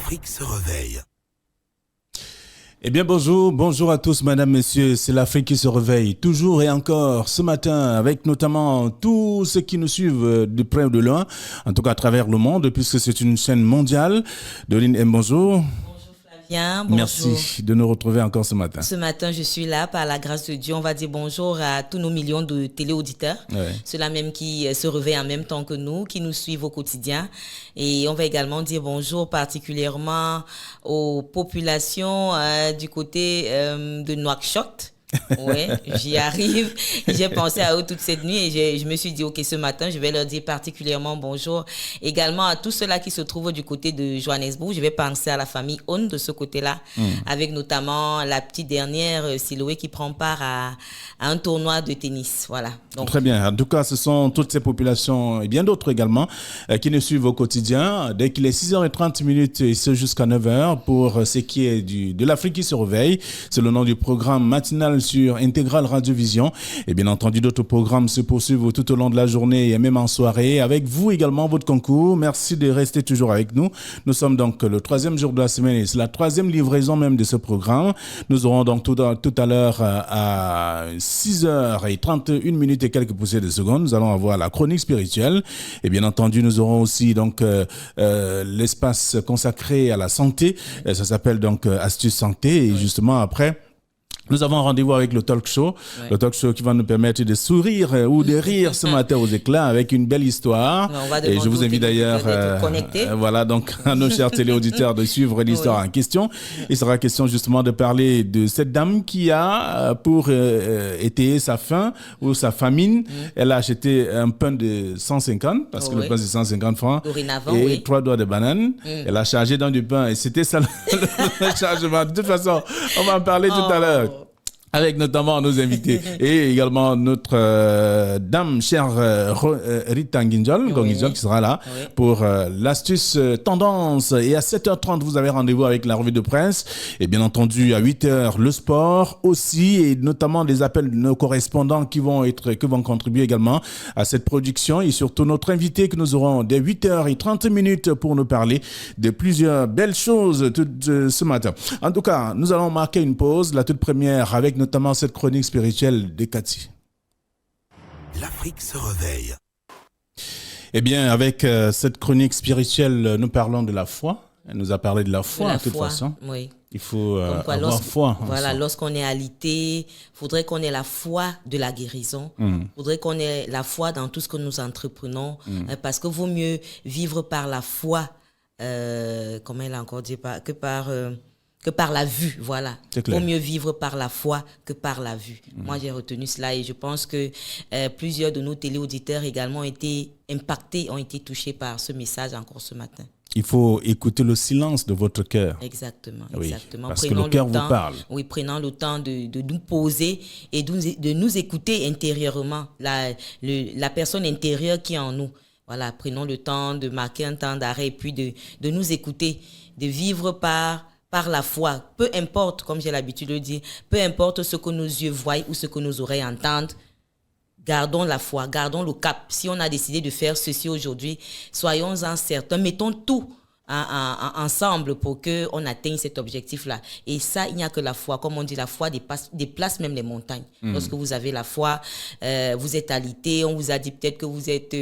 L'Afrique se réveille. Eh bien bonjour à tous, madame, messieurs, c'est l'Afrique qui se réveille, toujours et encore ce matin, avec notamment tous ceux qui nous suivent de près ou de loin, en tout cas à travers le monde, puisque c'est une chaîne mondiale. Dorine M, bonjour. Bien, bonjour. Merci de nous retrouver encore ce matin. Ce matin, je suis là, par la grâce de Dieu. On va dire bonjour à tous nos millions de téléauditeurs, ceux-là même qui se réveillent en même temps que nous, qui nous suivent au quotidien. Et on va également dire bonjour particulièrement aux populations du côté de Nouakchott. Ouais, j'y arrive. J'ai pensé à eux toute cette nuit et je me suis dit, ok, ce matin, je vais leur dire particulièrement bonjour. Également à tous ceux-là qui se trouvent du côté de Johannesburg, je vais penser à la famille On de ce côté-là, avec notamment la petite dernière, Siloé, qui prend part à un tournoi de tennis. Voilà. Donc, très bien. En tout cas, ce sont toutes ces populations et bien d'autres également qui nous suivent au quotidien. Dès qu'il est 6h30 et ce jusqu'à 9h pour ce qui est de l'Afrique qui se réveille. C'est le nom du programme matinal sur Intégral Radiovision. Et bien entendu, d'autres programmes se poursuivent tout au long de la journée et même en soirée. Avec vous également, votre concours. Merci de rester toujours avec nous. Nous sommes donc le 3e jour de la semaine et c'est la 3e livraison même de ce programme. Nous aurons donc tout à l'heure à 6h31 et quelques poussées de secondes. Nous allons avoir la chronique spirituelle. Et bien entendu, nous aurons aussi donc l'espace consacré à la santé. Ça s'appelle donc Astuce Santé. Et justement après, nous avons un rendez-vous avec le talk show, le talk show qui va nous permettre de sourire ou de rire ce matin aux éclats avec une belle histoire. Et je vous invite d'ailleurs, voilà, donc à nos chers téléauditeurs de suivre l'histoire en question. Il sera question justement de parler de cette dame qui a, pour étayer sa faim ou sa famine, elle a acheté un pain de 150, parce que le pain c'est 150 francs, et 3 doigts de banane. Elle a chargé dans du pain et c'était ça le chargement. De toute façon, on va en parler tout à l'heure, avec notamment nos invités et également notre dame chère Rita Nginjol, qui sera là pour l'astuce tendance. Et à 7h30, vous avez rendez-vous avec la revue de presse. Et bien entendu, à 8h, le sport aussi, et notamment des appels de nos correspondants qui vont contribuer également à cette production. Et surtout notre invité que nous aurons dès 8h30 pour nous parler de plusieurs belles choses ce matin. En tout cas, nous allons marquer une pause, la toute première avec notamment cette chronique spirituelle de Cathy. L'Afrique se réveille. Eh bien, avec cette chronique spirituelle, nous parlons de la foi. Elle nous a parlé de la foi, de toute façon. Oui. Il faut avoir foi. Voilà, lorsqu'on est alité, il faudrait qu'on ait la foi de la guérison. Il faudrait qu'on ait la foi dans tout ce que nous entreprenons. Parce que vaut mieux vivre par la foi, comment elle a encore dit, que par la vue, voilà. Vaut mieux vivre par la foi que par la vue. Moi, j'ai retenu cela et je pense que plusieurs de nos téléauditeurs également ont été impactés, ont été touchés par ce message encore ce matin. Il faut écouter le silence de votre cœur. Exactement. Parce que le cœur vous parle. Oui, prenons le temps de nous poser et de nous écouter intérieurement, la personne intérieure qui est en nous. Voilà, prenons le temps de marquer un temps d'arrêt et puis de nous écouter, de vivre par la foi, peu importe, comme j'ai l'habitude de dire, peu importe ce que nos yeux voient ou ce que nos oreilles entendent, gardons la foi, gardons le cap. Si on a décidé de faire ceci aujourd'hui, soyons-en certains, mettons tout ensemble pour qu'on atteigne cet objectif-là. Et ça, il n'y a que la foi. Comme on dit, la foi déplace même les montagnes. Lorsque vous avez la foi, vous êtes alité, on vous a dit peut-être que vous êtes,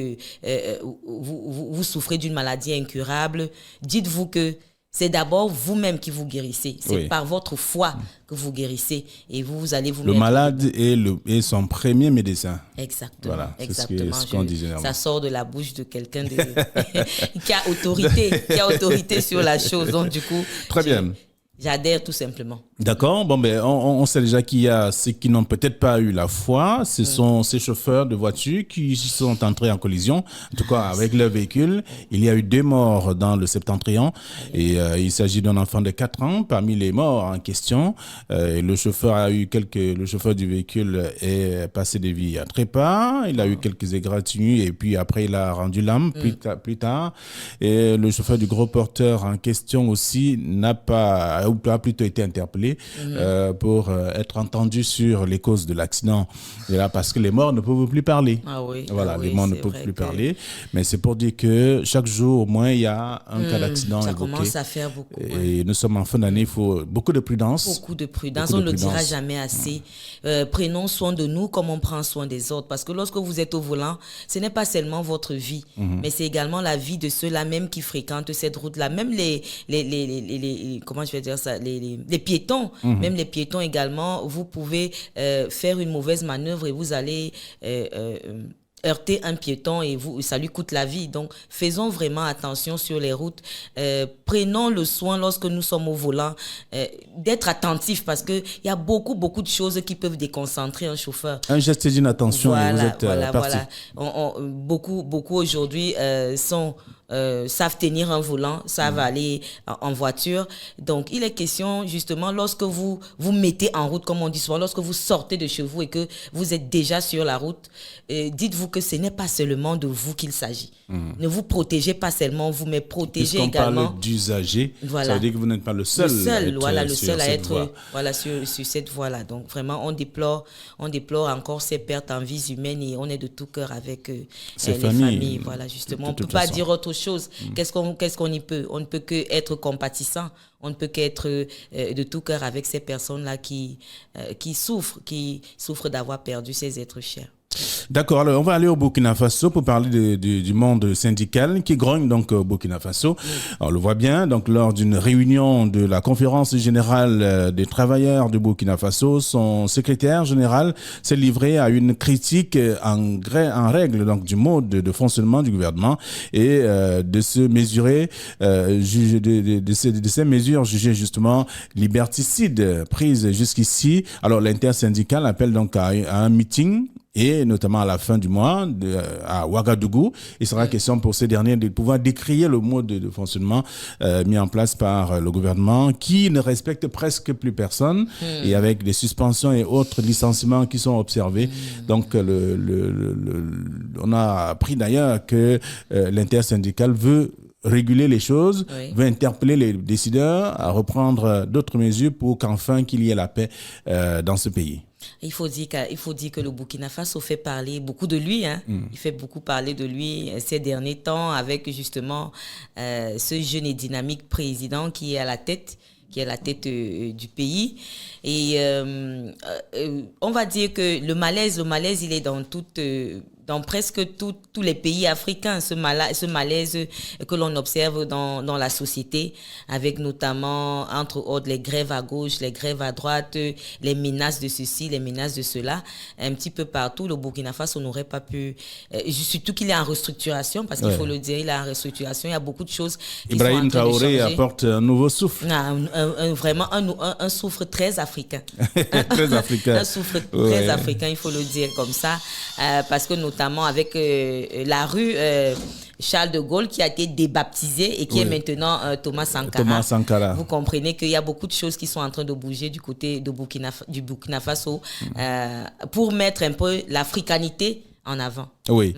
vous souffrez d'une maladie incurable. Dites-vous que c'est d'abord vous-même qui vous guérissez. C'est par votre foi que vous guérissez. Et vous allez vous Le malade est son premier médecin. Exactement. Voilà, exactement. C'est ce qu'on dit généralement. Ça sort de la bouche de quelqu'un qui a autorité sur la chose. Donc, du coup, très bien. J'adhère tout simplement. D'accord. Bon, ben, on sait déjà qu'il y a ceux qui n'ont peut-être pas eu la foi. Ce sont ces chauffeurs de voitures qui sont entrés en collision, en tout cas avec leur véhicule. Il y a eu 2 morts dans le Septentrion et il s'agit d'un enfant de 4 ans. Parmi les morts en question, le chauffeur du véhicule est passé de vie à trépas. Il a eu quelques égratignures et puis après il a rendu l'âme plus tard. Et le chauffeur du gros porteur en question aussi a plutôt été interpellé. écouter pour être entendu sur les causes de l'accident. Et là, parce que les morts ne peuvent plus parler. Ah oui. Voilà, ah oui, les morts ne peuvent plus parler. Mais c'est pour dire que chaque jour, au moins, il y a un cas d'accident ça évoqué. commence à faire beaucoup. Et nous sommes en fin d'année, il faut beaucoup de prudence. Beaucoup de prudence, on ne le dira jamais assez. Prenons soin de nous comme on prend soin des autres. Parce que lorsque vous êtes au volant, ce n'est pas seulement votre vie, mais c'est également la vie de ceux-là même qui fréquentent cette route-là. Même comment je vais dire ça, les piétons, même les piétons également, vous pouvez faire une mauvaise manœuvre et vous allez heurter un piéton et ça lui coûte la vie. Donc, faisons vraiment attention sur les routes. Prenons le soin lorsque nous sommes au volant d'être attentifs parce qu'il y a beaucoup de choses qui peuvent déconcentrer un chauffeur. Un geste d'inattention et vous êtes parti. Beaucoup aujourd'hui savent tenir un volant, savent aller en voiture. Donc, il est question, justement, lorsque vous mettez en route, comme on dit souvent, lorsque vous sortez de chez vous et que vous êtes déjà sur la route, dites-vous que ce n'est pas seulement de vous qu'il s'agit. Ne vous protégez pas seulement vous, mais protégez également. Puisqu'on parle d'usagers, ça veut dire que vous n'êtes pas le seul à être sur cette voie-là. Donc, vraiment, on déplore encore ces pertes en vies humaines et on est de tout cœur avec les familles. Voilà, justement. On ne peut pas dire autre chose. Qu'est-ce qu'on y peut? On ne peut qu'être compatissant. On ne peut qu'être de tout cœur avec ces personnes-là qui souffrent d'avoir perdu ces êtres chers. D'accord, alors on va aller au Burkina Faso pour parler du monde syndical qui grogne donc au Burkina Faso. On le voit bien, donc lors d'une réunion de la conférence générale des travailleurs du Burkina Faso, son secrétaire général s'est livré à une critique en règle donc du mode de fonctionnement du gouvernement et de se mesurer, de ces mesures jugées justement liberticides prises jusqu'ici. Alors l'intersyndicale appelle donc à un meeting et notamment à la fin du mois à Ouagadougou. Il sera question pour ces derniers de pouvoir décrier le mode de fonctionnement mis en place par le gouvernement qui ne respecte presque plus personne et avec des suspensions et autres licenciements qui sont observés. Donc on a appris d'ailleurs que l'intersyndicale veut réguler les choses, veut interpeller les décideurs à reprendre d'autres mesures pour qu'enfin qu'il y ait la paix dans ce pays. Il faut dire que le Burkina Faso fait parler beaucoup de lui. Il fait beaucoup parler de lui ces derniers temps avec justement ce jeune et dynamique président qui est à la tête du pays. Et on va dire que le malaise, il est dans presque tous les pays africains, ce malaise que l'on observe dans la société, avec notamment, entre autres, les grèves à gauche, les grèves à droite, les menaces de ceci, les menaces de cela, un petit peu partout. Le Burkina Faso n'aurait pas pu, surtout qu'il est en restructuration, parce qu'il faut le dire, il est en restructuration, il y a beaucoup de choses qui sont en train de changer. Ibrahim Traoré apporte un nouveau souffle. Vraiment un souffle très africain. Très africain. Un souffle très africain, il faut le dire comme ça, parce que notamment avec la rue Charles de Gaulle qui a été débaptisée et qui est maintenant Thomas Sankara. Vous comprenez qu'il y a beaucoup de choses qui sont en train de bouger du côté du Burkina Faso pour mettre un peu l'africanité en avant. Oui.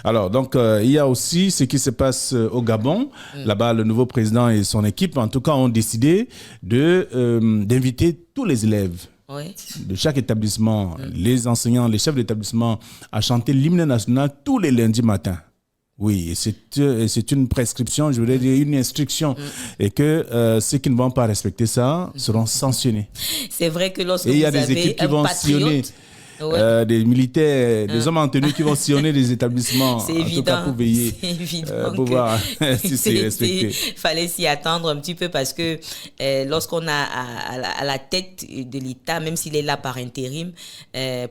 Alors, donc, il y a aussi ce qui se passe au Gabon. Là-bas, le nouveau président et son équipe, en tout cas, ont décidé d'inviter tous les élèves de chaque établissement, les enseignants, les chefs d'établissement, à chanter l'hymne national tous les lundis matins. Oui, c'est une prescription, je voudrais dire une instruction, et que ceux qui ne vont pas respecter ça seront sanctionnés. C'est vrai que lorsque et il y a vous des avez équipes qui vont sillonner. Des militaires, des hommes en tenue qui vont sillonner des établissements, c'est en évident, tout cas pour veiller, pour voir si c'est respecté. Il fallait s'y attendre un petit peu parce que lorsqu'on a à la tête de l'État, même s'il est là par intérim,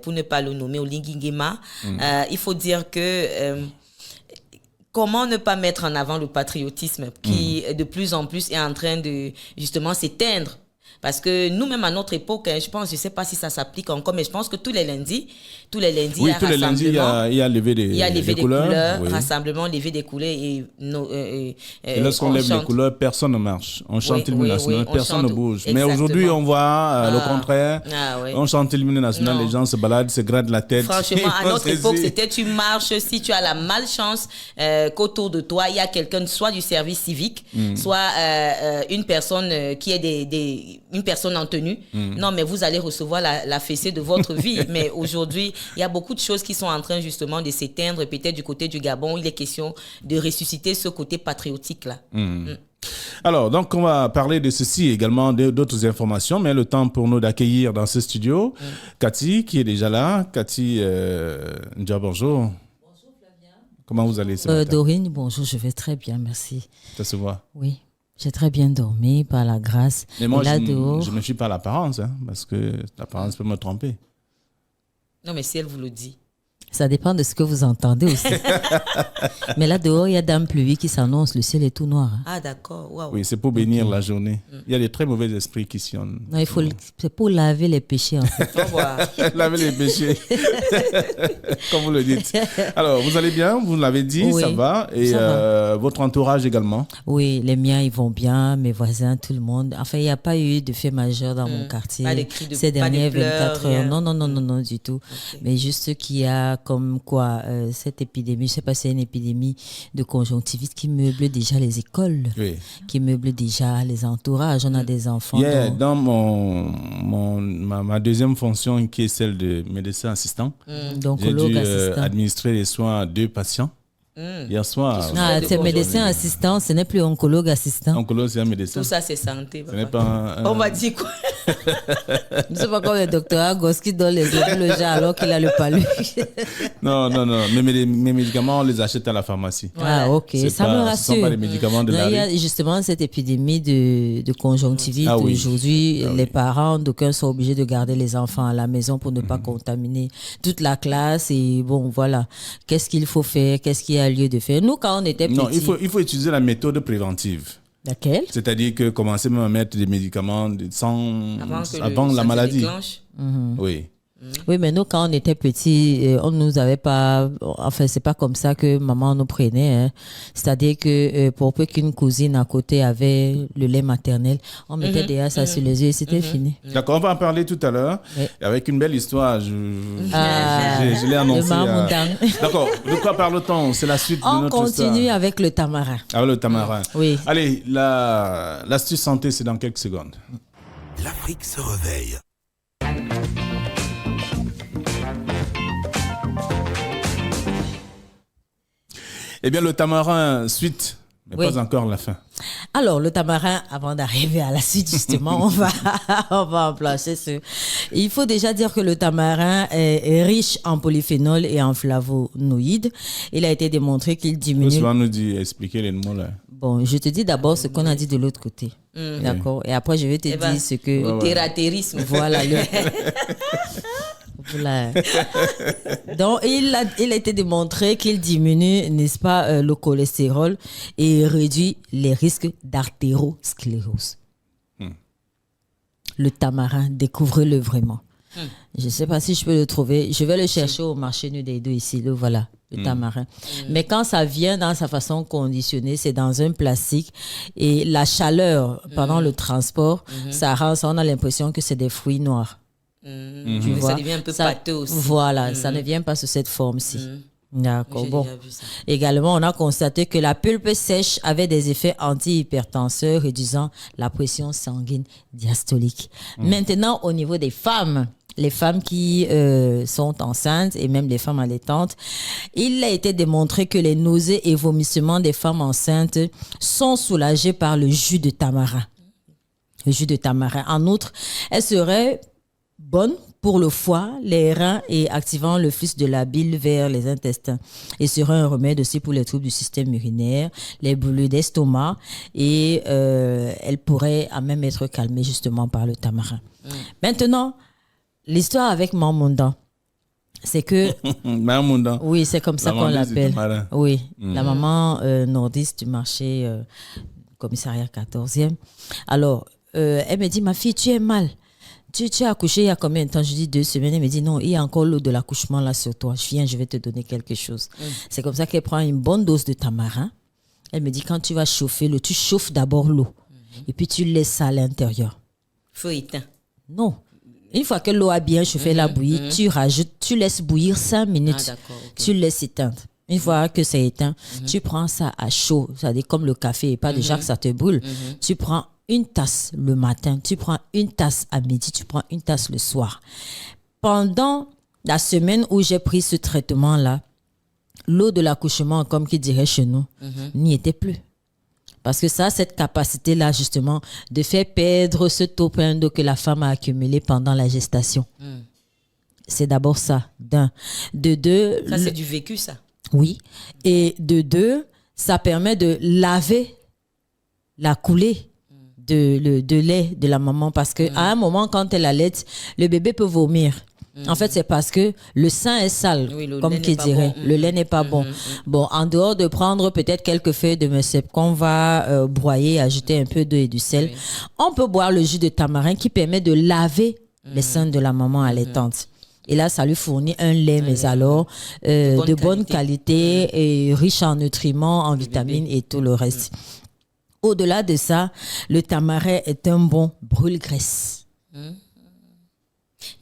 pour ne pas le nommer Oligui Nguema, il faut dire que comment ne pas mettre en avant le patriotisme qui de plus en plus est en train de justement s'éteindre. Parce que nous-mêmes, à notre époque, je ne sais pas si ça s'applique encore, mais je pense que tous les lundis, il y a rassemblement. Il y a levé des couleurs. Rassemblement, levé des couleurs. Et lorsqu'on lève les couleurs, personne ne marche. On chante l'hymne national, personne ne bouge. Mais aujourd'hui, on voit le contraire. On chante l'hymne national, les gens se baladent, se grattent la tête. Franchement, à notre époque, c'était tu marches, si tu as la malchance qu'autour de toi, il y a quelqu'un, soit du service civique, soit une personne qui est une personne en tenue. Non, mais vous allez recevoir la fessée de votre vie. Mais aujourd'hui, il y a beaucoup de choses qui sont en train justement de s'éteindre. Peut-être du côté du Gabon, il est question de ressusciter ce côté patriotique-là. Alors, donc, on va parler de ceci également, d'autres informations, mais le temps pour nous d'accueillir dans ce studio Cathy, qui est déjà là. Cathy, Ndja, bonjour. Bonjour Flavien. Comment vous allez ce matin? Dorine, bonjour, je vais très bien, merci. Ça se voit. Oui, j'ai très bien dormi, par la grâce. Mais moi, Et là, je dehors, ne me fie pas à l'apparence, hein, parce que l'apparence peut me tromper. Non, mais si elle vous le dit. ça dépend de ce que vous entendez aussi. Mais là, dehors, il y a dame pluie qui s'annonce, le ciel est tout noir. Hein. Ah, d'accord. Waouh. Oui, c'est pour bénir la journée. Il y a des très mauvais esprits qui sillonnent. Non, c'est pour laver les péchés, en fait. Au revoir. Laver les péchés. Comme vous le dites. Alors, vous allez bien, vous l'avez dit, Oui, ça va. Et ça va. votre entourage également. Oui, les miens, ils vont bien, mes voisins, tout le monde. Enfin, il n'y a pas eu de fait majeur dans mon quartier Pas de cris de- ces pas de dernières pleurs, 24 heures. rien. Non, du tout. Mais juste qu'il y a comme quoi, cette épidémie, je ne sais pas si c'est une épidémie de conjonctivite qui meuble déjà les écoles, Oui. qui meuble déjà les entourages. On a des enfants. Yeah, dont- dans ma deuxième fonction, qui est celle de médecin assistant, j'ai d'oncologue dû assistant. administrer les soins à 2 patients. Hier soir, Ah, de c'est bonjour. médecin assistant, ce n'est plus oncologue assistant. oncologue, c'est un médecin. Tout ça, c'est santé. Ce n'est papa. pas un- On m'a dit quoi? Je ne sais pas comme le docteur Agos qui donne les autres le genre alors qu'il a le palu. Non. Mes médicaments, on les achète à la pharmacie. Ah, ok, C'est ça pas- me ce rassure. sont pas les médicaments de Non, la il y a rue. justement cette épidémie de conjonctivite. Ah oui. Aujourd'hui, Ah les oui. parents, d'aucuns sont obligés de garder les enfants à la maison pour ne pas contaminer toute la classe. Et bon, voilà. Qu'est-ce qu'il faut faire? Qu'est-ce qu'il y a lieu de faire? Nous, quand on était petits... Non, il faut utiliser la méthode préventive. Laquelle? C'est-à-dire que commencer même à mettre des médicaments Avant que avant ça la se maladie. déclenche. Oui. Oui, mais nous, quand on était petits, on nous avait pas... Enfin, c'est pas comme ça que maman nous prenait. Hein. C'est-à-dire que pour peu qu'une cousine à côté avait le lait maternel, on mettait déjà ça sur les yeux et c'était fini. D'accord, on va en parler tout à l'heure. Oui. Avec une belle histoire. Je l'ai Le annoncé. Mamoudang. D'accord, de quoi parle-t-on? C'est la suite de On notre continue histoire. avec le tamarin. Ah, le tamarin. Oui. Allez, l'astuce santé, c'est dans quelques secondes. L'Afrique se réveille. Eh bien, le tamarin, suite, mais Oui. pas encore la fin. Alors, le tamarin, avant d'arriver à la suite, justement, on va en placer ce. Il faut déjà dire que le tamarin est riche en polyphénol et en flavonoïdes. Il a été démontré qu'il Vous diminue. souvent nous dire, expliquer les mots là. Bon, je te dis d'abord ce qu'on a dit de l'autre côté. D'accord? Et après, je vais te Eh ben, dire ce que. Au terratérisme. Voilà. Voilà. Donc, il a été démontré qu'il diminue, n'est-ce pas, le cholestérol et réduit les risques d'artérosclérose. Le tamarin, découvrez-le vraiment. Je ne sais pas si je peux le trouver. Je vais le chercher au marché nu des deux ici. Le voilà, le tamarin. Mais quand ça vient dans sa façon conditionnée, c'est dans un plastique. Et la chaleur pendant le transport, ça rend ça, on a l'impression que c'est des fruits noirs. Tu Mais vois, ça devient un peu ça- pâteux aussi. Voilà, ça ne vient pas sous cette forme-ci. D'accord, J'ai bon. déjà vu ça. Également, on a constaté que la pulpe sèche avait des effets antihypertenseurs, réduisant la pression sanguine diastolique. Maintenant, au niveau des femmes, les femmes qui sont enceintes et même les femmes allaitantes, il a été démontré que les nausées et vomissements des femmes enceintes sont soulagés par le jus de tamarin. Le jus de tamarin. En outre, elle serait bonne pour le foie, les reins et activant le flux de la bile vers les intestins. Et serait un remède aussi pour les troubles du système urinaire, les brûlures d'estomac et elle pourrait à même être calmée justement par le tamarin. Maintenant, l'histoire avec Mamounda, c'est que Mamounda. oui, c'est comme ça La qu'on vendeuse du l'appelle. tamarin. Oui, la maman nordiste du marché commissariat 14e. Alors, elle me dit, ma fille, tu es mal. Tu as accouché il y a combien de temps? Je dis 2 semaines. Elle me dit, non, il y a encore l'eau de l'accouchement là sur toi. Je viens, je vais te donner quelque chose. C'est comme ça qu'elle prend une bonne dose de tamarin. Elle me dit, quand tu vas chauffer l'eau, tu chauffes d'abord l'eau. Et puis tu laisses ça à l'intérieur. Feu éteint. Non. Une fois que l'eau a bien chauffé, la bouillie, tu rajoutes, tu laisses bouillir 5 minutes. Ah, d'accord, ok. Tu laisses éteindre. Une fois que c'est éteint, tu prends ça à chaud, c'est-à-dire comme le café et pas déjà que ça te brûle. Tu prends une tasse le matin, tu prends une tasse à midi, tu prends une tasse le soir. Pendant la semaine où j'ai pris ce traitement-là, l'eau de l'accouchement, comme qui dirait chez nous, n'y était plus. Parce que ça a cette capacité-là, justement, de faire perdre ce taux plein d'eau que la femme a accumulé pendant la gestation. C'est d'abord ça, d'un. De deux... Ça, c'est du vécu, ça. Oui. Et de deux, ça permet de laver la coulée de lait de la maman. Parce qu'à un moment, quand elle allait, le bébé peut vomir. En fait, c'est parce que le sein est sale, Oui, le comme lait qui n'est pas dirait. bon. Le lait n'est pas bon. Bon, en dehors de prendre peut-être quelques feuilles de messep qu'on va broyer, ajouter un peu d'eau et du sel, on peut boire le jus de tamarin qui permet de laver les seins de la maman allaitante. Et là, ça lui fournit un lait, mais alors de bonne qualité et riche en nutriments, en vitamines et tout le reste. Au-delà de ça, le tamarin est un bon brûle-graisse.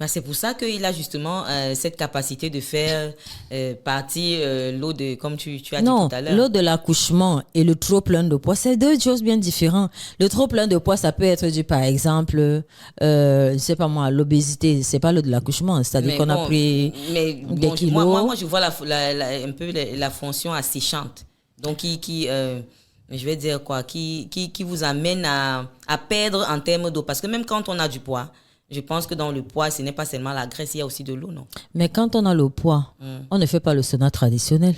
Ben, c'est pour ça qu'il a justement cette capacité de faire partir l'eau de, comme tu as dit Non, tout à l'heure. l'eau de l'accouchement et le trop plein de poids, c'est deux choses bien différentes. Le trop plein de poids, ça peut être dû, par exemple, je sais pas moi, l'obésité. C'est pas l'eau de l'accouchement, c'est-à-dire qu'on a pris des kilos. Moi, je vois un peu la fonction asséchante. Donc, je vais dire quoi, qui vous amène à perdre en termes d'eau. Parce que même quand on a du poids, je pense que dans le poids, ce n'est pas seulement la graisse, il y a aussi de l'eau, non? Mais quand on a le poids, on ne fait pas le sauna traditionnel.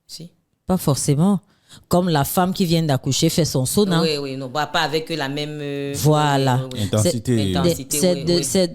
Si. Pas forcément. Comme la femme qui vient d'accoucher fait son sauna. Oui, non, pas avec la même... Voilà. Intensité.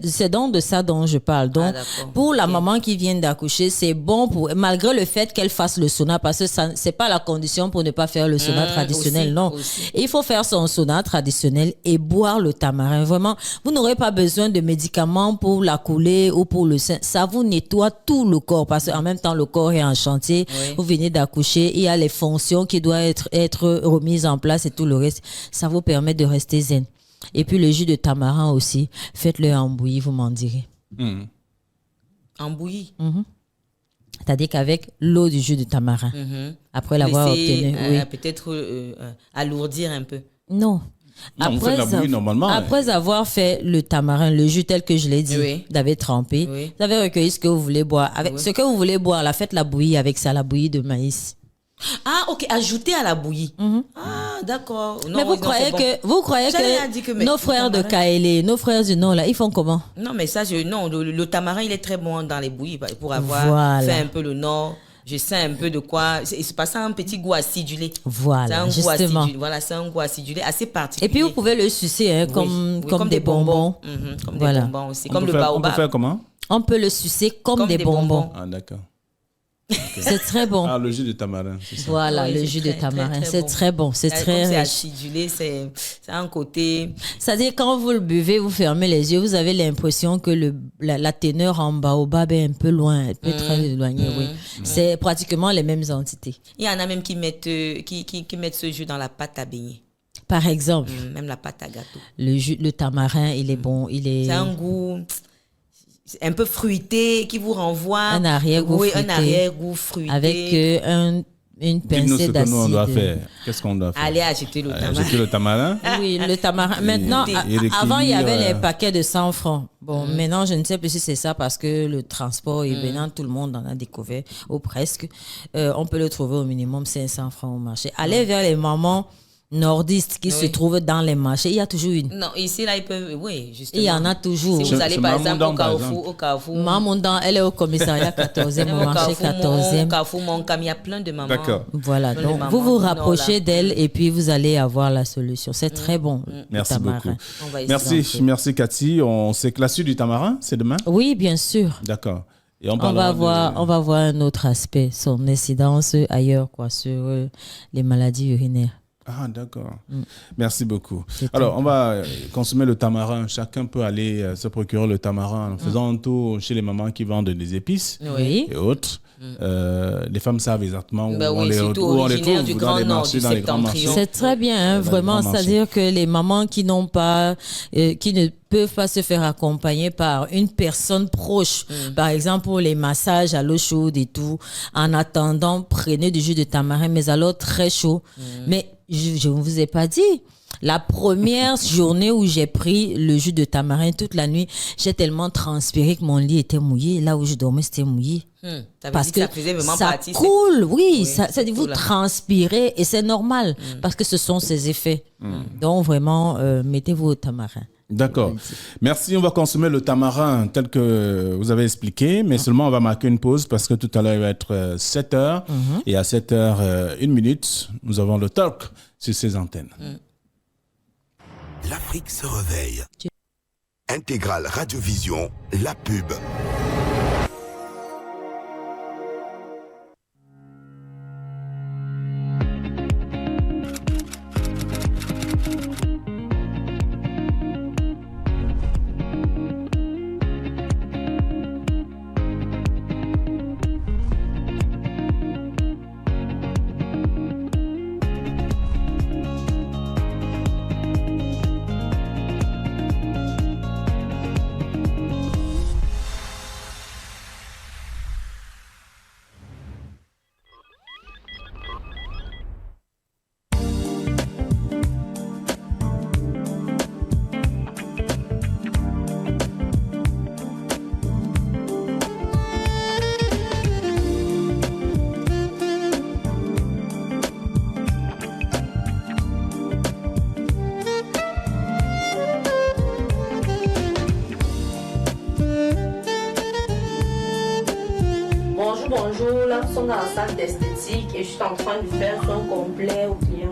C'est donc de ça dont je parle. Donc, pour la maman qui vient d'accoucher, c'est bon malgré le fait qu'elle fasse le sauna, parce que ça, c'est pas la condition pour ne pas faire le sauna traditionnel, aussi, non. aussi. Il faut faire son sauna traditionnel et boire le tamarin. Vraiment, vous n'aurez pas besoin de médicaments pour la coulée ou pour le sein. Ça vous nettoie tout le corps, parce qu'en même temps, le corps est en chantier. Oui. Vous venez d'accoucher, il y a les fonctions qui doivent être remises en place et tout le reste. Ça vous permet de rester zen. Et puis le jus de tamarin aussi, faites-le en bouillie, vous m'en direz. En bouillie. C'est-à-dire qu'avec l'eau du jus de tamarin, après l'avoir Laisser, obtenu, oui. peut-être alourdir un peu. Non. Non, vous faites la bouillie normalement. Après avoir fait le tamarin, le jus tel que je l'ai dit, Oui. vous avez trempé, Oui. vous avez recueilli ce que vous voulez boire. Avec Oui. ce que vous voulez boire, là, faites la bouillie avec ça, la bouillie de maïs. Ah, ok, ajouter à la bouillie. Ah, d'accord. Non, Mais vous oui, non, croyez c'est bon. que J'allais dire que, mais nos le frères de tamarin- Kaélé, nos frères du Nord, là, ils font comment? Non, mais ça, non, le tamarin, il est très bon dans les bouillies pour avoir Voilà. fait un peu le nord. Je sais un peu de quoi. C'est pas ça, un petit goût acidulé. C'est Voilà, un goût justement. acidulé. Voilà, c'est un goût acidulé assez particulier. Et puis, vous pouvez le sucer hein, Oui, comme des bonbons. Comme Voilà. des bonbons aussi. On Comme peut le faire- On peut baobab. faire comment? On peut le sucer comme des bonbons. Ah, d'accord. C'est très bon. Ah, le jus de tamarin, c'est ça. Voilà, Oui, le c'est jus de très, tamarin. très, très C'est bon. très bon, c'est Comme très c'est riche. acidulé, c'est un côté. C'est-à-dire, quand vous le buvez, vous fermez les yeux, vous avez l'impression que la teneur en baobab est un peu loin, un peu très éloignée, oui. C'est pratiquement les mêmes entités. Il y en a même qui mettent ce jus dans la pâte à beignet. Par exemple, Même la pâte à gâteau. le tamarin, il est bon, il est... C'est un goût un peu fruité qui vous renvoie. Un arrière-goût Oui, fruité. un arrière-goût fruité. avec une Dis-nous pincée ce que nous, on doit d'acide. faire. Qu'est-ce qu'on doit faire? Allez acheter le tamarin. Ajouter le tamarin. Oui, le tamarin. Maintenant, Et les avant, il y avait cuillères, les paquets de 100 francs. Bon, maintenant, je ne sais plus si c'est ça parce que le transport est venant, tout le monde en a découvert, ou presque. On peut le trouver au minimum 500 francs au marché. Allez vers les mamans nordistes qui se trouvent dans les marchés. Il y a toujours une. Non, ici, là, ils peuvent. Oui, justement. Il y en a toujours. Si vous allez, C'est par exemple, Mamoudan, par exemple. au Carrefour. Maman, elle est au commissariat 14e, au marché Au 14e. Carrefour, Moncam, il y a plein de mamans. D'accord. Voilà, Dans donc les mamans vous vous du Nord, rapprochez là. d'elle et puis vous allez avoir la solution. C'est très bon. le Merci tamarin. beaucoup. On va essayer. Merci Cathy. On sait que la suite du tamarin, c'est demain? Oui, bien sûr. D'accord. Et On va voir un autre aspect, son incidence ailleurs, quoi, sur les maladies urinaires. Ah, d'accord. Merci beaucoup. C'est Alors, on va consommer le tamarin. Chacun peut aller se procurer le tamarin en faisant un tour chez les mamans qui vendent des épices Oui. et autres. les femmes savent exactement où, Bah oui, on les, surtout où on les originaires trouve du dans Grand les Nord, marchés, du dans les grands marchés. Septentrion. C'est très bien, hein, Dans les vraiment. grands marchés. C'est-à-dire que les mamans qui n'ont pas, qui ne peuvent pas se faire accompagner par une personne proche, par exemple pour les massages à l'eau chaude et tout, en attendant, prenez du jus de tamarin, mais alors très chaud. Mais je ne vous ai pas dit. La première journée où j'ai pris le jus de tamarin toute la nuit, j'ai tellement transpiré que mon lit était mouillé. Là où je dormais, c'était mouillé. Parce que ça faisait vraiment ça partie. coule, oui, Oui, ça dit vous là. transpirez et c'est normal parce que ce sont ses effets. Donc vraiment, mettez-vous au tamarin. D'accord. Merci. On va consommer le tamarin tel que vous avez expliqué, mais seulement on va marquer une pause parce que tout à l'heure il va être 7h et à 7h, 1 minute, nous avons le talk sur ces antennes. L'Afrique se réveille. Intégrale Radiovision, la pub. Bonjour, là nous sommes dans la salle d'esthétique et je suis en train de faire un complet au client.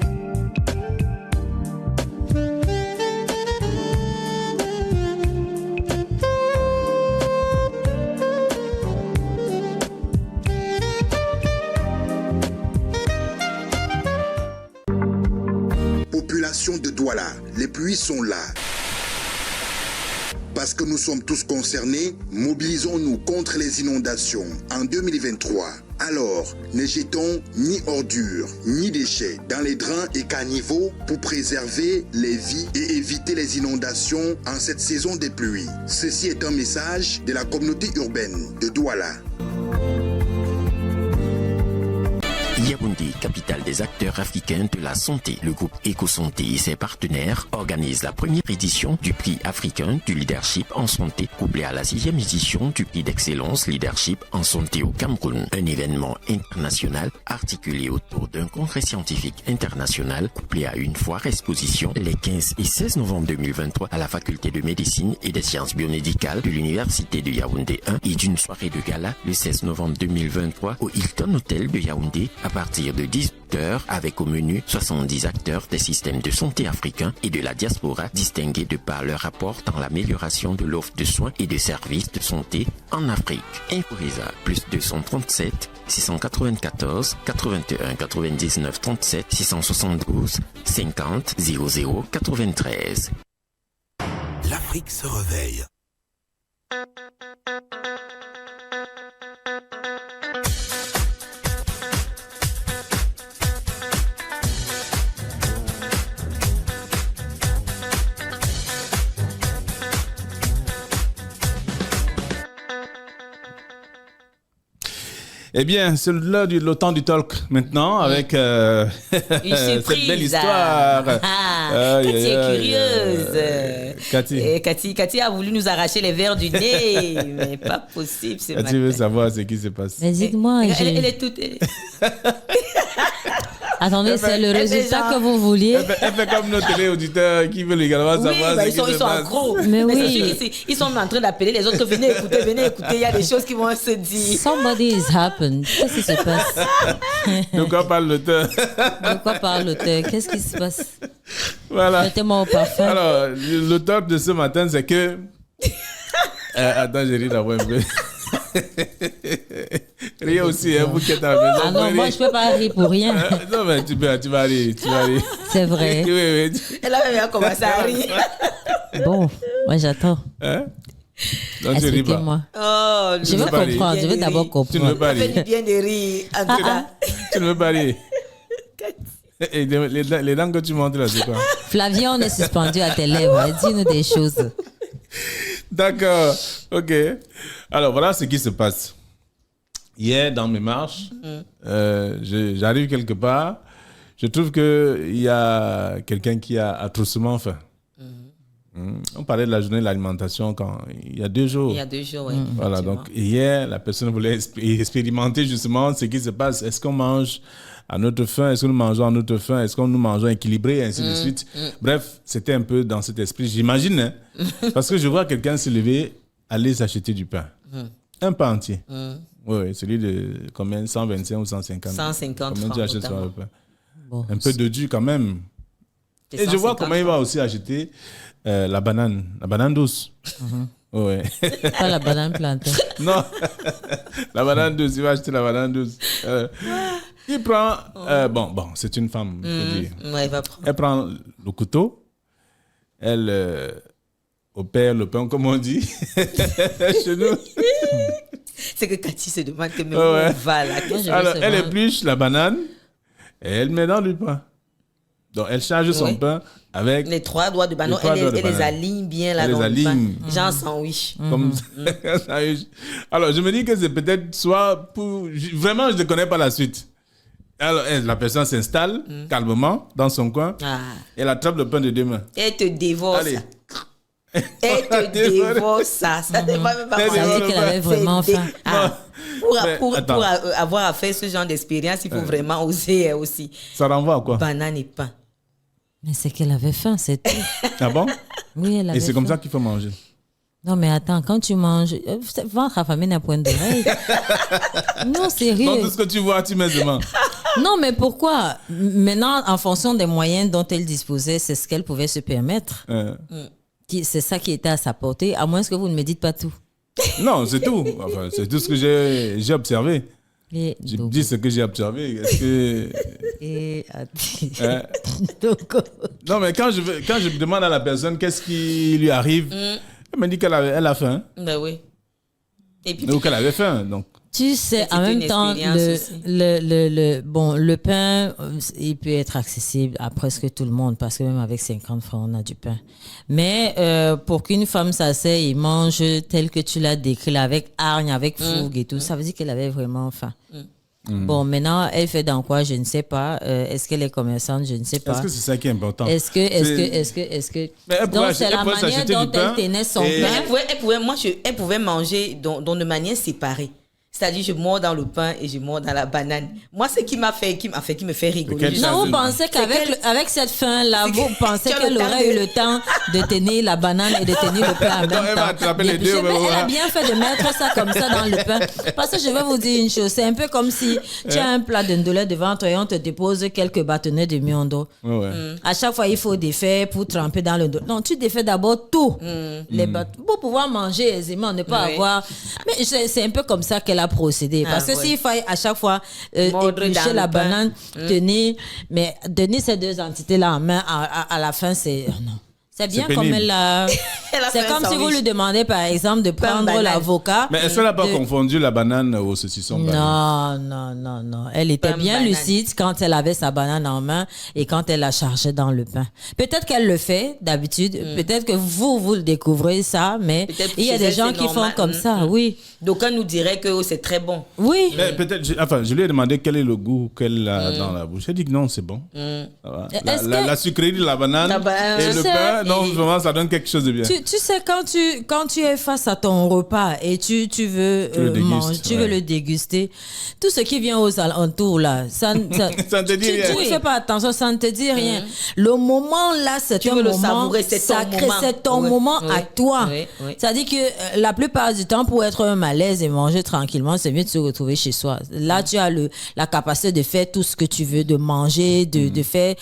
Population de Douala, les pluies sont là. Parce que nous sommes tous concernés, mobilisons-nous contre les inondations en 2023. Alors, ne jetons ni ordures, ni déchets dans les drains et caniveaux pour préserver les vies et éviter les inondations en cette saison des pluies. Ceci est un message de la communauté urbaine de Douala. Yaoundé, capitale des acteurs africains de la santé. Le groupe EcoSanté et ses partenaires organisent la première édition du prix africain du leadership en santé, couplé à la 6e édition du prix d'excellence leadership en santé au Cameroun. Un événement international articulé autour d'un congrès scientifique international, couplé à une foire exposition les 15 et 16 novembre 2023 à la faculté de médecine et des sciences biomédicales de l'université de Yaoundé 1 et d'une soirée de gala le 16 novembre 2023 au Hilton Hotel de Yaoundé à partir de 18h avec au menu 70 acteurs des systèmes de santé africains et de la diaspora distingués de par leur rapport dans l'amélioration de l'offre de soins et de services de santé en Afrique. Inforisa plus 237 694 81 99 37 672 50 00 93. L'Afrique se réveille. Eh bien, c'est l'heure le temps du talk maintenant avec cette belle histoire. Cathy est curieuse. Cathy a voulu nous arracher les verres du nez, mais pas possible ce matin. Tu veux savoir ce qui se passe. Mais dites-moi, Elle est toute... attendez, c'est le résultat que vous vouliez. Elle fait comme nos téléauditeurs qui veulent également savoir ce qui se passe. Ils sont en gros. Mais Mais oui. c'est sûr qu'ils sont en train d'appeler les autres. Venez écouter. Il y a des choses qui vont se dire. Somebody is happened. Qu'est-ce qui se passe? De quoi parle l'auteur? De quoi parle l'auteur? Qu'est-ce qui se passe? Voilà. Mettez-moi au parfum. Alors, le talk de ce matin, c'est que... attends, j'ai ri d'avoir un peu. Rien aussi, hein, vous qui êtes à la maison. Ah non, moi je peux pas rire pour rien. Non, mais tu vas rire. C'est vrai. Oui. Elle a même commencé à rire. Bon, moi j'attends. Hein? Donc, tu ris pas. Expliquez-moi. Oh, Je veux pas rire. comprendre, je veux d'abord Tu ne veux comprendre. pas Ça fait rire. du bien de rire, en tout cas. Tu ne veux pas rire. Et les dents que tu montres là, c'est quoi? Flavien, on est suspendu à tes lèvres. Dis-nous des choses. D'accord, ok. Alors voilà ce qui se passe. Hier, dans mes marches, j'arrive quelque part, je trouve qu'il y a quelqu'un qui a atrocement faim. On parlait de la journée de l'alimentation il y a 2 jours. Il y a 2 jours, oui. Voilà, donc hier, la personne voulait expérimenter justement ce qui se passe. Est-ce qu'on mange à notre faim? Est-ce que nous mangeons à notre faim? Est-ce que nous mangeons équilibré? Et ainsi de suite. Bref, c'était un peu dans cet esprit. J'imagine, hein, parce que je vois quelqu'un se lever, aller s'acheter du pain. Un pain entier. Oui, celui de combien? 125 ou 150? 150 Combien francs, tu achètes sur notamment. le pain? Bon. Un peu de jus quand même. C'est Et je vois 150 comment il va aussi acheter la banane douce. Ouais. Pas la banane plantain. Non, la banane douce, il va acheter la banane douce. Il prend, bon, c'est une femme, je peux dire. Ouais, il va prendre. Elle prend le couteau, elle opère le pain, comme on dit, chez nous. C'est que Cathy se demande que même Ouais. où on va là. Moi, je Alors, veux elle savoir- épluche la banane et elle met dans le pain. Donc, elle charge son Oui. pain avec... Les 3 doigts de banane, Les 3 doigts de elle les banane. aligne bien là Elle les dans le pain. aligne. Genre sandwich. Comme ça. Alors, je me dis que c'est peut-être soit pour... Vraiment, je ne connais pas la suite. Alors, la personne s'installe calmement dans son coin. Ah. Elle attrape le pain de 2 mains. Elle te dévore Allez. ça. Elle te dévore ça. Ça ne va même pas Elle penser. dévore Ça veut dire qu'elle avait vraiment C'est faim. Ah. Mais Pour attends. avoir à faire ce genre d'expérience, il faut vraiment oser aussi. Ça renvoie à quoi? Banane et pain. Mais c'est qu'elle avait faim, c'est tout. Ah bon? Oui, elle avait Et c'est comme faim. ça qu'il faut manger. Non, mais attends, quand tu manges, ventre affamé n'a point d'oreille. Non, Donc, sérieux. tout ce que tu vois, tu mets devant. Non, mais pourquoi? Maintenant, en fonction des moyens dont elle disposait, c'est ce qu'elle pouvait se permettre. C'est ça qui était à sa portée, à moins que vous ne me dites pas tout. Non, c'est tout. Enfin, c'est tout ce que j'ai observé. Et Je donc, dis ce que j'ai observé. Est-ce que... et- Hein? donc, Non, mais quand je demande à la personne qu'est-ce qui lui arrive, elle me dit qu'elle a faim. Ben oui. Et puis, Ou qu'elle avait faim. Donc, tu sais, C'est en une même temps, expérience aussi. le pain, il peut être accessible à presque tout le monde parce que même avec 50 francs, on a du pain. Mais pour qu'une femme s'asseye et mange tel que tu l'as décrit, là, avec hargne, avec fougue et tout, ça veut dire qu'elle avait vraiment faim. Bon, maintenant, elle fait dans quoi? Je ne sais pas. Est-ce qu'elle est commerçante? Je ne sais pas. est-ce que c'est ça qui est important? Est-ce que Mais elle pouvait donc acheter- c'est elle la pouvait manière s'acheter dont du pain elle tenait son et- mais pain. elle pouvait manger de manière séparée. C'est-à-dire, je mords dans le pain et je mords dans la banane. Moi, ce qui me fait rigoler. Quel justement, Non, vous C'est pensez qu'avec qu'elle- avec cette fin-là, c'est vous que pensez tu as qu'elle le temps aurait de- eu le temps de tenir la banane et de tenir le pain en Non, même elle va temps. attraper les D'éplucher. deux, Mais mais elle a voilà. bien fait de mettre ça comme ça dans le pain. Parce que je vais vous dire une chose, c'est un peu comme si tu as un plat de ndolé devant toi et on te dépose quelques bâtonnets de miondo. Ouais, ouais. À chaque fois, il faut défaire pour tremper dans le dos. Non, tu défais d'abord tout. Les pour pouvoir manger aisément, ne pas Oui. avoir... Mais c'est un peu comme ça qu'elle a procédé. Parce que ouais. s'il fallait à chaque fois Mordre éplucher dans la le pain. banane, tenir... Mais donner ces deux entités-là en main, à la fin, c'est... non. C'est bien C'est comme pénible. elle a... Elle a C'est fait un comme si vous sandwich. lui demandez, par exemple, de prendre banane. l'avocat. Mais est-ce qu'elle n'a pas de- confondu la banane au saucisson? par exemple? Non. Elle était Pain bien banane. lucide quand elle avait sa banane en main et quand elle la chargeait dans le pain. Peut-être qu'elle le fait d'habitude. Peut-être que vous le découvrez ça, mais Peut-être il y a chez des elle, gens c'est qui font normal. comme ça, oui. D'aucuns nous diraient que oh, c'est très bon. Oui. Mais peut-être, je lui ai demandé quel est le goût qu'elle a dans la bouche. Elle dit que non, c'est bon. Ça va. Est-ce que- La sucrerie de la banane La banane. et Je le sais. pain, non, vraiment, ça donne quelque chose de bien. Tu sais, quand tu es face à ton repas et tu veux Tu le dégustes, manger, tu veux ouais. le déguster, tout ce qui vient aux alentours, là, ça Ça te dit tu rien. ne fais pas attention, ça ne te dit rien. Le moment là, c'est Tu un veux le moment savourer, c'est ton sacré, moment. c'est ton Oui, moment oui, à toi. oui. C'est-à-dire que la plupart du temps, pour être un malaise et manger tranquillement, c'est mieux de se retrouver chez soi. Là, tu as la capacité de faire tout ce que tu veux, de manger, de faire...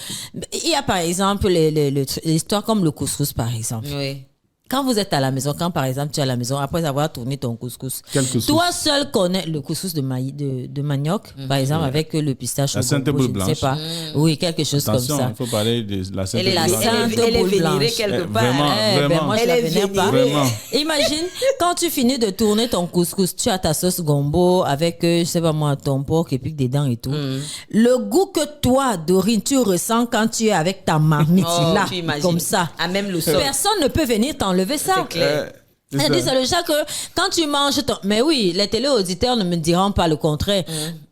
Il y a par exemple l'histoire comme le couscous, par exemple. Oui. quand vous êtes à la maison, quand par exemple tu es à la maison, après avoir tourné ton couscous, Quel couscous? toi seul connais le couscous de manioc, par exemple, avec le pistache La au sainte gombo, boule je ne blanche. sais pas. Oui, quelque chose Attention, comme ça. il faut parler de la sainte Elle est, boule blanche. elle est boule vénérée blanche. quelque part. Vraiment, Ben, vraiment. moi, je Elle la est vénère pas. vénérée. Vraiment. Imagine, quand tu finis de tourner ton couscous, tu as ta sauce gombo avec, je sais pas moi, ton porc et puis dedans et tout. Le goût que toi, Dorine, tu ressens quand tu es avec ta marmite Oh, là, tu imagines. comme ça. À même le sol. Personne ne peut venir t'enlever ça. C'est clair. C'est Elle dit, ça. c'est le genre que quand tu manges ton... Mais oui, les téléauditeurs ne me diront pas le contraire.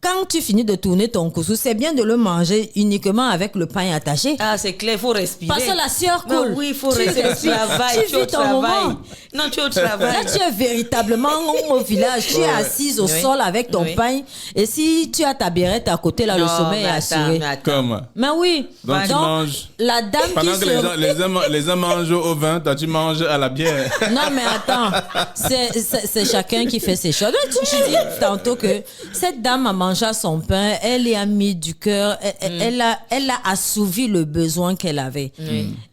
Quand tu finis de tourner ton couscous, c'est bien de le manger uniquement avec le pain attaché. Ah, c'est clair, il faut respirer. Parce que la sueur Mais coule. oui, il faut Tu respirer. respires. Travail, Tu tu es au vis ton travail. moment. Non, tu es au travail. Là, tu es véritablement au village. Tu es assise au Oui. sol avec ton Oui. pain. Et si tu as ta birette à côté, là, le Non, sommeil est mais assuré. attends. Comme. Mais oui. Donc, tu manges. La dame Pendant qui que les uns mangent au vin, toi tu manges à la bière. Non, mais attends, c'est chacun qui fait ses choix. Donc, tu dis tantôt que cette dame a mangé son pain, elle y a mis du cœur, elle a assouvi le besoin qu'elle avait.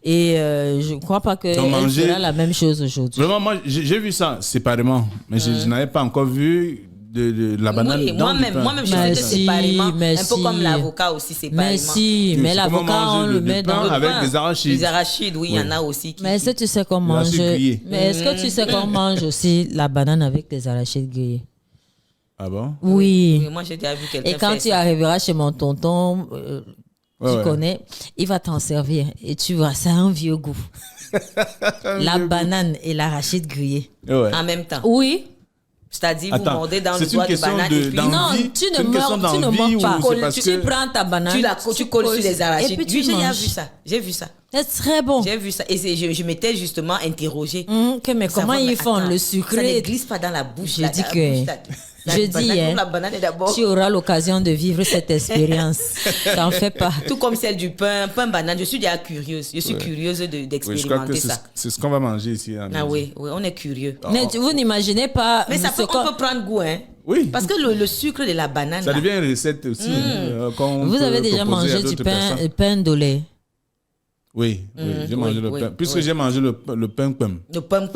Et je ne crois pas qu'elle manger- fera la même chose aujourd'hui. Vraiment, moi j'ai vu ça séparément, mais je n'avais pas encore vu de la banane Oui, dans du pain. moi-même, je Mais fais que si, séparément. mais Un peu si. comme l'avocat aussi, séparément. Mais si, Oui, mais c'est comment l'avocat, manger on le du met dans pain le avec pain. des arachides. Les arachides, oui, il y en a aussi. Mais est-ce que tu sais qu'on mange... grillé. Mais est-ce que tu sais qu'on mange aussi la banane avec des arachides grillés? Ah bon? Oui. Oui, moi, j'ai déjà vu quelqu'un Et quand faire tu ça. arriveras chez mon tonton, Ouais, tu ouais. connais, il va t'en servir. Et tu vois, ça a un vieux goût. La banane et l'arachide grillé. Ouais. En même temps. Oui. C'est-à-dire, vous Attends, mordez dans le c'est une doigt de question banane de- et puis... d'envie. Non, Envie? tu C'est ne une question mords, tu ne d'envie mords ou pas. c'est parce Tu que- prends ta banane, tu colles sur les arachides. et puis tu Oui, j'ai déjà manges. vu ça. J'ai vu ça. C'est très bon. J'ai vu ça. Et je m'étais justement interrogée. Mais comment Savoir, ils font attends, le Ça sucré? ne glisse pas dans la bouche. Je là, dis dans la que- bouche, là. je dis, banane, hein, la banane est d'abord... Tu auras l'occasion de vivre cette expérience. T'en fais pas. Tout comme celle du pain banane. Je suis déjà curieuse. Je suis curieuse Oui, je crois que d'expérimenter ça. c'est ce qu'on va manger ici. à la Ah maison. oui, on est curieux. Mais vous n'imaginez pas... Mais ça ce peut, qu'on- on peut prendre goût, hein. Oui. Parce que le sucre de la banane, Ça là, devient une recette aussi. qu'on Vous peut avez déjà proposer à mangé du d'autres pain, personnes. pain de lait? Oui, j'ai mangé le oui, pain. Puisque oui. j'ai mangé le pain pum. le pain.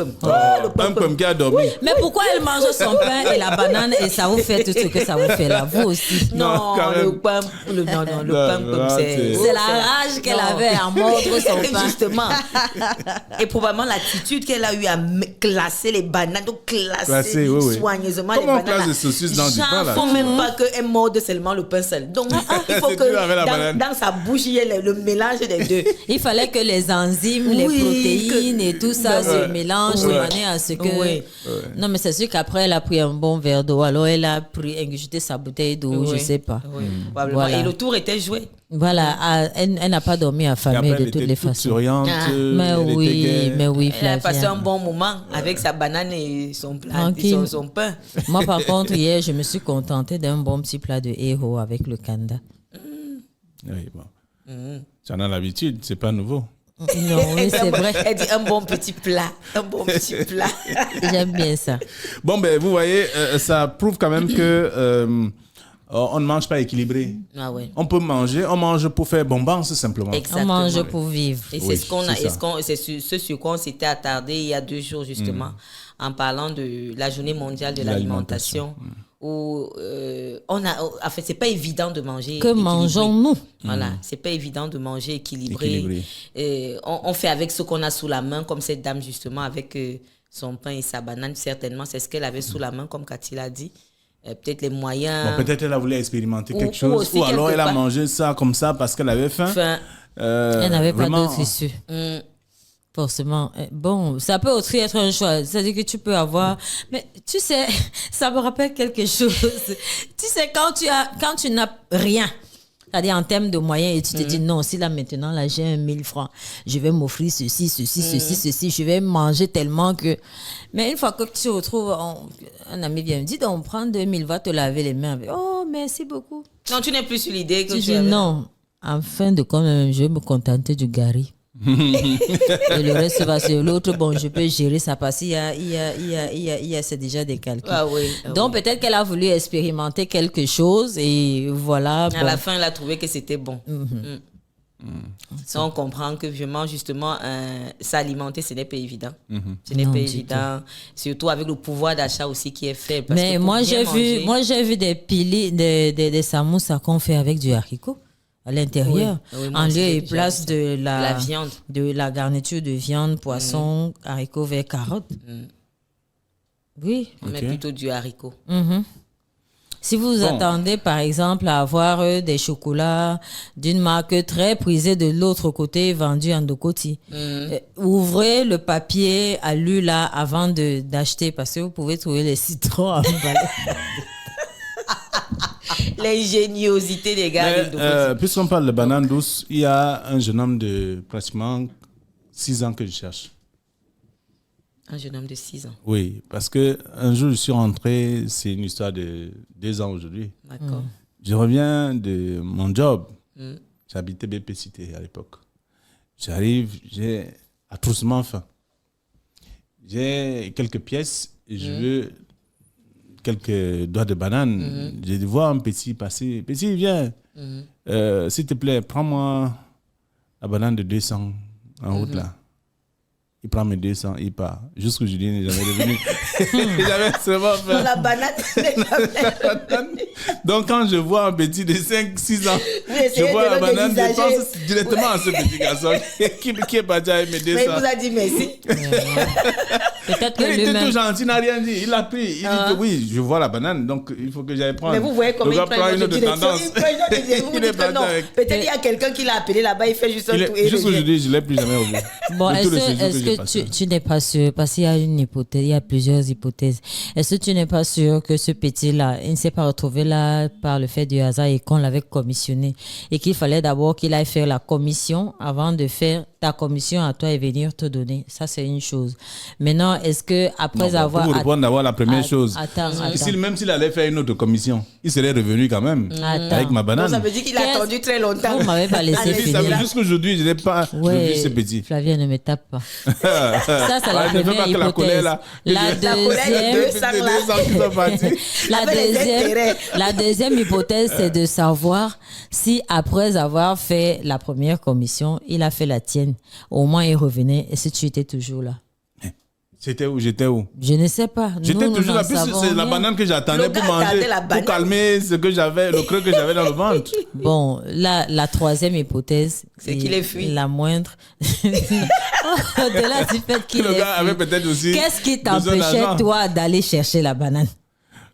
Le pain pum qui a dormi. Mais pourquoi elle mange son pain et la banane et ça vous fait tout ce que ça vous fait là, vous aussi? Non, quand même. le pain, le pain là, c'est- C'est la rage qu'elle avait à mordre son pain. Justement. Et probablement l'attitude qu'elle a eu à classer les bananes, donc Classer, oui, oui. soigneusement Comment on les bananes. classe des saucisses dans du pain, là? Il ne faut même pas qu'elle morde seulement le pain seul. Donc, il faut C'est dur avec la que banane. dans sa bouche, il y ait le mélange des deux. Il fallait que les enzymes, les Oui, protéines et tout ça se mélangent de Ouais. manière à ce que... Oui. Non, mais c'est sûr qu'après, elle a pris un bon verre d'eau. Alors, elle a ingurgité sa bouteille d'eau, je Oui. sais pas. Oui, probablement. Voilà. Et le tour était joué. Voilà, elle n'a pas dormi Et affamée après, de elle toutes était les toute façons. souriante. Mais elle était oui, gaie. mais oui, Elle a passé un Flavien. bon moment avec sa banane et son plat, Tranquille. son pain. Moi, par contre, hier, je me suis contentée d'un bon petit plat de héros avec le kanda. Oui, bon. Tu en as l'habitude, c'est pas nouveau. Non, oui, c'est vrai. Elle dit un bon petit plat. Un bon petit plat. J'aime bien ça. Bon, ben, vous voyez, ça prouve quand même que on ne mange pas équilibré. Ah ouais. On peut manger, on mange pour faire bombance simplement. On Exactement. mange pour vivre. Et c'est Oui, ce qu'on c'est a, ça. c'est ce sur quoi on s'était attardé il y a 2 jours justement, en parlant de la journée mondiale de l'alimentation, où en fait c'est pas évident de manger. Que équilibré. mangeons-nous? Voilà, c'est pas évident de manger équilibré. On fait avec ce qu'on a sous la main, comme cette dame justement avec son pain et sa banane. Certainement, c'est ce qu'elle avait sous la main, comme Cathy l'a dit. Peut-être les moyens. Bon, peut-être elle a voulu expérimenter Ou quelque chose, aussi ou alors quelque elle a part. mangé ça comme ça parce qu'elle avait faim. Enfin, Elle n'avait pas vraiment, d'autre issue. mm, Forcément. Bon, ça peut aussi être un choix. C'est-à-dire que tu peux avoir... Mais tu sais, ça me rappelle quelque chose. Tu sais, quand tu n'as rien, c'est-à-dire en termes de moyens, et tu te dis non, si là maintenant, là j'ai 1000 francs, je vais m'offrir ceci, je vais manger tellement que... Mais une fois que tu retrouves, un ami vient me dire, donc prends 2000, va te laver les mains. Oh, merci beaucoup. non, tu n'es plus sur l'idée que Tu tu dis avais. non, en fin de compte, je vais me contenter du gari. Et le reste va sur l'autre. Bon, je peux gérer ça parce qu'il y a c'est déjà des calculs. Ah oui. ah Donc oui. peut-être qu'elle a voulu expérimenter quelque chose et voilà. À bon. la fin, elle a trouvé que c'était bon. Ça, on comprend que vraiment, justement, s'alimenter, ce n'est pas évident. Ce n'est Non, pas du évident. Surtout avec le pouvoir d'achat aussi qui est faible. Mais moi, j'ai vu des pili, des samoussas qu'on fait avec du haricot à l'intérieur. Oui, moi en aussi, lieu j'ai et déjà place vu de la viande. De la garniture de viande, poisson, haricots verts, carottes. Oui. On met plutôt du haricot. Si vous attendez, par exemple, à avoir des chocolats d'une marque très prisée de l'autre côté, vendus en Dokoti, ouvrez le papier alu là avant d'acheter parce que vous pouvez trouver les citrons emballés. L'ingéniosité des gars. Puisqu'on parle de bananes douces, il y a un jeune homme de pratiquement 6 ans que je cherche. Un jeune homme de 6 ans. Oui, parce qu'un jour, je suis rentré, c'est une histoire de 2 ans aujourd'hui. D'accord. Je reviens de mon job. J'habitais BP Cité à l'époque. J'arrive, j'ai atrocement faim. J'ai quelques pièces et je veux quelques doigts de banane. Je vois un petit passer. Petit, viens. S'il te plaît, prends-moi la banane de 200 en route là. Il prend mes 200, il part. Jusqu'au jeudi, il n'est jamais revenu. J'avais seulement fait. La banane. Donc, quand je vois un petit de 5-6 ans, je vois la banane, je pense directement à ce petit garçon qui est parti avec mes 200. Mais il vous a dit merci. Peut-être que il était lui-même... tout gentil, il n'a rien dit. Il l'a pris. Il dit que oui, je vois la banane, donc il faut que j'aille prendre. Mais vous voyez comment il prend une autre tendance. Il est parti. Peut-être il y a quelqu'un qui l'a appelé là-bas, il fait juste un tour. Jusqu'aujourd'hui, je ne l'ai plus jamais revu. Bon, est-ce que tu n'es pas sûr, parce qu'il y a une hypothèse, il y a plusieurs hypothèses. Est-ce que tu n'es pas sûr que ce petit-là, il ne s'est pas retrouvé là par le fait du hasard et qu'on l'avait commissionné et qu'il fallait d'abord qu'il aille faire la commission avant de faire ta commission à toi et venir te donner. Ça, c'est une chose. Maintenant, est-ce que après avoir... Pour répondre d'abord la première chose, Attends. Même s'il allait faire une autre commission, il serait revenu quand même avec ma banane. Donc, ça veut dire qu'il a attendu très longtemps. Vous ne m'avez pas laissé finir. Jusqu'aujourd'hui, je n'ai pas revu ce petit. Flavien, ne me tape pas. Ça, c'est la première hypothèse. La deuxième hypothèse, c'est de savoir si après avoir fait la première commission, il a fait la tienne. Au moins, il revenait. Et si tu étais toujours là? J'étais où? Je ne sais pas. J'étais toujours là. C'est la banane que j'attendais pour manger, pour calmer ce que j'avais, le creux que j'avais dans le ventre. Bon, la troisième hypothèse, c'est qu'il est fui. La moindre. Au-delà du fait qu'il le gars avait peut-être aussi. Qu'est-ce qui t'empêchait, toi, d'aller chercher la banane?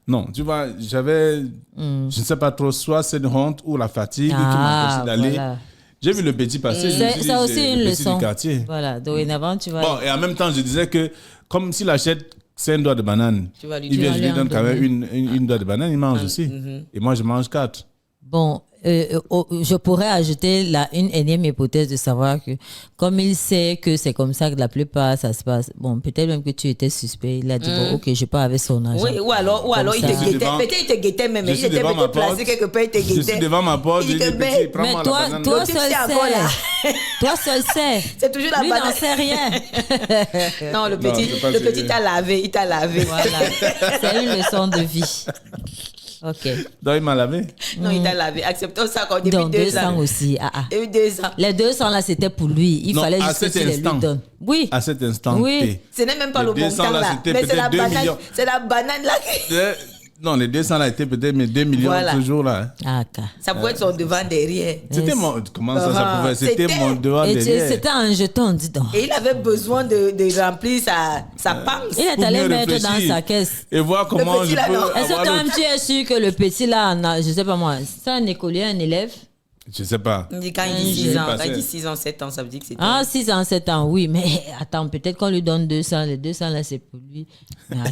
Non, tu vois, j'avais, je ne sais pas trop, soit cette honte ou la fatigue qui m'a empêché d'aller. Voilà. J'ai vu le petit passer. C'est aussi une leçon. Du quartier. Voilà, dorénavant, tu vas. Bon, et en même temps, je disais que, comme s'il achète 5 doigts de banane, il vient, je lui donne quand même une doigt de banane, il mange aussi. Et moi, je mange 4. Bon, je pourrais ajouter une énième hypothèse de savoir que, comme il sait que c'est comme ça que la plupart ça se passe, bon, peut-être même que tu étais suspect, il a dit, bon, ok, je pars avec son argent. Oui, ou alors il te guettait, peut-être il te guettait même, il était peut-être placé quelque part, il te guettait. Je suis devant ma porte, je dis, petit, prends-moi la banane. Toi seul sais. C'est toujours la banane. Lui n'en sait rien. Non, le petit t'a lavé, il t'a lavé. Voilà, c'est une leçon de vie. Ok. Donc il m'a lavé? Non, il t'a lavé. Acceptons ça quand depuis donc, 2 ans. aussi. Il y a eu 2 ans. Les 200 là, c'était pour lui. Il fallait juste que tu les lui donnes. Oui. À cet instant. Oui. Ce n'est même pas le montant là. Mais c'est la banane. C'est la banane là. Non, les 200 là étaient peut-être mes 2 millions toujours là. Ça pouvait être son devant derrière. C'était mon. Comment ça pouvait? C'était mon devant derrière. C'était un jeton, dis donc. Et il avait besoin de remplir sa panse. Il est allé mettre dans sa caisse. Et voir comment je peux. Est-ce que toi-même tu es sûr que le petit là, je sais pas moi, c'est un écolier, un élève? Je sais pas. Quand il dit 6 ans, quand il dit 6 ans, 7 ans, ça veut dire que c'est. 6 ans, 7 ans, oui, mais attends, peut-être qu'on lui donne 200, les 200 là, c'est pour lui.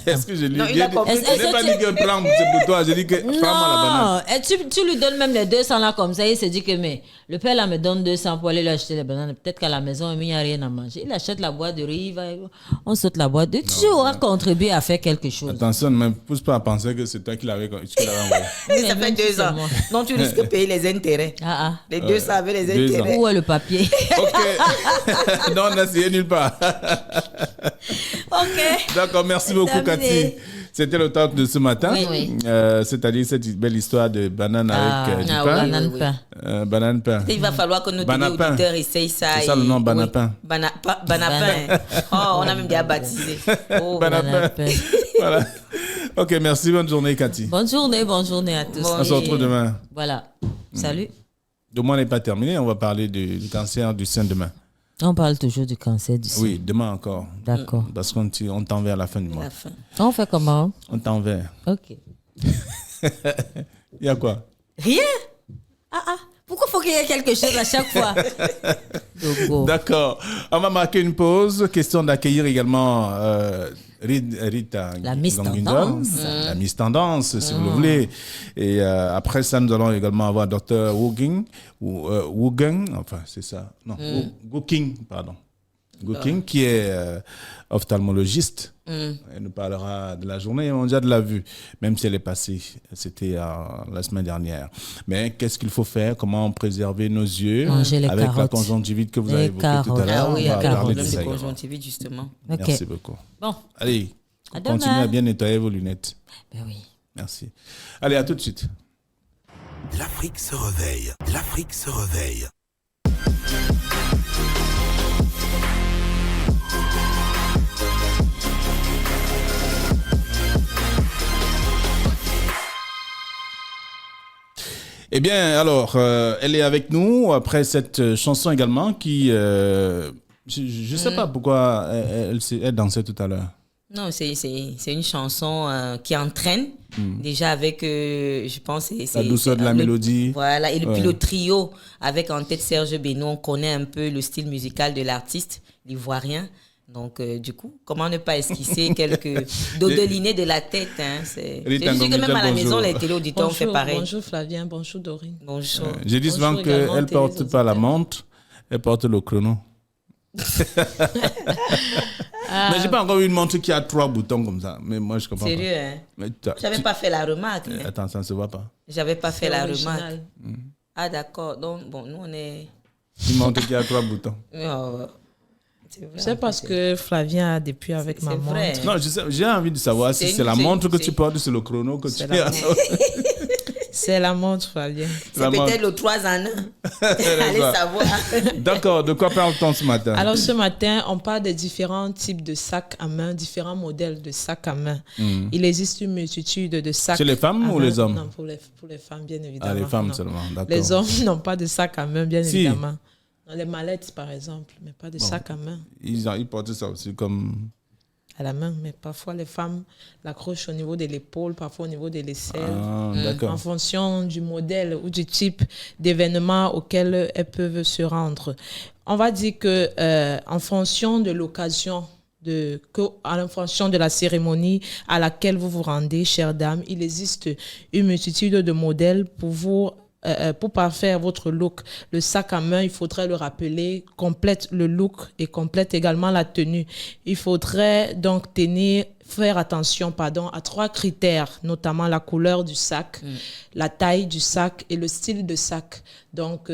Est-ce que je lui ai dit? Je n'ai pas dit que prends, c'est pour toi, j'ai dit que prends-moi la banane. Et tu lui donnes même les 200 là comme ça, il se dit que mais le père là me donne 200 pour aller lui acheter les bananes. Peut-être qu'à la maison, il n'y a rien à manger. Il achète la boîte de riz, on saute la boîte de tu auras contribué à faire quelque chose. Attention, ne me pousse pas à penser que c'est toi qui l'avais envoyé. Ça fait 2 ans. Non, tu risques de payer les intérêts. Les 200 avec les intérêts. Où est le papier? Ok. Non, on n'a essayé nulle part. Ok. D'accord, merci beaucoup, Cathy. C'était le talk de ce matin. Oui. C'est-à-dire cette belle histoire de banane avec du pain. Banane oui. pain. Banane pain. Il va falloir que nos Banapin. auditeurs essayent ça. C'est ça le nom, Banapin. Banapin. Oh, on a même déjà baptisé. Oh, Banapin. Voilà. Ok, merci. Bonne journée, Cathy. Bonne journée à tous. On se retrouve demain. Voilà. Salut. Demain n'est pas terminé. On va parler du cancer du sein demain. On parle toujours du cancer du sein. Oui, demain encore. D'accord. Parce qu'on tend vers la fin du mois. La fin. On fait comment? On tend vers. Ok. Il y a quoi? Rien? Pourquoi faut qu'il y ait quelque chose à chaque fois? D'accord. On va marquer une pause. Question d'accueillir également Rita. La Miss Gangundol. Tendance. La Miss Tendance, si vous le voulez. Et après ça, nous allons également avoir Dr. Wooging, enfin, c'est ça. Non, Gooking, pardon. Gooking, qui est ophtalmologiste. Elle nous parlera de la journée mondiale de la vue, même si elle est passée. C'était la semaine dernière. Mais qu'est-ce qu'il faut faire? Comment préserver nos yeux avec la conjonctivite que vous avez évoquée tout à l'heure? Ah oui, On va avec parler le de problème ça de également. conjonctivite, justement. Ok. Merci beaucoup. Bon. Allez, À continuez demain. à bien nettoyer vos lunettes. Ben oui. Merci. Allez, à tout de suite. L'Afrique se réveille. L'Afrique se réveille. Eh bien, alors, elle est avec nous après cette chanson également qui... je ne sais pas pourquoi elle dansait tout à l'heure. Non, c'est une chanson qui entraîne. Déjà avec, je pense... La douceur de la mélodie. Voilà, et puis le trio avec en tête Serge Benoît, on connaît un peu le style musical de l'artiste, l'ivoirien. Donc, du coup, comment ne pas esquisser quelques dodelinés de la tête, hein, c'est... Je suis que même à la maison, les téléauditeurs ont fait pareil. Bonjour Flavien, bonjour Dorine. Bonjour. J'ai dit souvent Bonjour également qu'elle ne porte tes pas la auditeurs. montre, elle porte le chrono. Mais j'ai pas encore eu une montre qui a 3 boutons comme ça. Mais moi, je comprends Sérieux, pas. hein? Mais J'avais pas fait la remarque. Hein. Attends, ça ne se voit pas. J'avais pas fait C'est la original. remarque. Ah, d'accord. Donc, bon, nous, on est... Une montre qui a 3 boutons. Oh, c'est vrai, C'est parce que Flavien a depuis avec c'est ma vrai. montre. Non, j'ai envie de savoir si c'est la montre que tu c'est- portes, c'est le chrono que tu C'est la as. C'est la montre Flavien. C'est La montre. peut-être le 3 en 1. Allez ça. savoir. D'accord, de quoi parle-t-on ce matin? Alors ce matin, on parle des différents types de sacs à main, différents modèles de sacs à main. Il existe une multitude de sacs. Chez les femmes à ou main. les hommes? Non, pour les femmes, bien évidemment. Les femmes Non. seulement, d'accord. Les hommes n'ont pas de sacs à main, bien Si. évidemment. Dans les mallettes, par exemple, mais pas de sacs à main. Ils portent ça aussi comme... À la main, mais parfois les femmes l'accrochent au niveau de l'épaule, parfois au niveau de l'aisselle. Ah, En d'accord. fonction du modèle ou du type d'événement auquel elles peuvent se rendre. On va dire que en fonction de l'occasion, en fonction de la cérémonie à laquelle vous vous rendez, chère dame, il existe une multitude de modèles pour vous. Pour parfaire votre look, le sac à main, il faudrait le rappeler, complète le look et complète également la tenue. Il faudrait donc faire attention à 3 critères, notamment la couleur du sac, la taille du sac et le style de sac. Donc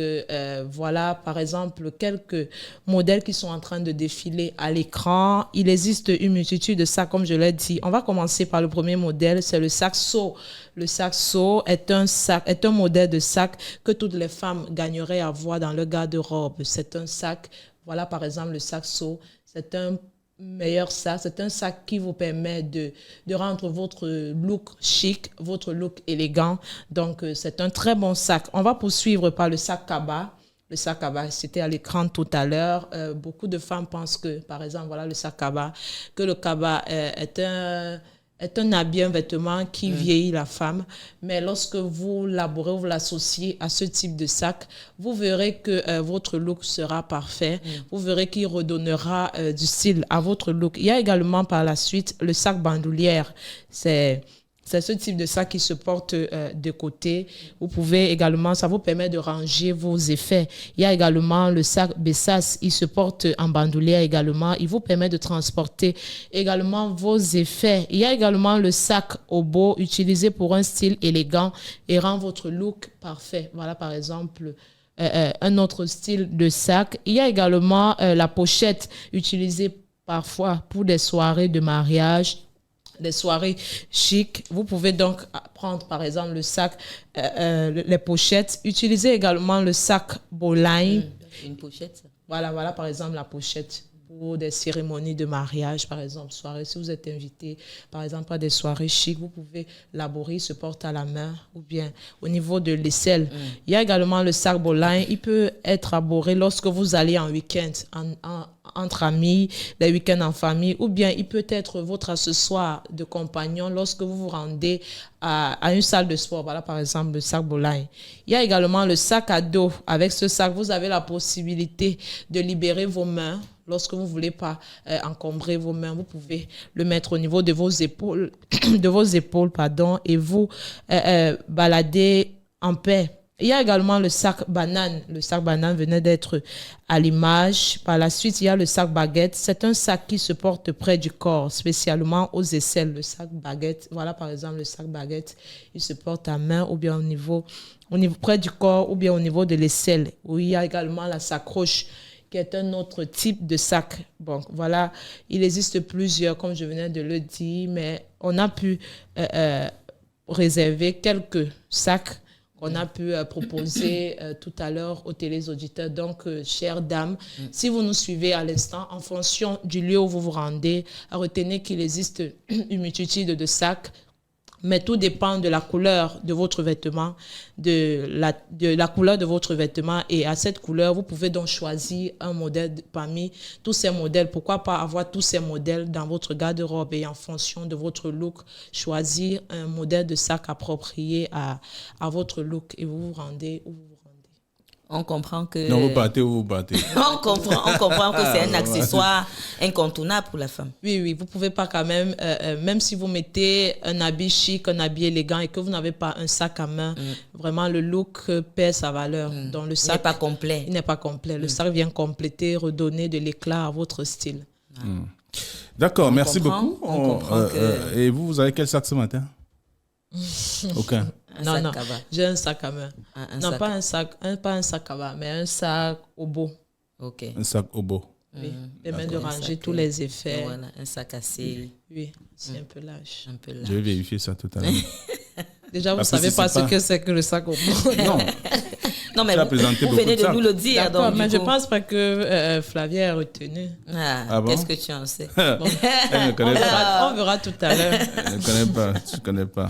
voilà par exemple quelques modèles qui sont en train de défiler à l'écran. Il existe une multitude de sacs comme je l'ai dit. On va commencer par le premier modèle, c'est le sac seau. Le sac seau est un modèle de sac que toutes les femmes gagneraient à avoir dans leur garde-robe. C'est un sac, voilà par exemple le sac seau, c'est un meilleur sac, c'est un sac qui vous permet de rendre votre look chic, votre look élégant. Donc c'est un très bon sac. On va poursuivre par le sac cabas. Le sac cabas, c'était à l'écran tout à l'heure. Beaucoup de femmes pensent que, par exemple, voilà le sac cabas, que le cabas est un habit, un vêtement qui vieillit la femme. Mais lorsque vous laborez, vous l'associez à ce type de sac, vous verrez que votre look sera parfait. Vous verrez qu'il redonnera du style à votre look. Il y a également par la suite le sac bandoulière. C'est ce type de sac qui se porte de côté. Vous pouvez également, ça vous permet de ranger vos effets. Il y a également le sac Bessas, il se porte en bandoulière également. Il vous permet de transporter également vos effets. Il y a également le sac Obo, utilisé pour un style élégant et rend votre look parfait. Voilà par exemple un autre style de sac. Il y a également la pochette, utilisée parfois pour des soirées de mariage. des soirées chic. Vous pouvez donc prendre par exemple le sac, les pochettes. Utilisez également le sac Bolagne. Une pochette. Voilà par exemple la pochette pour des cérémonies de mariage, par exemple, soirée. Si vous êtes invité, par exemple, à des soirées chic, vous pouvez l'aborer, il se porte à la main, ou bien au niveau de l'aisselle. Il y a également le sac Bolagne. Il peut être aboré lorsque vous allez en week-end, entre amis, les week-ends en famille, ou bien il peut être votre accessoire de compagnon lorsque vous vous rendez à une salle de sport. Voilà, par exemple, le sac Bolagne. Il y a également le sac à dos. Avec ce sac, vous avez la possibilité de libérer vos mains. Lorsque vous ne voulez pas encombrer vos mains, vous pouvez le mettre au niveau de vos épaules, et vous balader en paix. Il y a également le sac banane. Le sac banane venait d'être à l'image. Par la suite, il y a le sac baguette. C'est un sac qui se porte près du corps, spécialement aux aisselles. Le sac baguette, voilà par exemple le sac baguette. Il se porte à main ou bien au niveau près du corps ou bien au niveau de l'aisselle. Où il y a également la sacoche, qui est un autre type de sac. Bon, voilà, il existe plusieurs, comme je venais de le dire, mais on a pu réserver quelques sacs qu'on a pu proposer tout à l'heure aux téléauditeurs. Donc, chères dames, si vous nous suivez à l'instant, en fonction du lieu où vous vous rendez, retenez qu'il existe une multitude de sacs, mais tout dépend de la couleur de votre vêtement, de la couleur de votre vêtement. Et à cette couleur, vous pouvez donc choisir un modèle parmi tous ces modèles. Pourquoi pas avoir tous ces modèles dans votre garde-robe et en fonction de votre look, choisir un modèle de sac approprié à votre look et vous vous rendez où vous vous rendez. On comprend que... Non, vous partez où vous partez. on comprend que c'est un accessoire incontournable pour la femme. Oui, vous pouvez pas quand même, même si vous mettez un habit chic, un habit élégant et que vous n'avez pas un sac à main, vraiment le look perd sa valeur. Donc le sac n'est pas complet. Il n'est pas complet. Le sac vient compléter, redonner de l'éclat à votre style. D'accord, merci beaucoup. Et vous avez quel sac ce matin? Aucun. Non, j'ai un sac à main. Pas un sac à main, mais un sac au beau. Ok. Un sac au beau. Oui, permet de ranger tous les effets. Voilà, un sac assez... Oui, c'est un peu large. Je vais vérifier ça tout à l'heure. Déjà, vous ne savez pas ce que c'est que le sac au beau. Non, mais vous venez de nous le dire. D'accord, mais je ne pense pas que Flavia est retenue. Ah bon? Qu'est-ce que tu en sais? On verra tout à l'heure. Je ne connais pas.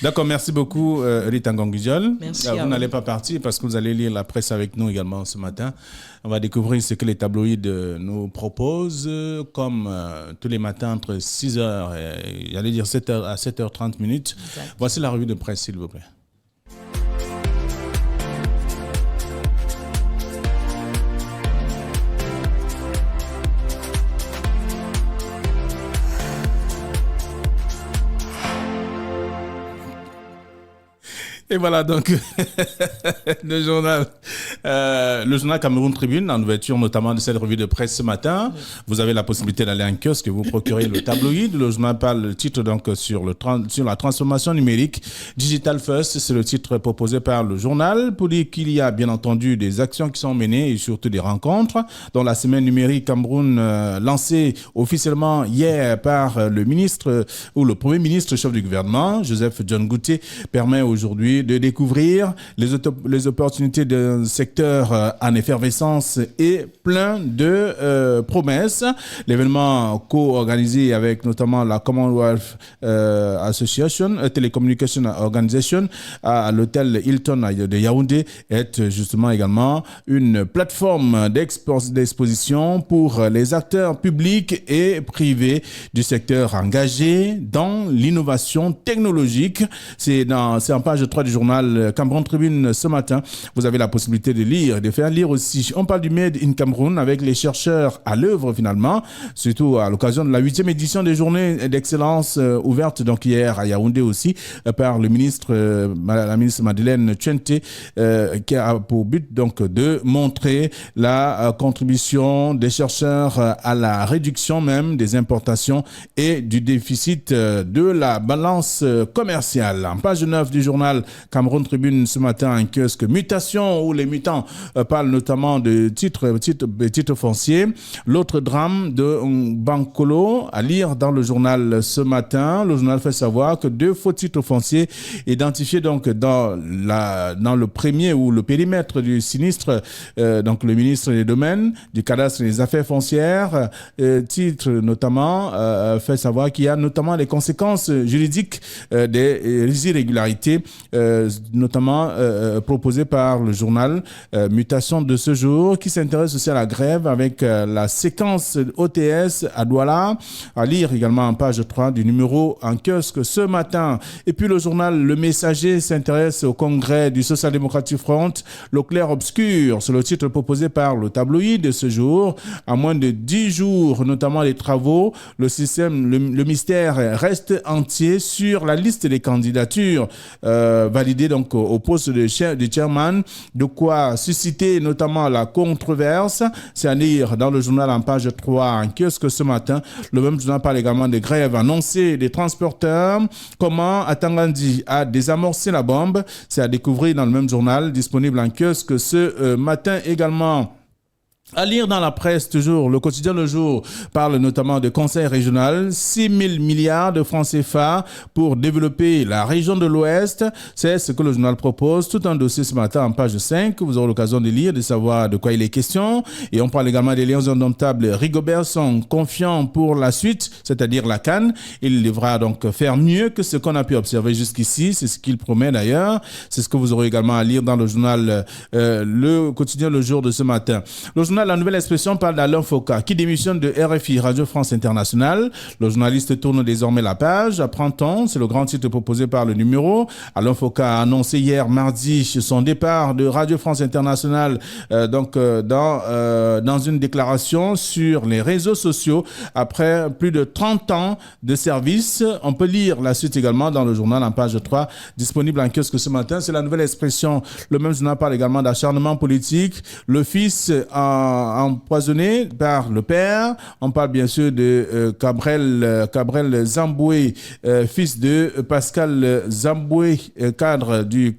D'accord, merci beaucoup, Rita Ngongujol. Merci. Vous n'allez pas partir parce que vous allez lire la presse avec nous également ce matin. On va découvrir ce que les tabloïds nous proposent, comme tous les matins entre 6h et, j'allais dire 7h à 7h30 minutes. Exact. Voici la revue de presse, s'il vous plaît. Et voilà donc le journal Cameroun Tribune, en ouverture notamment de cette revue de presse ce matin. Vous avez la possibilité d'aller en kiosque et vous procurer le tabloïd. Le journal parle, le titre donc sur la transformation numérique. Digital First, c'est le titre proposé par le journal pour dire qu'il y a bien entendu des actions qui sont menées et surtout des rencontres. Dans la semaine numérique Cameroun lancée officiellement hier par le ministre ou le premier ministre chef du gouvernement, Joseph John Goutté, permet aujourd'hui de découvrir les opportunités d'un secteur en effervescence et plein de promesses. L'événement co-organisé avec notamment la Commonwealth Association, Telecommunication Organization à l'hôtel Hilton de Yaoundé est justement également une plateforme d'exposition pour les acteurs publics et privés du secteur engagés dans l'innovation technologique. C'est en page 3 du journal Cameroun Tribune ce matin. Vous avez la possibilité de lire, de faire lire aussi. On parle du Made in Cameroun avec les chercheurs à l'œuvre finalement, surtout à l'occasion de la 8e édition des journées d'excellence ouvertes donc hier à Yaoundé aussi par le ministre, la ministre Madeleine Tchente, qui a pour but donc de montrer la contribution des chercheurs à la réduction même des importations et du déficit de la balance commerciale. En page 9 du journal Cameroun Tribune ce matin, un kiosque mutation où les mutants parlent notamment de titres fonciers. L'autre drame de Bankolo à lire dans le journal ce matin. Le journal fait savoir que 2 faux titres fonciers identifiés donc dans le premier ou le périmètre du sinistre, donc le ministre des Domaines, du Cadastre et des Affaires foncières, titre notamment fait savoir qu'il y a notamment les conséquences juridiques des irrégularités, notamment proposées par le journal Mutation de ce jour, qui s'intéresse aussi à la grève avec la séquence OTS à Douala, à lire également en page 3 du numéro en kiosque ce matin. Et puis le journal Le Messager s'intéresse au congrès du Social Democratic Front, le clair-obscur, c'est le titre proposé par le tabloïd de ce jour. À moins de 10 jours, notamment les travaux, le mystère reste entier sur la liste des candidatures validées donc au poste de chairman, de quoi susciter notamment la controverse. C'est à lire dans le journal en page 3 en kiosque ce matin. Le même journal parle également des grèves annoncées des transporteurs. Comment Atangandi a désamorcé la bombe. C'est à découvrir dans le même journal disponible en kiosque ce matin également. À lire dans la presse, toujours, le quotidien Le Jour parle notamment de conseil régional, 6 000 milliards de francs CFA pour développer la région de l'Ouest. C'est ce que le journal propose. Tout un dossier ce matin en page 5. Vous aurez l'occasion de lire, de savoir de quoi il est question. Et on parle également des liens indomptables. Rigobert sont confiants pour la suite, c'est-à-dire la CAN. Il devra donc faire mieux que ce qu'on a pu observer jusqu'ici. C'est ce qu'il promet d'ailleurs. C'est ce que vous aurez également à lire dans le journal le quotidien Le Jour de ce matin. Le journal La Nouvelle Expression parle d'Alain Foka qui démissionne de RFI, Radio France Internationale. Le journaliste tourne désormais la page. Apprend-on, c'est le grand titre proposé par le numéro. Alain Foka a annoncé hier mardi son départ de Radio France Internationale dans une déclaration sur les réseaux sociaux après plus de 30 ans de service. On peut lire la suite également dans le journal en page 3, disponible en kiosque ce matin. C'est La Nouvelle Expression. Le même journal parle également d'acharnement politique. Le fils empoisonné par le père. On parle bien sûr de Cabrel Zamboué, fils de Pascal Zamboué, cadre du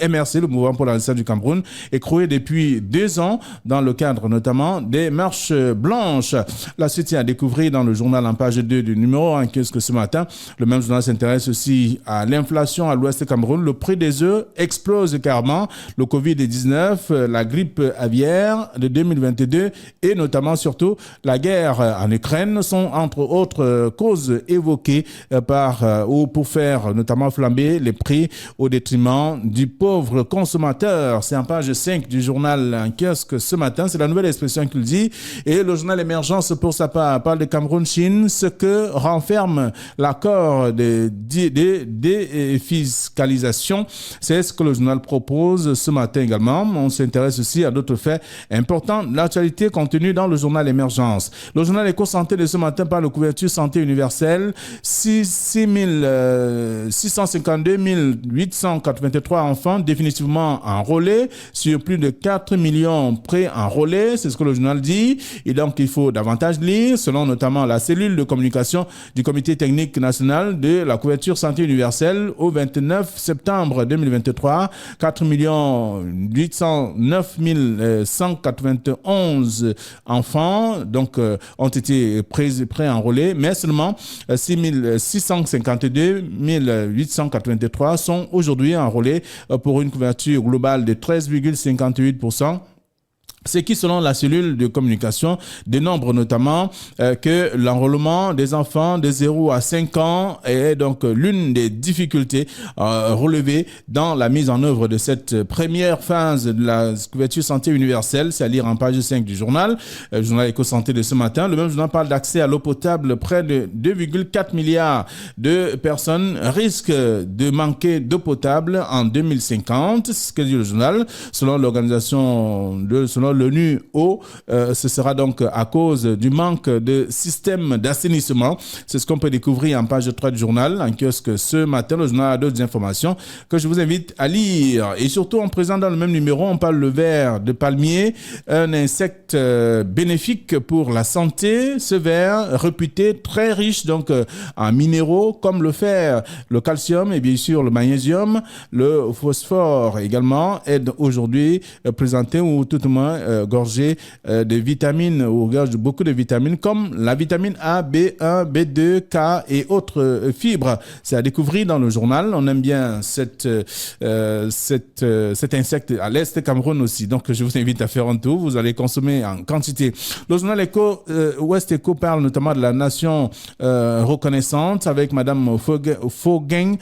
MRC, le Mouvement pour la Renaissance du Cameroun, écroué depuis 2 ans dans le cadre notamment des marches blanches. La suite est à découvrir dans le journal en page 2 du numéro en kiosque ce matin. Le même journal s'intéresse aussi à l'inflation à l'ouest du Cameroun. Le prix des œufs explose carrément. Le Covid-19, la grippe aviaire de 2022 et notamment surtout la guerre en Ukraine sont entre autres causes évoquées pour faire notamment flamber les prix au détriment du pauvre consommateur. C'est en page 5 du journal en kiosque ce matin. C'est La Nouvelle Expression qui le dit. Et le journal Émergence pour sa part parle de Cameroun-Chine, ce que renferme l'accord de défiscalisation. C'est ce que le journal propose ce matin également. On s'intéresse aussi à d'autres faits important, l'actualité contenue dans le journal Émergence. Le journal Éco-Santé de ce matin parle de couverture santé universelle. 652 883 enfants définitivement enrôlés sur plus de 4 millions pré-enrôlés. C'est ce que le journal dit. Et donc, il faut davantage lire, selon notamment la cellule de communication du Comité technique national de la couverture santé universelle au 29 septembre 2023. 4 809 191 enfants ont été pré-enrôlés, mais seulement 652 883 sont aujourd'hui enrôlés pour une couverture globale de 13,58%. C'est qui, selon la cellule de communication, dénombre notamment que l'enrôlement des enfants de 0 à 5 ans est donc l'une des difficultés relevées dans la mise en œuvre de cette première phase de la couverture santé universelle. C'est à lire en page 5 du journal, le journal Éco-Santé de ce matin. Le même journal parle d'accès à l'eau potable. Près de 2,4 milliards de personnes risquent de manquer d'eau potable en 2050. C'est ce que dit le journal. Selon selon l'ONU Eau, ce sera donc à cause du manque de système d'assainissement. C'est ce qu'on peut découvrir en page 3 du journal, en kiosque ce matin. Le journal a d'autres informations que je vous invite à lire. Et surtout, en présent dans le même numéro, on parle le ver de palmier, un insecte bénéfique pour la santé. Ce ver, réputé très riche donc en minéraux comme le fer, le calcium et bien sûr le magnésium, le phosphore également, est aujourd'hui présenté ou tout au moins gorgé de vitamines ou gorge beaucoup de vitamines comme la vitamine A, B1, B2, K et autres fibres. C'est à découvrir dans le journal. On aime bien cet insecte à l'est du Cameroun aussi. Donc je vous invite à faire un tour. Vous allez consommer en quantité. Le journal Echo, Ouest Echo parle notamment de la nation reconnaissante avec Madame Fogeng,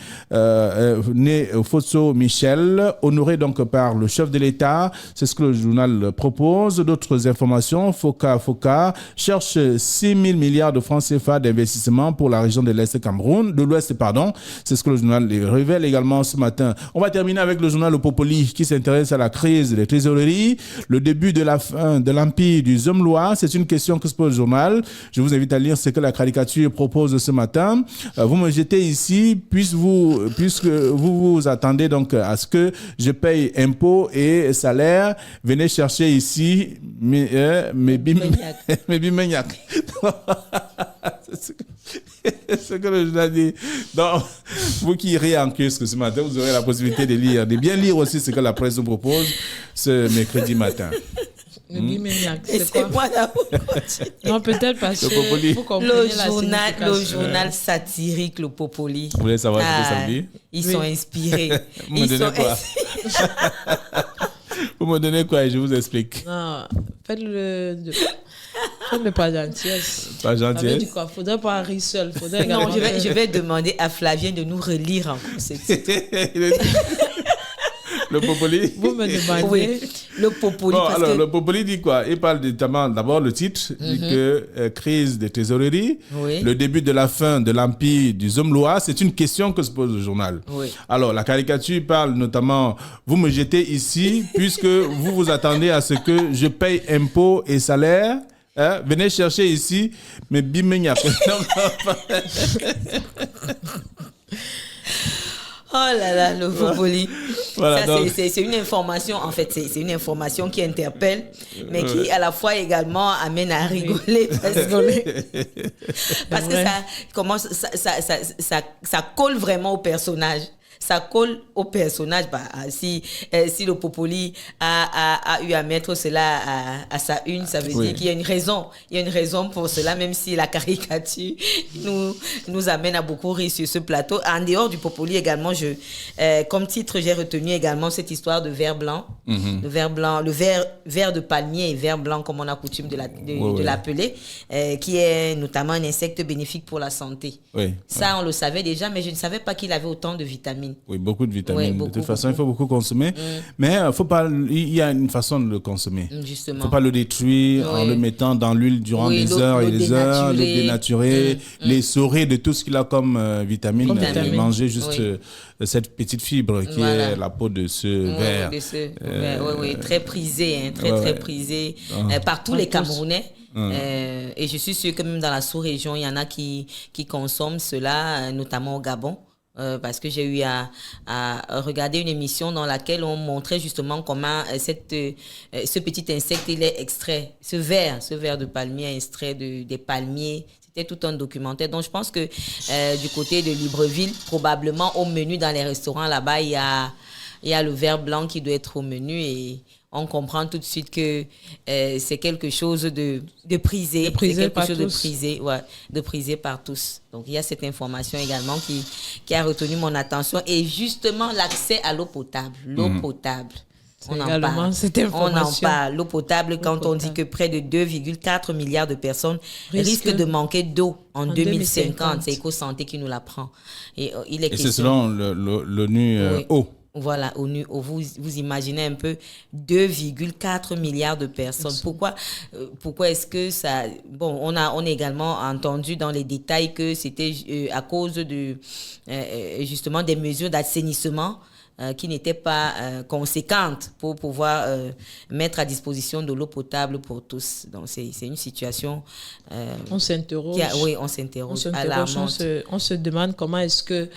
née Fosso Michel, honorée donc par le chef de l'État. C'est ce que le journal propose. D'autres informations, Foka cherche 6 000 milliards de francs CFA d'investissement pour la région de l'Est Cameroun, de l'Ouest, pardon. C'est ce que le journal révèle également ce matin. On va terminer avec le journal Le Popoli qui s'intéresse à la crise des trésoreries, le début de la fin de l'empire du Zomlois. C'est une question que se pose le journal. Je vous invite à lire ce que la caricature propose ce matin. Vous me jetez ici puisque vous vous attendez donc à ce que je paye impôts et salaires. Venez chercher ici mes bimagnac. C'est ce que le journal dit. Donc, vous qui irez en kiosque ce matin, vous aurez la possibilité de bien lire aussi ce que la presse nous propose ce mercredi matin. Le bimagnac, c'est quoi? Non, peut-être parce que le journal satirique, le Popoli. Vous voulez savoir ce que ça dit? Ils sont inspirés. Vous me donnez quoi? Vous me donnez quoi et je vous explique. Non, faites-le pas gentillesse. Pas gentillesse. Il faudrait pas rire seul. Non, je vais demander à Flavien de nous relire encore ce titre. Le Popoli. Vous me demandez. Oui, le Popoli. Bon, alors, le Popoli dit quoi? Il parle notamment, d'abord le titre, dit que crise des trésoreries, le début de la fin de l'empire du Zomlois, c'est une question que se pose le journal. Oui. Alors, la caricature parle notamment, vous me jetez ici, puisque vous vous attendez à ce que je paye impôts et salaires. Venez chercher ici, mais bimegnac. Oh là là, le Popoli. Voilà, c'est une information, en fait, c'est une information qui interpelle, mais qui à la fois également amène à rigoler. Parce que ça colle vraiment au personnage. Ça colle au personnage. Si le Popoli a eu à mettre cela à sa une, ça veut dire qu'il y a une raison. Il y a une raison pour cela, même si la caricature nous amène à beaucoup rire sur ce plateau. En dehors du Popoli également, comme titre, j'ai retenu également cette histoire de ver blanc. Le ver blanc, le ver de palmier et ver blanc, comme on a coutume de l'appeler, qui est notamment un insecte bénéfique pour la santé. Ça, on le savait déjà, mais je ne savais pas qu'il avait autant de vitamines. Oui, beaucoup de vitamines. De toute façon, il faut beaucoup consommer. Mais il y a une façon de le consommer. Justement. Il ne faut pas le détruire en le mettant dans l'huile durant des heures et des heures, le dénaturer, les saurer de tout ce qu'il a comme vitamine, et manger juste cette petite fibre qui est la peau de ce ver. Oui, très prisé, très prisé par tous les Camerounais. Et je suis sûre que même dans la sous-région, il y en a qui consomment cela, notamment au Gabon. Parce que j'ai eu à regarder une émission dans laquelle on montrait justement comment ce petit insecte, il est extrait, ce ver de palmier extrait des palmiers. C'était tout un documentaire. Donc, je pense que du côté de Libreville, probablement au menu dans les restaurants là-bas, il y a le ver blanc qui doit être au menu et on comprend tout de suite que c'est quelque chose de prisé. C'est quelque chose de prisé par tous. Donc, il y a cette information également qui a retenu mon attention. Et justement, l'accès à l'eau potable. L'eau potable. On en parle. L'eau potable, quand on dit que près de 2,4 milliards de personnes risquent de manquer d'eau en 2050. C'est EcoSanté qui nous l'apprend. Et c'est selon l'ONU Eau. Voilà, vous imaginez un peu 2,4 milliards de personnes. Pourquoi est-ce que ça... Bon, on a également entendu dans les détails que c'était à cause de justement des mesures d'assainissement qui n'était pas conséquente pour pouvoir mettre à disposition de l'eau potable pour tous. Donc, c'est une situation... on s'interroge. Oui, on s'interroge. On se demande comment est-ce que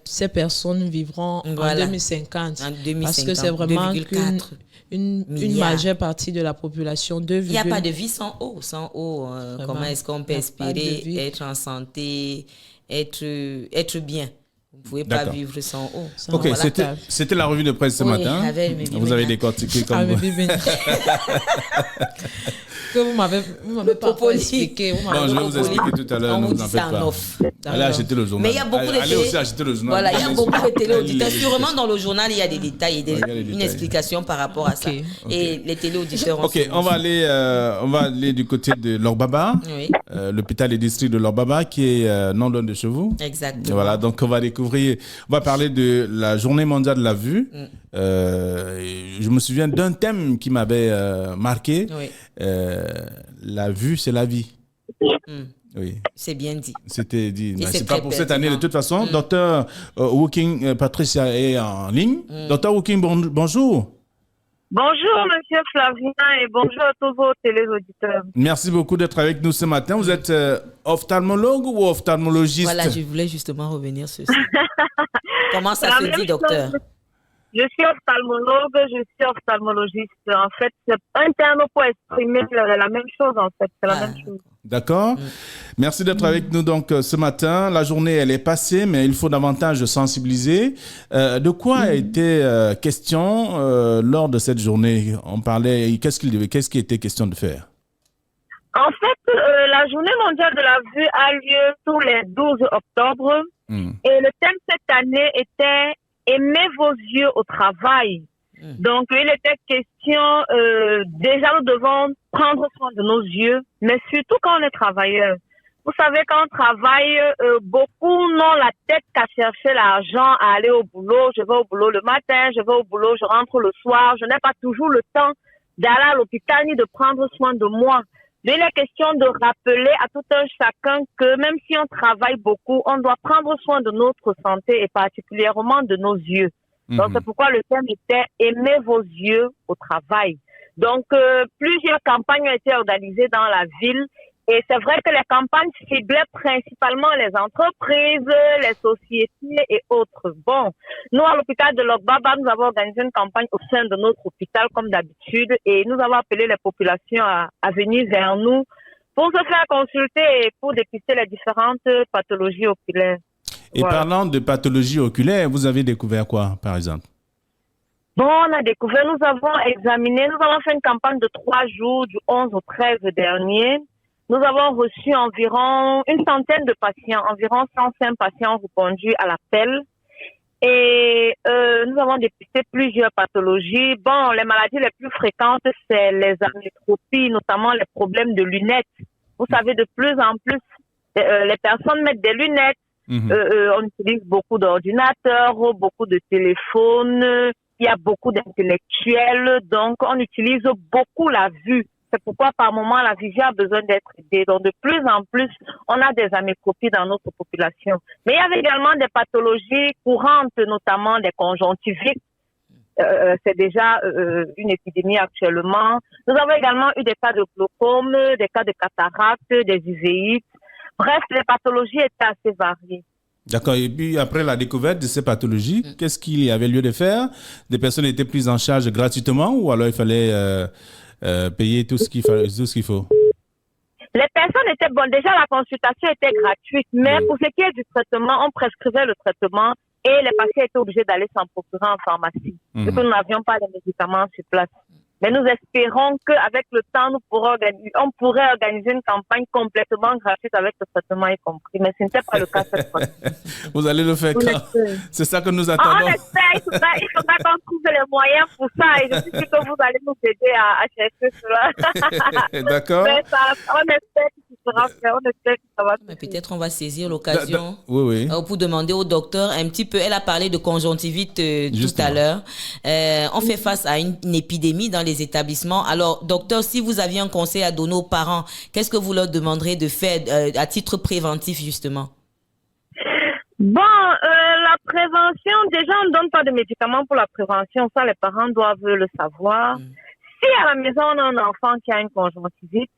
ces personnes vivront en 2050. En 2050. Parce que c'est vraiment une majeure partie de la population. Il n'y a pas de vie sans eau. Sans eau, comment est-ce qu'on peut espérer être en santé, être bien? Vous ne pouvez pas vivre sans eau. Ok, c'était la revue de presse ce matin. Vous avez décortiqué comme que vous m'avez pas expliqué. Non, je vais vous expliquer tout à l'heure. On vous dit ça en off. Allez acheter le journal. Mais il y a beaucoup de Allez aussi acheter le journal. Voilà, il y a beaucoup de téléauditeurs. Sûrement dans le journal, il y a des détails et une explication par rapport à ça. Et les téléauditeurs ont... Ok, on va aller du côté de Lorbaba, l'hôpital et district de Lorbaba, qui est non loin de chez vous. Exactement. Voilà, donc on va parler de la journée mondiale de la vue. Je me souviens d'un thème qui m'avait marqué. La vue, c'est la vie. Oui. C'est bien dit. C'était dit. C'est pas pour cette année de toute façon. Docteur Woking, Patricia est en ligne. Docteur Woking, bonjour. Bonjour, monsieur Flavien, et bonjour à tous vos téléauditeurs. Merci beaucoup d'être avec nous ce matin. Vous êtes ophtalmologue ou ophtalmologiste? Voilà, je voulais justement revenir sur ça. Comment ça se dit, docteur? Je suis ophtalmologue, je suis ophtalmologiste. En fait, c'est un terme pour exprimer la même chose, en fait. C'est la même chose. D'accord. Merci d'être avec nous donc ce matin. La journée, elle est passée, mais il faut davantage sensibiliser. De quoi a été question lors de cette journée? On parlait, qu'est-ce qui était question de faire? En fait, la journée mondiale de la vue a lieu tous les 12 octobre. Et le thème cette année était « Aimez vos yeux au travail ». Donc, il était question, déjà nous devons prendre soin de nos yeux, mais surtout quand on est travailleur. Vous savez, quand on travaille, beaucoup n'ont la tête qu'à chercher l'argent, à aller au boulot. Je vais au boulot le matin, je vais au boulot, je rentre le soir. Je n'ai pas toujours le temps d'aller à l'hôpital ni de prendre soin de moi. Il est question de rappeler à tout un chacun que même si on travaille beaucoup, on doit prendre soin de notre santé et particulièrement de nos yeux. Donc, c'est pourquoi le thème était « Aimez vos yeux au travail ». Donc, plusieurs campagnes ont été organisées dans la ville et c'est vrai que les campagnes ciblaient principalement les entreprises, les sociétés et autres. Bon, nous, à l'hôpital de Logbaba, nous avons organisé une campagne au sein de notre hôpital comme d'habitude et nous avons appelé les populations à venir vers nous pour se faire consulter et pour dépister les différentes pathologies oculaires. Et parlant de pathologie oculaire, vous avez découvert quoi, par exemple? Bon, on a découvert, nous avons fait une campagne de 3 jours, du 11 au 13 dernier. Nous avons reçu environ une centaine de patients, environ 105 patients ont répondu à l'appel. Et nous avons dépisté plusieurs pathologies. Bon, les maladies les plus fréquentes, c'est les amétropies, notamment les problèmes de lunettes. Vous savez, de plus en plus, les personnes mettent des lunettes. On utilise beaucoup d'ordinateurs, beaucoup de téléphones, il y a beaucoup d'intellectuels, donc on utilise beaucoup la vue. C'est pourquoi par moment la vision a besoin d'être aidée. Donc de plus en plus, on a des amétropies dans notre population. Mais il y avait également des pathologies courantes, notamment des conjonctivites. C'est déjà une épidémie actuellement. Nous avons également eu des cas de glaucome, des cas de cataracte, des uvéites. Bref, les pathologies étaient assez variées. D'accord. Et puis, après la découverte de ces pathologies, qu'est-ce qu'il y avait lieu de faire? Des personnes étaient prises en charge gratuitement ou alors il fallait payer tout ce qu'il faut? Les personnes étaient bonnes. Déjà, la consultation était gratuite. Mais pour ce qui est du traitement, on prescrivait le traitement et les patients étaient obligés d'aller s'en procurer en pharmacie. Vu que nous n'avions pas de médicaments sur place. Mais nous espérons qu'avec le temps, on pourrait organiser une campagne complètement gratuite avec le traitement y compris. Mais ce n'était pas le cas cette fois. Vous allez le faire quand? C'est ça que nous attendons. On espère, il faudra qu'on trouve les moyens pour ça. Et je suis sûre que vous allez nous aider à chercher cela. D'accord. Mais ça, on espère que ça sera fait. On espère que ça va se faire. Peut-être on va saisir l'occasion pour demander au docteur un petit peu. Elle a parlé de conjonctivite tout à l'heure. On fait face à une épidémie dans les établissements. Alors, docteur, si vous aviez un conseil à donner aux parents, qu'est-ce que vous leur demanderez de faire à titre préventif, justement? Bon, la prévention, déjà, on ne donne pas de médicaments pour la prévention. Ça, les parents doivent le savoir. Si à la maison, on a un enfant qui a une conjonctivite,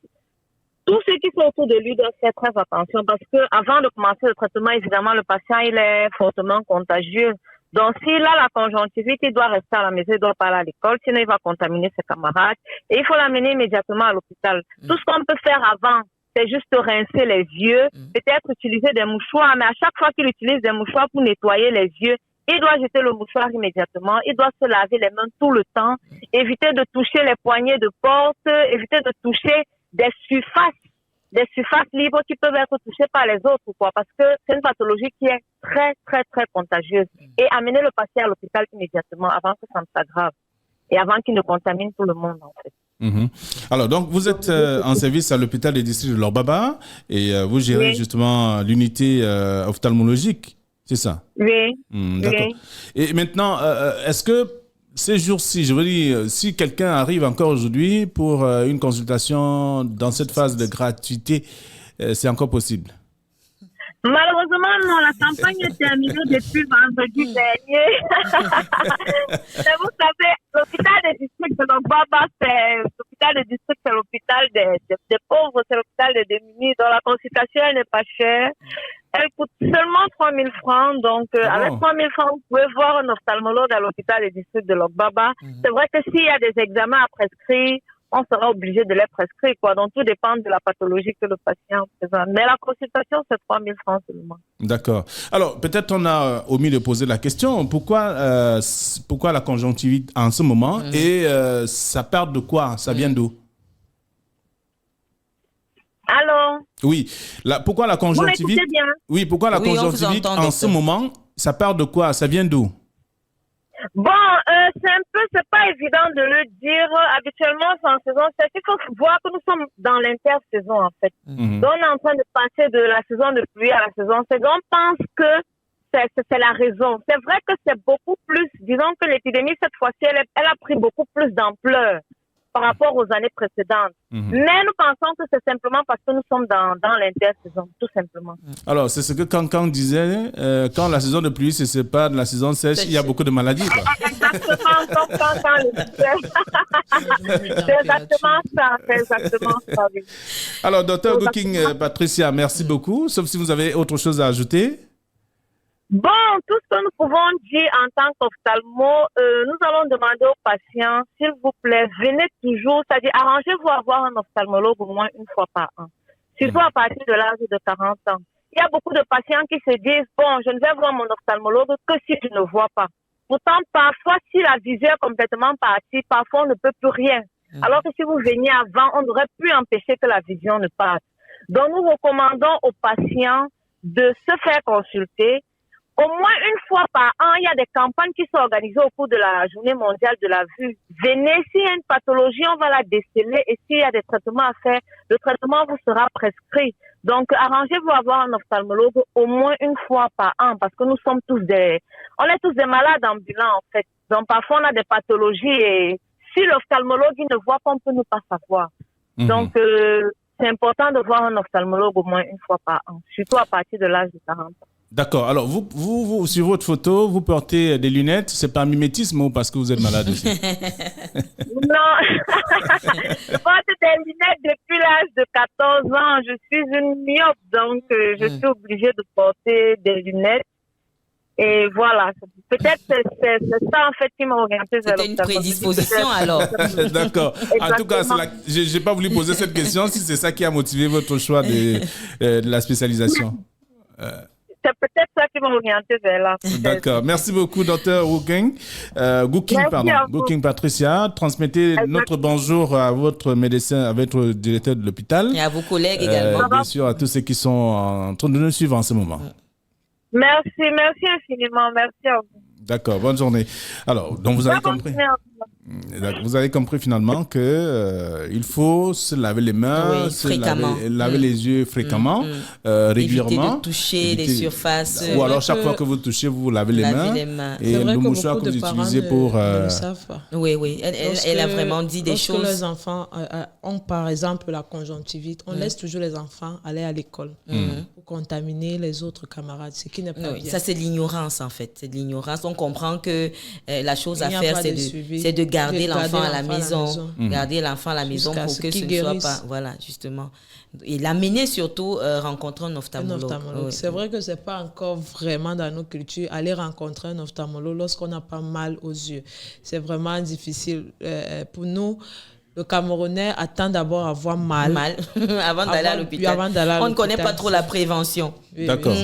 tous ceux qui sont autour de lui doivent faire très attention parce que avant de commencer le traitement, évidemment, le patient, il est fortement contagieux. Donc, s'il a la conjonctivite, il doit rester à la maison, il doit pas aller à l'école, sinon il va contaminer ses camarades. Et il faut l'amener immédiatement à l'hôpital. Tout ce qu'on peut faire avant, c'est juste rincer les yeux, peut-être utiliser des mouchoirs, mais à chaque fois qu'il utilise des mouchoirs pour nettoyer les yeux, il doit jeter le mouchoir immédiatement, il doit se laver les mains tout le temps, éviter de toucher les poignées de porte, éviter de toucher des surfaces libres qui peuvent être touchées par les autres, quoi, parce que c'est une pathologie qui est très, très, très contagieuse. Et amener le patient à l'hôpital immédiatement avant que ça ne s'aggrave et avant qu'il ne contamine tout le monde, en fait. Alors, donc, vous êtes en service à l'hôpital des districts de Lorbaba et vous gérez justement l'unité ophtalmologique, c'est ça? Oui. D'accord. Oui. Et maintenant, est-ce que ces jours-ci, je veux dire, si quelqu'un arrive encore aujourd'hui pour une consultation dans cette phase de gratuité, c'est encore possible? Malheureusement, non, la campagne est terminée depuis vendredi dernier. Mais vous savez, l'hôpital des districts de Logbaba, l'hôpital des districts, c'est l'hôpital des pauvres, c'est l'hôpital des démunis, dont la consultation elle n'est pas chère. Elle coûte seulement 3 000 francs. Donc, avec 3 000 francs, vous pouvez voir un ophtalmologue à l'hôpital des districts de Logbaba. C'est vrai que s'il y a des examens à prescrire, on sera obligé de les prescrire, quoi. Donc, tout dépend de la pathologie que le patient présente. Mais la consultation, c'est 3 000 francs seulement. D'accord. Alors, peut-être on a omis de poser la question. Pourquoi la conjonctivite en ce moment et ça part de quoi? Ça vient d'où? Allô? Oui. Pourquoi la conjonctivite? Oui, pourquoi la conjonctivite en ce moment, ça part de quoi? Ça vient d'où? Bon, c'est pas évident de le dire. Habituellement, c'est en saison sèche. Il faut voir que nous sommes dans l'intersaison, en fait. Donc, on est en train de passer de la saison de pluie à la saison sèche. On pense que c'est la raison. C'est vrai que c'est beaucoup plus, disons que l'épidémie, cette fois-ci, elle a pris beaucoup plus d'ampleur par rapport aux années précédentes. Mais nous pensons que c'est simplement parce que nous sommes dans l'intersaison, tout simplement. Alors, c'est ce que Cancan disait, quand la saison de pluie se sépare de la saison sèche, il y a beaucoup de maladies, quoi. Exactement, comme Cancan le disait. C'est exactement ça, oui. Alors, docteur Gouking Patricia, merci beaucoup, sauf si vous avez autre chose à ajouter. Bon, tout ce que nous pouvons dire en tant qu'ophtalmo, nous allons demander aux patients, s'il vous plaît, venez toujours, c'est-à-dire arrangez-vous à voir un ophtalmologue au moins une fois par an, surtout à partir de l'âge de 40 ans. Il y a beaucoup de patients qui se disent, bon, je ne vais voir mon ophtalmologue que si je ne vois pas. Pourtant, parfois, si la vision est complètement partie, parfois on ne peut plus rien. Alors que si vous veniez avant, on aurait pu empêcher que la vision ne passe. Donc, nous recommandons aux patients de se faire consulter. Au moins une fois par an, il y a des campagnes qui sont organisées au cours de la journée mondiale de la vue. Venez, s'il y a une pathologie, on va la déceler et s'il y a des traitements à faire, le traitement vous sera prescrit. Donc, arrangez-vous à voir un ophtalmologue au moins une fois par an parce que nous sommes tous des malades ambulants, en fait. Donc, parfois, on a des pathologies et si l'ophtalmologue il ne voit pas, on peut ne pas savoir. Donc, c'est important de voir un ophtalmologue au moins une fois par an, surtout à partir de l'âge de 40 ans. D'accord. Alors, vous, sur votre photo, vous portez des lunettes. C'est par mimétisme ou parce que vous êtes malade aussi? Non. Je porte des lunettes depuis l'âge de 14 ans. Je suis une myope, donc je suis obligée de porter des lunettes. Et voilà. Peut-être c'est ça, en fait, qui m'a orientée vers l'ophtalmologie. C'était une prédisposition, alors. D'accord. En tout cas, je n'ai pas voulu poser cette question si c'est ça qui a motivé votre choix de la spécialisation. C'est peut-être ça qui m'a orienté vers là. D'accord. Merci beaucoup, docteur Gouking Patricia. Transmettez notre bonjour à votre médecin, à votre directeur de l'hôpital. Et à vos collègues également. Bien sûr, à tous ceux qui sont en train de nous suivre en ce moment. Merci infiniment. Merci à vous. D'accord, bonne journée. Alors, donc vous avez compris. Vous avez compris finalement que il faut se laver les mains, laver les yeux fréquemment, régulièrement. Éviter de toucher les surfaces. Ou alors chaque fois que vous touchez, vous lavez les mains. Et le mouchoir que vous utilisez pour... ne le savent pas. Oui. Elle a vraiment dit des choses. Lorsque les enfants ont par exemple la conjonctivite, on laisse toujours les enfants aller à l'école pour contaminer les autres camarades, ce qui n'est pas bien. Ça, c'est de l'ignorance en fait. C'est de l'ignorance. On comprend que la chose à faire, c'est de garder l'enfant à la maison. Garder l'enfant à la maison pour que ce ne soit pas... Voilà, justement. Et l'amener surtout rencontrer un ophtalmologue. C'est vrai que ce n'est pas encore vraiment dans nos cultures aller rencontrer un ophtalmologue lorsqu'on n'a pas mal aux yeux. C'est vraiment difficile. Pour nous, le Camerounais attend d'abord à avoir mal. Avant d'aller à l'hôpital. On ne connaît pas trop la prévention. Oui, d'accord.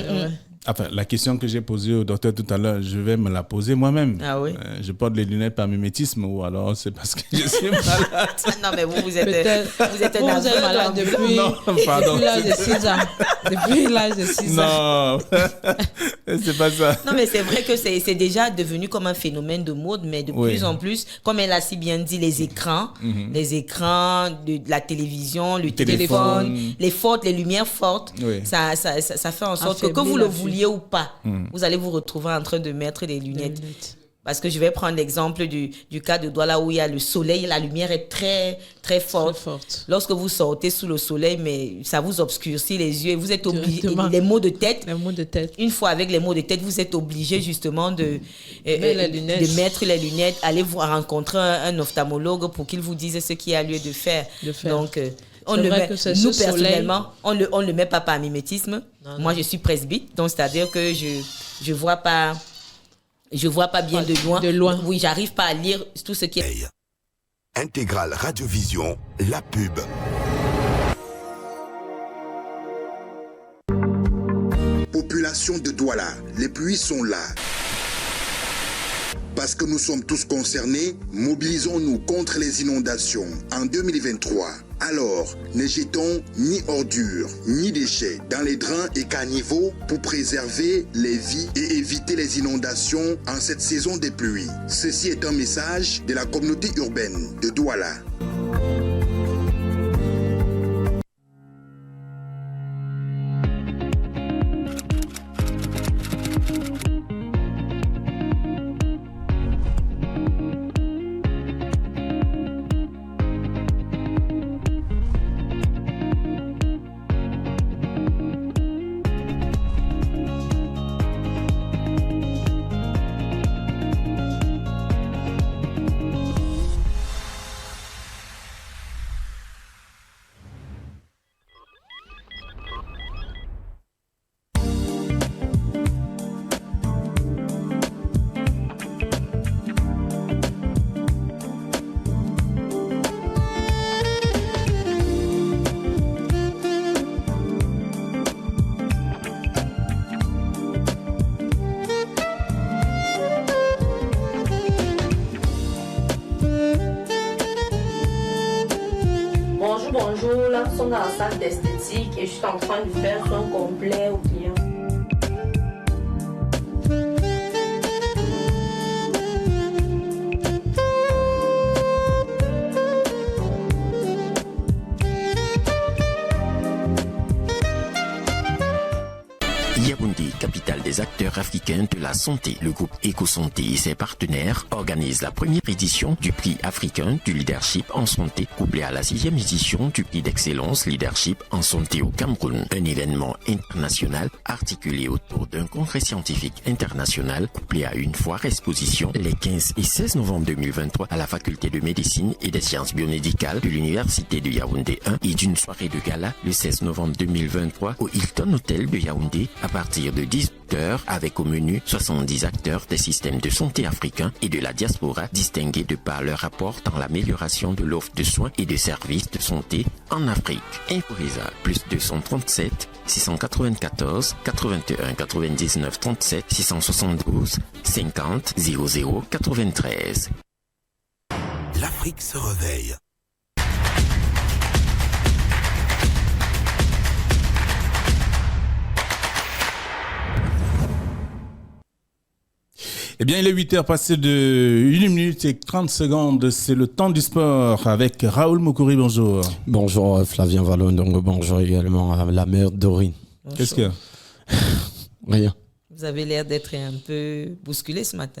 Enfin, la question que j'ai posée au docteur tout à l'heure, je vais me la poser moi-même. Ah oui? Je porte les lunettes par mimétisme ou alors c'est parce que je suis malade. Non, mais vous êtes malade depuis l'âge de 6 ans. Depuis l'âge de 6 ans. Non, c'est pas ça. Non, mais c'est vrai que c'est déjà devenu comme un phénomène de mode, mais de plus en plus, comme elle a si bien dit, les écrans de la télévision, le téléphone, les fortes, les lumières fortes, ça fait en sorte que vous le vouliez ou pas, vous allez vous retrouver en train de mettre des lunettes. Parce que je vais prendre l'exemple du cas de Douala où il y a le soleil, la lumière est très, très forte. Lorsque vous sortez sous le soleil, mais ça vous obscurcit les yeux et vous êtes obligé. Les maux de tête. Une fois avec les maux de tête, vous êtes obligé justement de mettre les lunettes, aller vous rencontrer un ophtalmologue pour qu'il vous dise ce qu'il y a lieu de faire. Donc, nous, personnellement, on le met pas par mimétisme. Non. Moi, je suis presbyte, donc c'est-à-dire que je vois pas bien de loin. Oui, j'arrive pas à lire tout ce qui est... Intégrale Radiovision, la pub. Population de Douala, les pluies sont là. Parce que nous sommes tous concernés, mobilisons-nous contre les inondations en 2023. Alors, ne jetons ni ordures, ni déchets dans les drains et caniveaux pour préserver les vies et éviter les inondations en cette saison des pluies. Ceci est un message de la communauté urbaine de Douala. Bonjour, là nous sommes dans la salle d'esthétique et je suis en train de faire un complet au client. Yaoundé, capitale des acteurs africains de la santé. Le groupe EcoSanté et ses partenaires organisent la première édition du prix africain du leadership en santé, couplé à la 6e édition du prix d'excellence leadership en santé au Cameroun. Un événement international articulé autour d'un congrès scientifique international, couplé à une foire exposition les 15 et 16 novembre 2023 à la faculté de médecine et des sciences biomédicales de l'université de Yaoundé 1 et d'une soirée de gala le 16 novembre 2023 au Hilton Hotel de Yaoundé à partir de 18h avec au menu 70 acteurs des systèmes de santé africains et de la diaspora distingués de par leur apport dans l'amélioration de l'offre de soins et de services de santé en Afrique. Inforisa plus 237 694 81 99 37 672 50 00 93. L'Afrique se réveille. Eh bien, il est 8h passé de 1 minute et 30 secondes. C'est le temps du sport avec Raoul Moukouri. Bonjour. Bonjour Flavien Vallon. Donc bonjour également à la mère Dorine. Bonjour. Qu'est-ce qu'il y a? Rien. Vous avez l'air d'être un peu bousculé ce matin.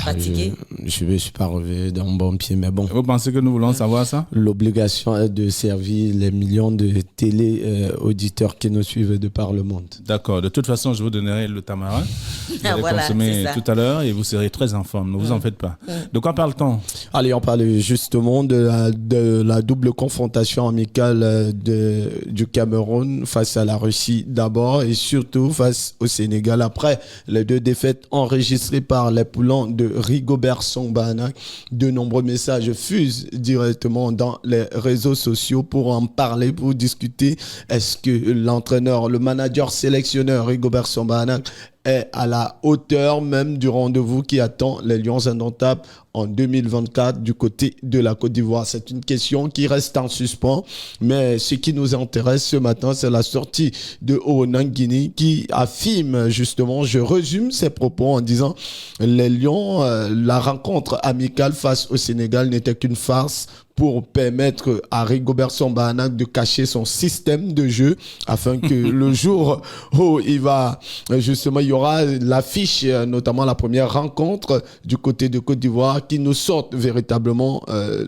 Fatigué? Je ne suis pas réveillé d'un bon pied, mais bon. Vous pensez que nous voulons savoir ça? L'obligation est de servir les millions de télé-auditeurs qui nous suivent de par le monde. D'accord. De toute façon, je vous donnerai le tamarin. Vous allez Voilà, consommer c'est ça. tout à l'heure et vous serez très en forme. Ne vous en faites pas. De quoi parle-t-on? Allez, on parle justement de la double confrontation amicale du Cameroun face à la Russie d'abord et surtout face au Sénégal après les 2 défaites enregistrées par les poulants de Rigobert Song-Bahana. De nombreux messages fusent directement dans les réseaux sociaux pour en parler, pour discuter. Est-ce que l'entraîneur, le manager sélectionneur Rigobert Song-Bahana est à la hauteur même du rendez-vous qui attend les Lions indomptables en 2024 du côté de la Côte d'Ivoire? C'est une question qui reste en suspens, mais ce qui nous intéresse ce matin, c'est la sortie de Onan Guinée qui affirme justement, je résume ses propos en disant les Lions, la rencontre amicale face au Sénégal n'était qu'une farce pour permettre à Rigobert Song-Bahana de cacher son système de jeu afin que le jour où il y aura l'affiche, notamment la première rencontre du côté de Côte d'Ivoire, qui nous sorte véritablement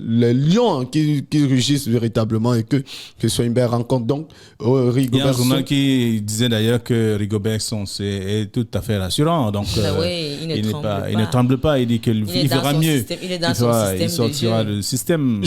les lions qui rugissent véritablement et que ce soit une belle rencontre. Donc, il y a un journal qui disait d'ailleurs que Rigobert Song est tout à fait rassurant. Donc, oui, il ne tremble pas. Il dit qu'il fera mieux. Il est dans son système il sortira du système.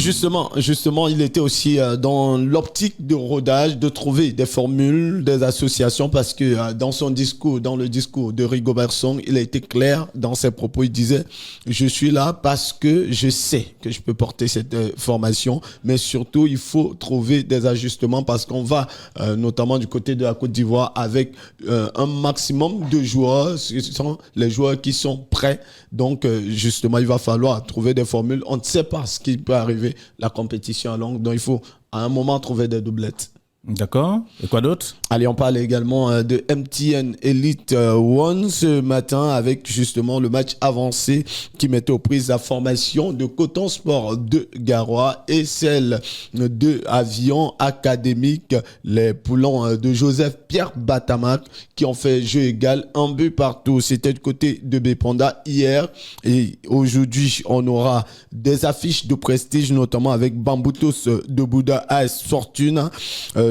Justement, il était aussi dans l'optique de rodage, de trouver des formules, des associations, parce que dans le discours de Rigobert Song, il a été clair dans ses propos. Il disait, je suis là parce que je sais que je peux porter cette formation, mais surtout, il faut trouver des ajustements parce qu'on va, notamment du côté de la Côte d'Ivoire, avec un maximum de joueurs. Ce sont les joueurs qui sont prêts. Donc, justement, il va falloir trouver des formules. On ne sait pas ce qui peut arriver. La compétition est longue, donc il faut à un moment trouver des doublettes. D'accord. Et quoi d'autre? Allez, on parle également de MTN Elite One ce matin avec justement le match avancé qui mettait aux prises la formation de Coton Sport de Garoua et celle de Avion Académique, les poulons de Joseph Pierre Batamac qui ont fait jeu égal, 1 but partout. C'était du côté de Bépanda hier et aujourd'hui on aura des affiches de prestige notamment avec Bamboutos de Bouddha AS Fortune,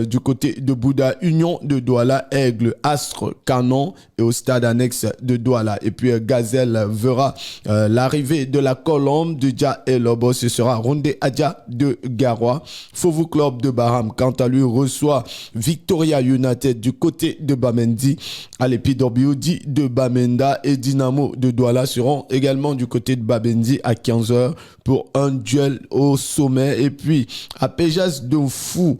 du côté de Bouddha Union de Douala, Aigle, Astre, Canon et au stade annexe de Douala. Et puis Gazelle verra l'arrivée de la Colombe de Dja et Lobo. Ce sera Rondé Adja de Garoua. Fovu Club de Baham, quant à lui, reçoit Victoria United du côté de Bamendi. Alepi Dorbiodi de Bamenda et Dynamo de Douala seront également du côté de Babendi à 15h pour un duel au sommet. Et puis Apéjas de Fou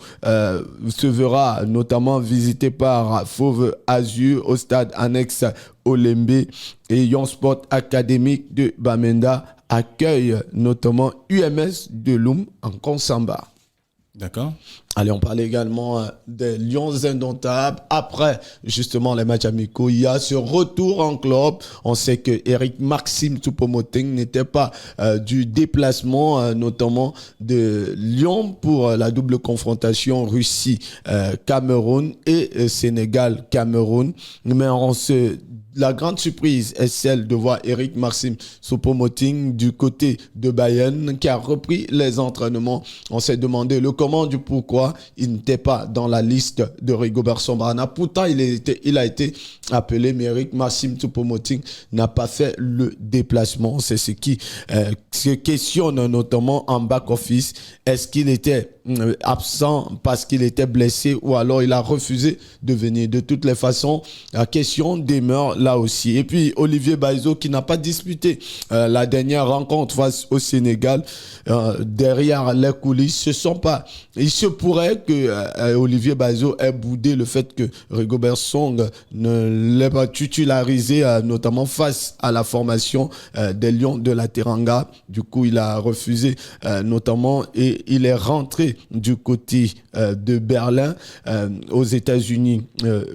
se verra notamment visité par Fauve Azur au stade annexe Olembe et Young Sport Académique de Bamenda accueille notamment UMS de Loum en Konsamba. D'accord. Allez, on parle également des Lions indomptables. Après, justement, les matchs amicaux, il y a ce retour en club. On sait que Eric Maxime Choupo-Moting n'était pas du déplacement, notamment de Lyon pour la double confrontation Russie-Cameroun et Sénégal-Cameroun. Mais la grande surprise est celle de voir Eric Maxime Choupo-Moting du côté de Bayern qui a repris les entraînements. On s'est demandé le comment du pourquoi il n'était pas dans la liste de Rigobert Song-Bahana. Pourtant, il a été appelé, mais Eric Maxime Choupo-Moting n'a pas fait le déplacement. C'est ce qui se questionne notamment en back-office. Est-ce qu'il était absent parce qu'il était blessé ou alors il a refusé de venir? De toutes les façons, la question demeure là aussi. Et puis Olivier Baizo qui n'a pas disputé la dernière rencontre face au Sénégal, derrière les coulisses, il se pourrait que Olivier Baizo ait boudé le fait que Rigobert Song ne l'ait pas titularisé, notamment face à la formation des Lions de la Teranga. Du coup, il a refusé notamment et il est rentré déplacé du côté de Berlin aux États-Unis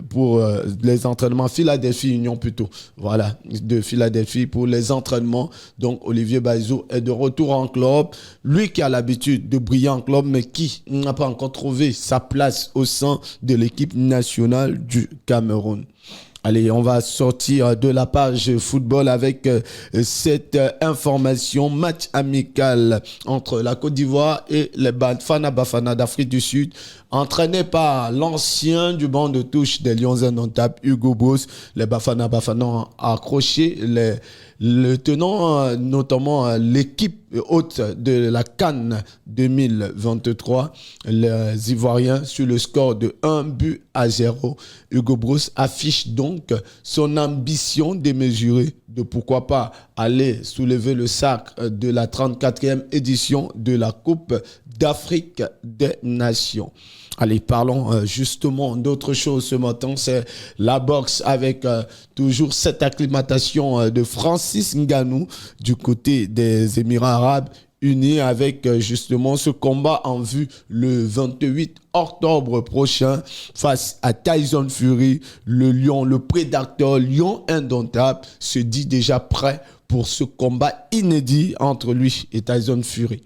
pour les entraînements, Philadelphie Union plutôt, voilà, de Philadelphie pour les entraînements. Donc Olivier Baïzou est de retour en club, lui qui a l'habitude de briller en club mais qui n'a pas encore trouvé sa place au sein de l'équipe nationale du Cameroun. Allez, on va sortir de la page football avec cette information. Match amical entre la Côte d'Ivoire et les Bafana Bafana d'Afrique du Sud, entraîné par l'ancien du banc de touche des Lions indomptables, Hugo Broos. Les Bafana Bafana ont accroché le tenant, notamment l'équipe hôte de la CAN 2023, les Ivoiriens, sur le score de 1-0. Hugo Broos affiche donc son ambition démesurée de pourquoi pas aller soulever le sac de la 34e édition de la Coupe d'Afrique des Nations. Allez, parlons justement d'autre chose ce matin, c'est la boxe avec toujours cette acclimatation de Francis Ngannou du côté des Émirats Arabes Unis avec justement ce combat en vue le 28 octobre prochain face à Tyson Fury, le lion, le prédateur, lion indomptable, se dit déjà prêt pour ce combat inédit entre lui et Tyson Fury.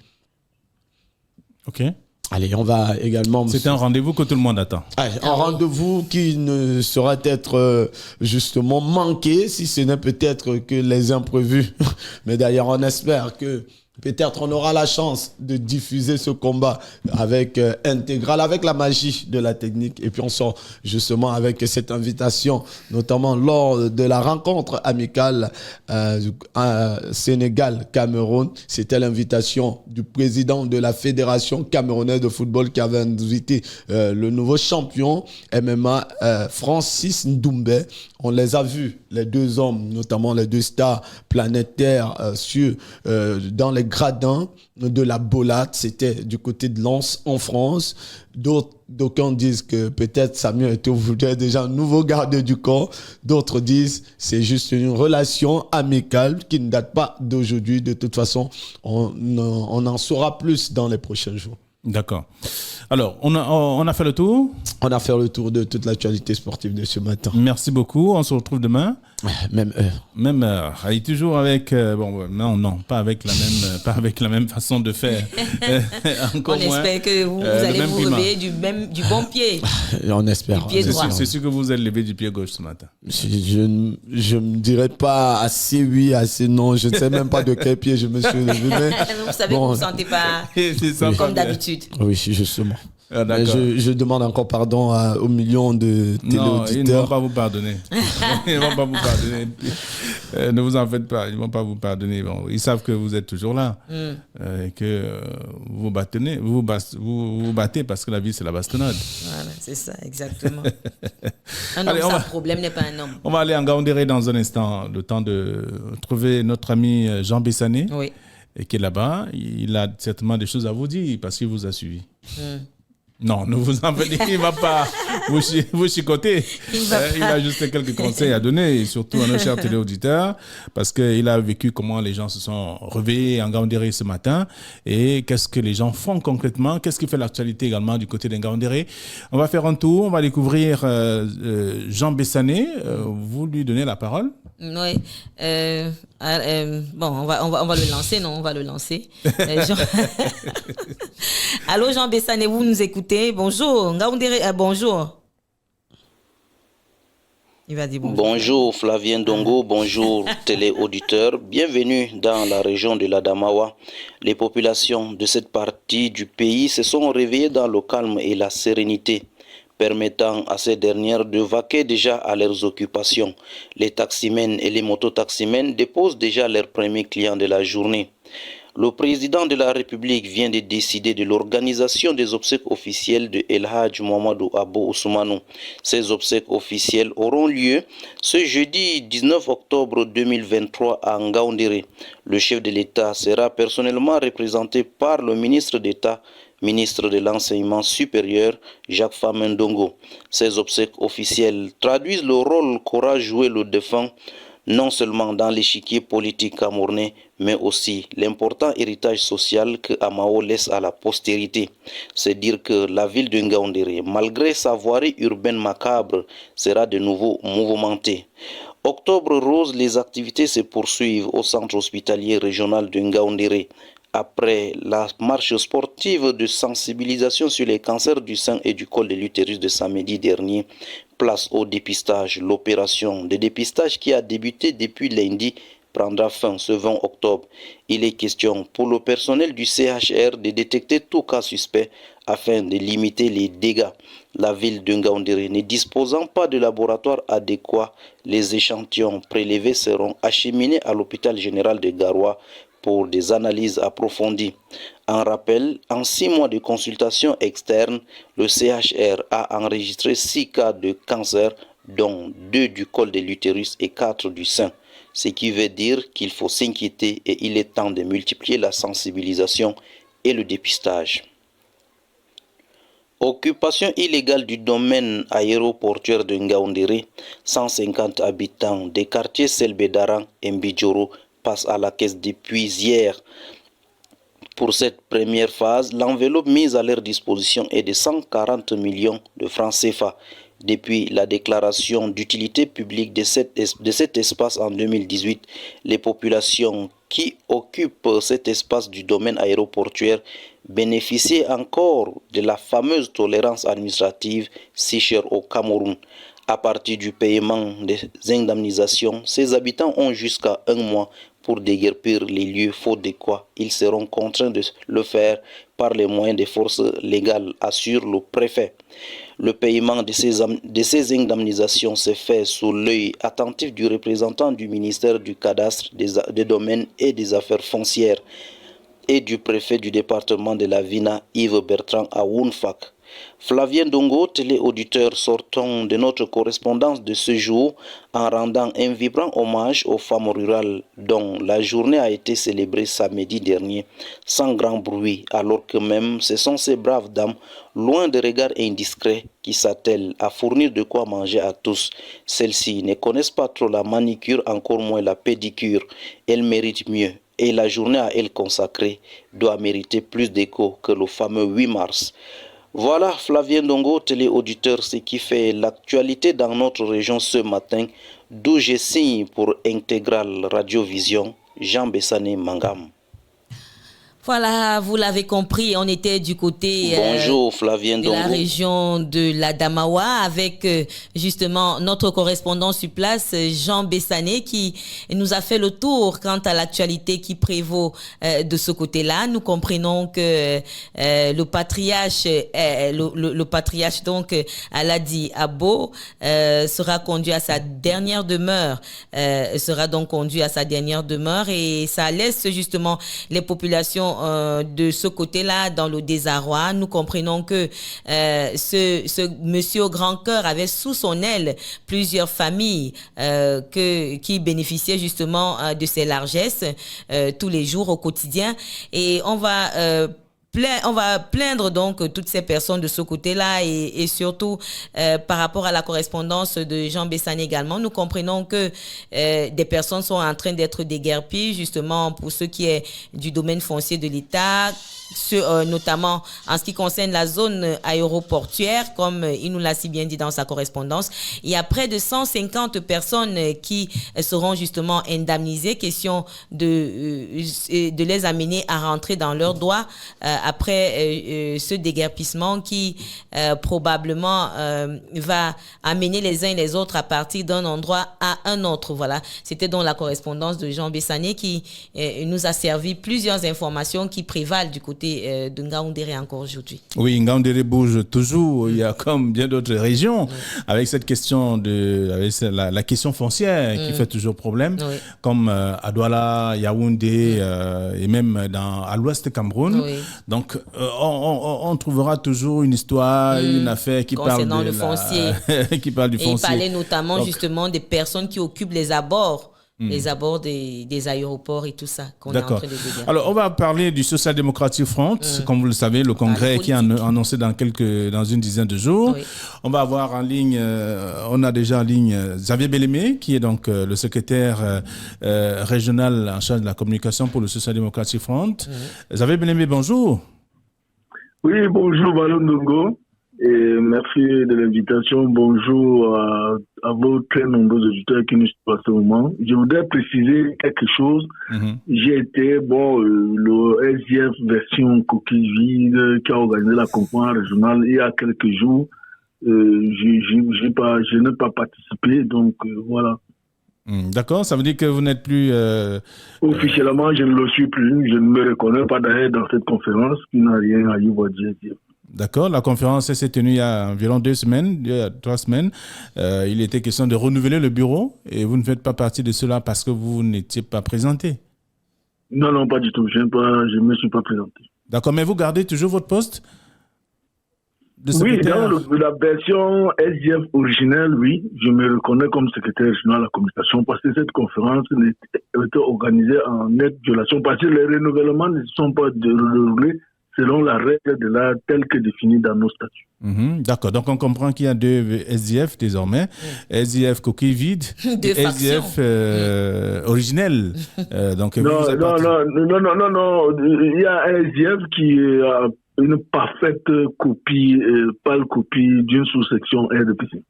Ok. Allez, on va également... C'est un rendez-vous que tout le monde attend. Un rendez-vous qui ne sera être justement manqué, si ce n'est peut-être que les imprévus. Mais d'ailleurs, on espère que peut-être on aura la chance de diffuser ce combat avec intégral, avec la magie de la technique. Et puis on sort justement avec cette invitation, notamment lors de la rencontre amicale Sénégal-Cameroun. C'était l'invitation du président de la Fédération camerounaise de football qui avait invité le nouveau champion MMA, Francis Ndoumbé. On les a vus, les deux hommes, notamment les deux stars planétaires dans les gradins de la Bolade. C'était du côté de Lens en France. D'aucuns disent que peut-être Samuel Eto'o voulait déjà un nouveau garde du corps. D'autres disent c'est juste une relation amicale qui ne date pas d'aujourd'hui. De toute façon, on en saura plus dans les prochains jours. D'accord. Alors, on a fait le tour. On a fait le tour de toute l'actualité sportive de ce matin. Merci beaucoup. On se retrouve demain. Même heure. Même heure. Et toujours avec... non, pas avec la même façon de faire. On espère que vous allez vous lever du bon pied. On espère. Du pied droit. C'est sûr que vous êtes levé du pied gauche ce matin. Je ne dirais pas assez oui, assez non. Je ne sais même pas de quel pied je me suis levé. Mais vous savez que vous ne vous sentez pas comme d'habitude. Oui, justement. Je demande encore pardon aux millions de téléauditeurs. Non, ils ne vont pas vous pardonner. Ils ne vont pas vous pardonner. Ne vous en faites pas, ils ne vont pas vous pardonner. Bon, ils savent que vous êtes toujours là. Et que vous vous battez parce que la vie, c'est la bastonnade. Voilà, c'est ça, exactement. Un homme sans problème n'est pas un homme. On va aller en Ngaoundéré dans un instant, le temps de trouver notre ami Jean Bessané. Oui. Et qui est là-bas. Il a certainement des choses à vous dire parce qu'il vous a suivi. Non, ne vous en faites pas, il ne va pas vous chicoter. Il a juste quelques conseils à donner, et surtout à nos chers téléauditeurs, parce qu'il a vécu comment les gens se sont réveillés en Ngaoundéré ce matin, et qu'est-ce que les gens font concrètement, qu'est-ce qui fait l'actualité également du côté d'Ngaoundéré. On va faire un tour, on va découvrir Jean Bessané. Vous lui donnez la parole. Oui. Bon, on va le lancer, non? On va le lancer. Allô, Jean Bessané, vous nous écoutez? Bonjour. Bonjour. Il va dire bonjour. Bonjour Flavien Dongo, bonjour téléauditeurs. Bienvenue dans la région de l'Adamawa. Les populations de cette partie du pays se sont réveillées dans le calme et la sérénité, permettant à ces dernières de vaquer déjà à leurs occupations. Les taximens et les mototaximens déposent déjà leurs premiers clients de la journée. Le président de la République vient de décider de l'organisation des obsèques officielles de El Hadj Mohamedou Abou Ousmanou. Ces obsèques officielles auront lieu ce jeudi 19 octobre 2023 à Ngaoundéré. Le chef de l'État sera personnellement représenté par le ministre d'État, ministre de l'Enseignement supérieur, Jacques Famendongo. Ces obsèques officielles traduisent le rôle qu'aura joué le défunt non seulement dans l'échiquier politique camerounais, mais aussi l'important héritage social que Amao laisse à la postérité. C'est dire que la ville de Ngaoundéré, malgré sa voirie urbaine macabre, sera de nouveau mouvementée. Octobre rose, les activités se poursuivent au centre hospitalier régional de Ngaoundéré. Après la marche sportive de sensibilisation sur les cancers du sein et du col de l'utérus de samedi dernier, place au dépistage. L'opération de dépistage qui a débuté depuis lundi prendra fin ce 20 octobre. Il est question pour le personnel du CHR de détecter tout cas suspect afin de limiter les dégâts. La ville de Ngaoundéré ne disposant pas de laboratoire adéquat, les échantillons prélevés seront acheminés à l'hôpital général de Garoua pour des analyses approfondies. En rappel, en 6 mois de consultation externe, le CHR a enregistré 6 cas de cancer, dont 2 du col de l'utérus et 4 du sein. Ce qui veut dire qu'il faut s'inquiéter et il est temps de multiplier la sensibilisation et le dépistage. Occupation illégale du domaine aéroportuaire de Ngaoundéré, 150 habitants des quartiers Selbedaran et Mbidjoro passent à la caisse depuis hier. Pour cette première phase, l'enveloppe mise à leur disposition est de 140 millions de francs CFA. Depuis la déclaration d'utilité publique de cet espace en 2018, les populations qui occupent cet espace du domaine aéroportuaire bénéficient encore de la fameuse tolérance administrative si chère au Cameroun. À partir du paiement des indemnisations, ces habitants ont jusqu'à 1 mois pour déguerpir les lieux, faute de quoi ils seront contraints de le faire par les moyens des forces légales, assure le préfet. Le paiement de ces indemnisations s'est fait sous l'œil attentif du représentant du ministère du cadastre, des domaines et des affaires foncières et du préfet du département de la Vina, Yves Bertrand Aounfak. Flavien Dongo, téléauditeur, sortant de notre correspondance de ce jour en rendant un vibrant hommage aux femmes rurales dont la journée a été célébrée samedi dernier sans grand bruit, alors que même ce sont ces braves dames, loin de regards indiscrets, qui s'attellent à fournir de quoi manger à tous. Celles-ci ne connaissent pas trop la manicure, encore moins la pédicure. Elles méritent mieux. Et la journée à elles consacrée doit mériter plus d'écho que le fameux 8 mars. Voilà Flavien Dongo, téléauditeur, ce qui fait l'actualité dans notre région ce matin, d'où je signe pour Intégral Radio-Vision, Jean Bessané Mangam. Voilà, vous l'avez compris, on était du côté Bonjour, Flavien de Dongo. la région de la Damawa avec justement notre correspondant sur place, Jean Bessané, qui nous a fait le tour quant à l'actualité qui prévaut de ce côté-là. Nous comprenons que le patriarche donc Aladi Abo sera conduit à sa dernière demeure, et ça laisse justement les populations de ce côté-là dans le désarroi. Nous comprenons que ce monsieur au grand cœur avait sous son aile plusieurs familles qui bénéficiaient justement de ses largesses tous les jours au quotidien, et on va plaindre donc toutes ces personnes de ce côté-là et surtout par rapport à la correspondance de Jean Bessané également. Nous comprenons que des personnes sont en train d'être déguerpies justement pour ce qui est du domaine foncier de l'État, notamment en ce qui concerne la zone aéroportuaire, comme il nous l'a si bien dit dans sa correspondance. Il y a près de 150 personnes qui seront justement indemnisées, question de les amener à rentrer dans leurs droits après ce déguerpissement qui probablement va amener les uns et les autres à partir d'un endroit à un autre. Voilà, c'était donc la correspondance de Jean Bessané qui nous a servi plusieurs informations qui prévalent du côté de Ngaoundéré encore aujourd'hui. Oui, Ngaoundéré bouge toujours. Il y a comme bien d'autres régions avec cette question la question foncière qui fait toujours problème, comme à Douala, Yaoundé et même à l'ouest Cameroun. Donc on trouvera toujours une histoire, une affaire qui parle du foncier. qui parle du foncier. Et il parlait notamment justement des personnes qui occupent les abords les abords des aéroports et tout ça qu'on est en train de dégager. Alors, on va parler du Social Democratic Front, comme vous le savez, le congrès qui est annoncé dans une dizaine de jours. Oui. On va avoir en ligne, on a déjà en ligne Xavier Bellemé, qui est donc le secrétaire régional en charge de la communication pour le Social Democratic Front. Xavier Bellemé, bonjour. Oui, bonjour Ballon Ndongo. Et merci de l'invitation. Bonjour à vos très nombreux auditeurs qui nous suivent à ce moment. Je voudrais préciser quelque chose. J'ai été, le SDF version coquille vide qui a organisé la conférence régionale il y a quelques jours. Je n'ai pas participé, donc voilà. D'accord, ça veut dire que vous n'êtes plus... Officiellement, je ne le suis plus. Je ne me reconnais pas d'ailleurs dans cette conférence qui n'a rien à y voir dire. D'accord, la conférence s'est tenue il y a environ 3 semaines. Il était question de renouveler le bureau et vous ne faites pas partie de cela parce que vous n'étiez pas présenté. Non, pas du tout. Je ne me suis pas présenté. D'accord, mais vous gardez toujours votre poste de Oui, secrétaire? dans la version SDF originelle, oui, je me reconnais comme secrétaire régional de la communication parce que cette conférence était organisée en nette violation parce que les renouvellements ne sont pas déroulés selon la règle de l'art telle que définie dans nos statuts. D'accord, donc on comprend qu'il y a 2 SDF désormais, SDF coquille vide et SDF originel. Donc non, il y a un SDF qui est une parfaite copie, pâle copie d'une sous-section RDPC.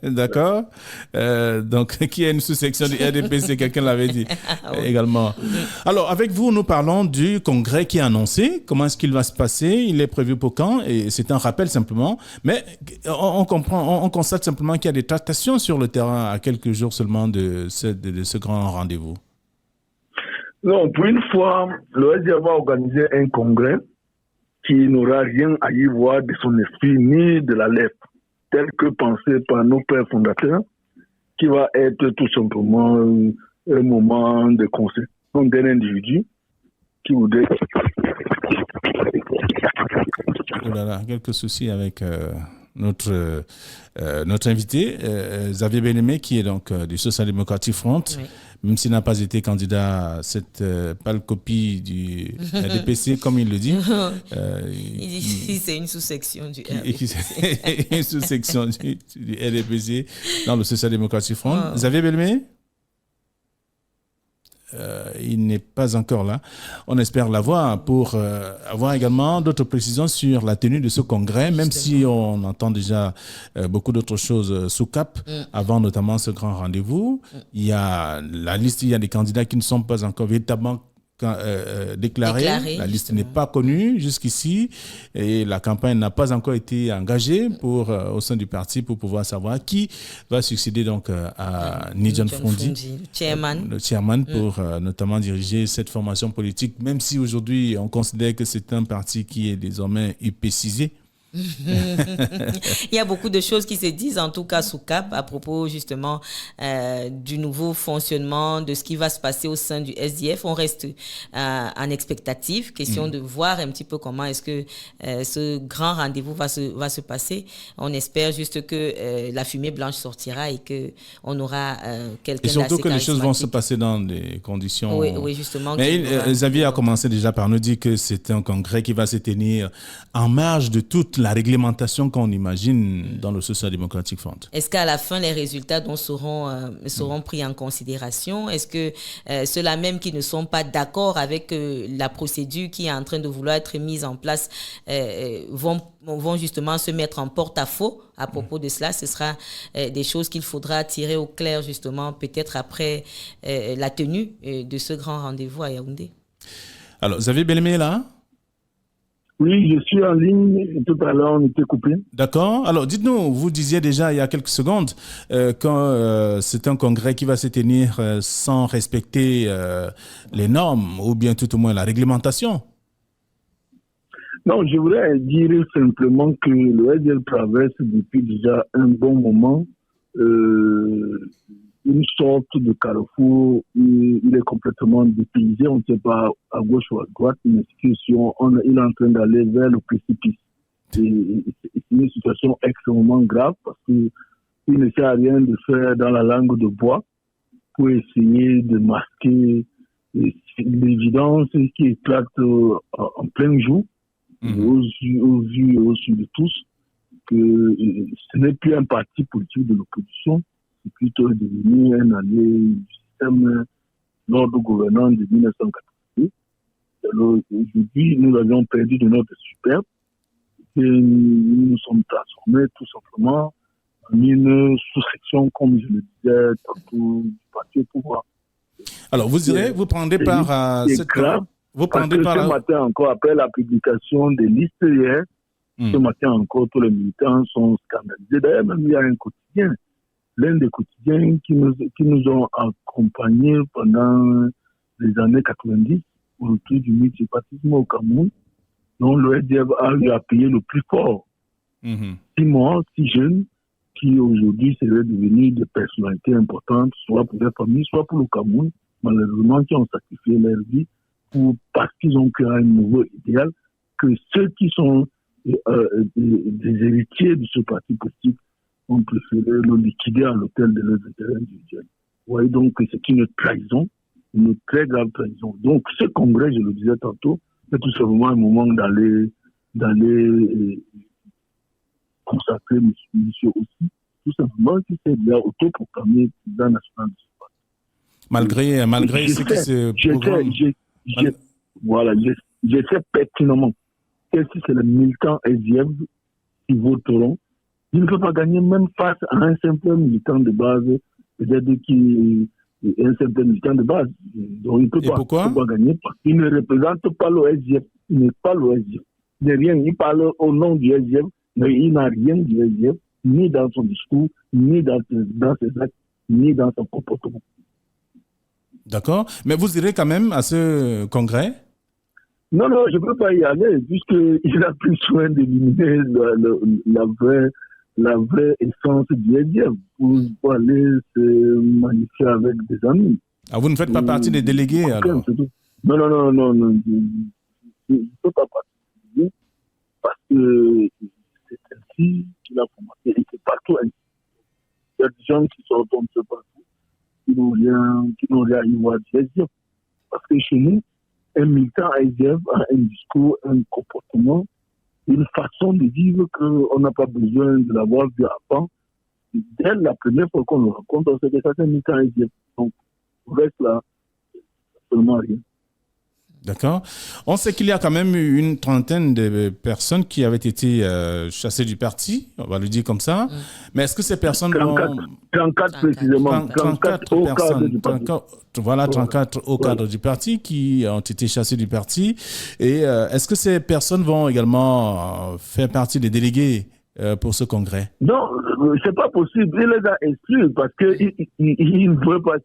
D'accord. Donc, qui est une sous-section du RDPC, quelqu'un l'avait dit également. Alors, avec vous, nous parlons du congrès qui est annoncé. Comment est-ce qu'il va se passer? Il est prévu pour quand? Et c'est un rappel simplement. Mais on constate simplement qu'il y a des tractations sur le terrain à quelques jours seulement de ce grand rendez-vous. Non, pour une fois, le SDF va organiser un congrès qui n'aura rien à y voir de son esprit ni de la lettre, tel que pensé par nos pères fondateurs, qui va être tout simplement un moment de conception d'un individu qui voudrait... Oh là là, quelques soucis avec notre invité, Xavier Bellemé, qui est donc du Social Democratic Front, même s'il n'a pas été candidat à cette pâle copie du RDPC, comme il le dit. Il dit c'est une sous-section du RDPC. Une sous-section du RDPC dans le Social Democratic Front. Xavier Bellemé? Il n'est pas encore là. On espère l'avoir pour avoir également d'autres précisions sur la tenue de ce congrès, même si on entend déjà beaucoup d'autres choses sous cap, avant notamment ce grand rendez-vous. Il y a la liste, il y a des candidats qui ne sont pas encore véritablement déclarés. La liste n'est pas connue jusqu'ici et la campagne n'a pas encore été engagée au sein du parti pour pouvoir savoir qui va succéder donc à Nidjan Frondi, le chairman pour notamment diriger cette formation politique, même si aujourd'hui on considère que c'est un parti qui est désormais UPCisé. Il y a beaucoup de choses qui se disent, en tout cas sous cap, à propos justement du nouveau fonctionnement, de ce qui va se passer au sein du SDF. On reste en expectative, question de voir un petit peu comment est-ce que ce grand rendez-vous va se passer. On espère juste que la fumée blanche sortira et qu'on aura quelqu'un d'assez charismatique. Et surtout que les choses vont se passer dans des conditions... Oui, justement. Mais Xavier a commencé déjà par nous dire que c'est un congrès qui va se tenir en marge de toute la réglementation qu'on imagine dans le Social Democratic Front. Est-ce qu'à la fin, les résultats seront pris en considération? Est-ce que ceux-là même qui ne sont pas d'accord avec la procédure qui est en train de vouloir être mise en place vont justement se mettre en porte-à-faux à propos de cela? Ce sera des choses qu'il faudra tirer au clair justement peut-être après la tenue de ce grand rendez-vous à Yaoundé. Alors, Xavier Bellemé là? Oui, je suis en ligne. Tout à l'heure, on était coupé. D'accord. Alors, dites-nous, vous disiez déjà il y a quelques secondes quand c'est un congrès qui va se tenir sans respecter les normes ou bien tout au moins la réglementation. Non, je voudrais dire simplement que le SDL traverse depuis déjà un bon moment une sorte de carrefour où il est complètement dépaysé, on ne sait pas à gauche ou à droite, mais il est en train d'aller vers le précipice. C'est une situation extrêmement grave parce qu'il ne sert à rien de faire dans la langue de bois pour essayer de masquer l'évidence qui éclate en plein jour, aux yeux et aux yeux de tous, que ce n'est plus un parti politique de l'opposition, c'est plutôt devenu un allié du système l'ordre gouvernant de 1982. Alors aujourd'hui, nous avions perdu de notre superbe et nous nous sommes transformés tout simplement en une sous-section, comme je le disais tantôt, du parti au pouvoir. Alors, vous prendrez part à cette... Vous prendrez part ce matin encore, après la publication des listes hier, ce matin encore, tous les militants sont scandalisés. D'ailleurs, même il y a un quotidien, l'un des quotidiens qui nous ont accompagnés pendant les années 90, autour du multipartisme au Cameroun, dont le SDF a payé le plus fort. 6 morts, 6 jeunes, qui aujourd'hui seraient devenus des personnalités importantes, soit pour leur famille, soit pour le Cameroun, malheureusement, qui ont sacrifié leur vie parce qu'ils ont créé un nouveau idéal, que ceux qui sont des héritiers de ce parti politique ont préféré le liquider à l'hôtel de leurs intérêts individuels. Vous voyez donc que c'est une trahison, une très grave trahison. Donc ce congrès, je le disais tantôt, c'est tout simplement un moment d'aller consacrer monsieur aussi, tout simplement qui s'est bien autoproclamé président national de ce parti. Malgré ce qui se programme. Je sais pertinemment que si c'est les militants SDF qui voteront, ils ne peuvent pas gagner même face à un simple militant de base, peut-être un simple militant de base. Donc il ne peut pas gagner parce qu'il ne représente pas le SDF. Il n'est pas le SDF. Il n'est rien. Il parle au nom du SDF, mais il n'a rien du SDF, ni dans son discours, ni dans ses actes, ni dans son comportement. D'accord. Mais vous irez quand même à ce congrès? Non, je ne peux pas y aller, puisqu'il a pris soin d'éliminer la vraie essence du SDF pour aller se magnifier avec des amis. Ah, vous ne faites pas partie des délégués, alors? Non. Je ne peux pas participer parce que c'est ainsi qu'il a commencé et c'est partout ainsi. Il y a des gens qui sortent de ce partout, qui n'ont rien à y voir du SDF. Parce que chez nous, un militant SDF a un discours, un comportement, une façon de vivre qu'on n'a pas besoin de l'avoir vu avant. Dès la première fois qu'on le rencontre, on sait que c'est un militant SDF. Donc, on reste là, absolument rien. D'accord. On sait qu'il y a quand même eu une trentaine de personnes qui avaient été chassées du parti, on va le dire comme ça. Mais est-ce que ces personnes 34 précisément. 34 au cadre du parti. 34 au cadre du parti qui ont été chassées du parti. Et est-ce que ces personnes vont également faire partie des délégués pour ce congrès? Non, c'est pas possible. Il les a exclus parce qu'il ne veut pas.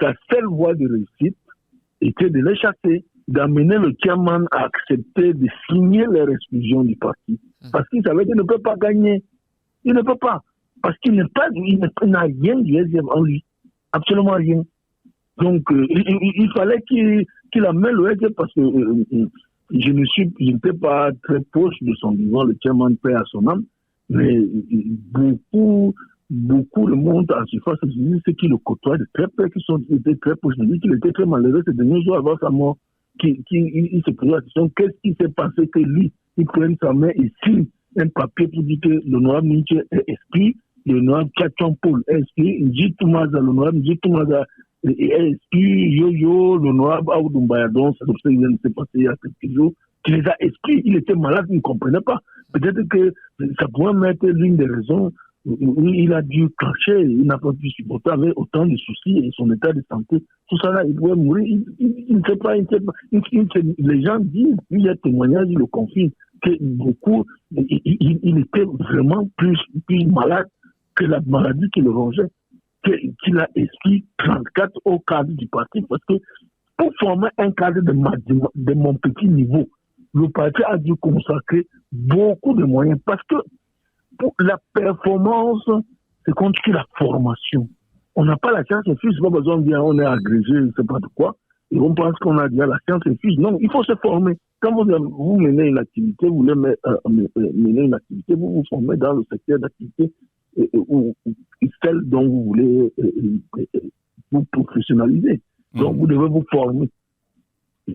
Sa seule voie de réussite était de les chasser, d'amener le chairman à accepter de signer leur exclusion du parti. Parce qu'il savait qu'il ne peut pas gagner. Il ne peut pas. Parce qu'il n'a rien du SDF en lui. Absolument rien. Donc, il fallait qu'il amène le SDF parce que je n'étais pas très proche de son vivant, le chairman paix à son âme, mais beaucoup le monde en surface, ceux qui le côtoient de très près, qui étaient très proches de lui, qu'il était très malheureux ces derniers jours avant sa mort, il se posait la question, qu'est-ce qui s'est passé que lui, il prenne sa main et signe un papier pour dire que l'honorable Nietzsche est esprit, l'honorable Tchatchon Paul est esprit, Nji Toumaza, l'honorable Nji Toumaza est esprit, Yo-Yo, l'honorable Aoudou Mbayadon, c'est comme ça qu'il vient de se passer il y a quelques jours, qui les a esprits, il était malade, il ne comprenait pas. Peut-être que ça pourrait être l'une des raisons. Il a dû cracher, il n'a pas pu supporter avec autant de soucis et son état de santé. Tout ça là, il pouvait mourir. Il ne sait pas, les gens disent, il y a témoignage, ils le confirment, que beaucoup, il était vraiment plus malade que la maladie qui le rongeait, qu'il a esprit 34 au cadre du parti, parce que pour former un cadre de mon petit niveau, le parti a dû consacrer beaucoup de moyens, parce que pour la performance, c'est contre la formation. On n'a pas la science infuse, c'est pas besoin de dire on est agrégé, je ne sais pas de quoi, et on pense qu'on a déjà la science infuse. Non, il faut se former. Quand vous menez une activité, vous voulez mener une activité, vous vous formez dans le secteur d'activité ou celle dont vous voulez vous professionnaliser. Donc, vous devez vous former.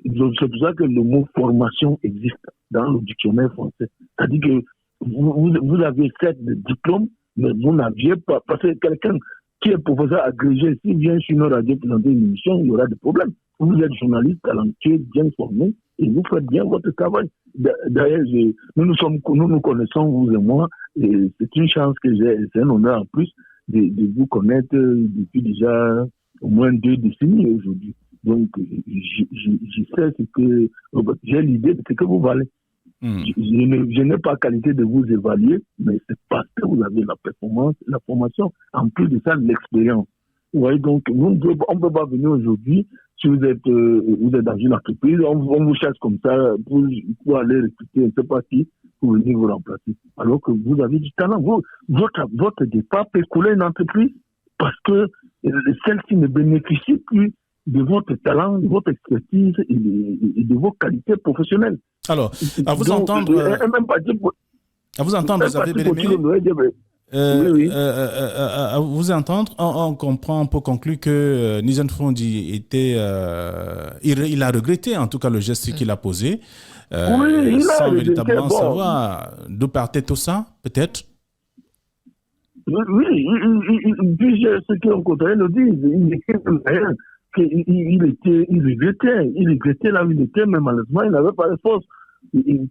Donc, c'est pour ça que le mot formation existe dans le dictionnaire français. C'est-à-dire que vous avez fait des diplômes, mais vous n'aviez pas. Parce que quelqu'un qui est professeur agrégé, s'il vient sur une radio présenter une émission, il y aura des problèmes. Vous êtes journaliste talentueux, bien formé, et vous faites bien votre travail. D'ailleurs, nous nous connaissons, vous et moi, et c'est une chance que j'ai, c'est un honneur en plus de vous connaître depuis déjà au moins 2 décennies aujourd'hui. Donc, je sais ce que, j'ai l'idée de ce que vous valez. Je n'ai pas qualité de vous évaluer, mais c'est parce que vous avez la performance, la formation, en plus de ça, l'expérience. Vous voyez, donc, on ne peut pas venir aujourd'hui, si vous êtes dans une entreprise, on vous cherche comme ça pour aller recruter, je ne sais pas qui, pour venir vous remplacer. Alors que vous avez du talent. Votre départ peut couler une entreprise parce que celle-ci ne bénéficie plus de votre talent, de votre expertise et de vos qualités professionnelles. Alors, à vous entendre, Xavier Bellemé, à vous entendre, on peut conclure que Nizan Fondi il a regretté en tout cas le geste qu'il a posé, sans véritablement savoir d'où partait tout ça, peut-être. Oui, puis ceux qui ont côtoyé le disent, il regrettait là où il était, mais malheureusement, il n'avait pas de force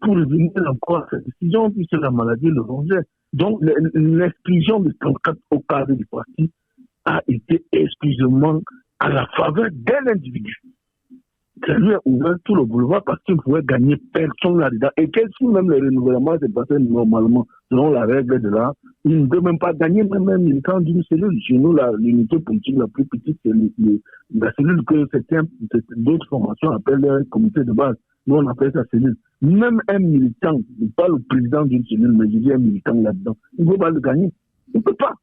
pour revenir encore à cette décision, puisque la maladie le rongeait. Donc, l'exclusion de 34 au cadre du parti a été exclusivement à la faveur d'un individu. Ça lui a ouvert tout le boulevard parce qu'il ne pouvait gagner personne là-dedans. Et que si même le renouvellement s'est passé normalement, selon la règle de l'art, il ne peut même pas gagner même militant d'une cellule. Chez nous, l'unité politique la plus petite, c'est la cellule que d'autres formations appellent le comité de base. Nous, on appelle ça cellule. Même un militant, pas le président d'une cellule, mais je dis un militant là-dedans, il ne peut pas le gagner. Il ne peut pas.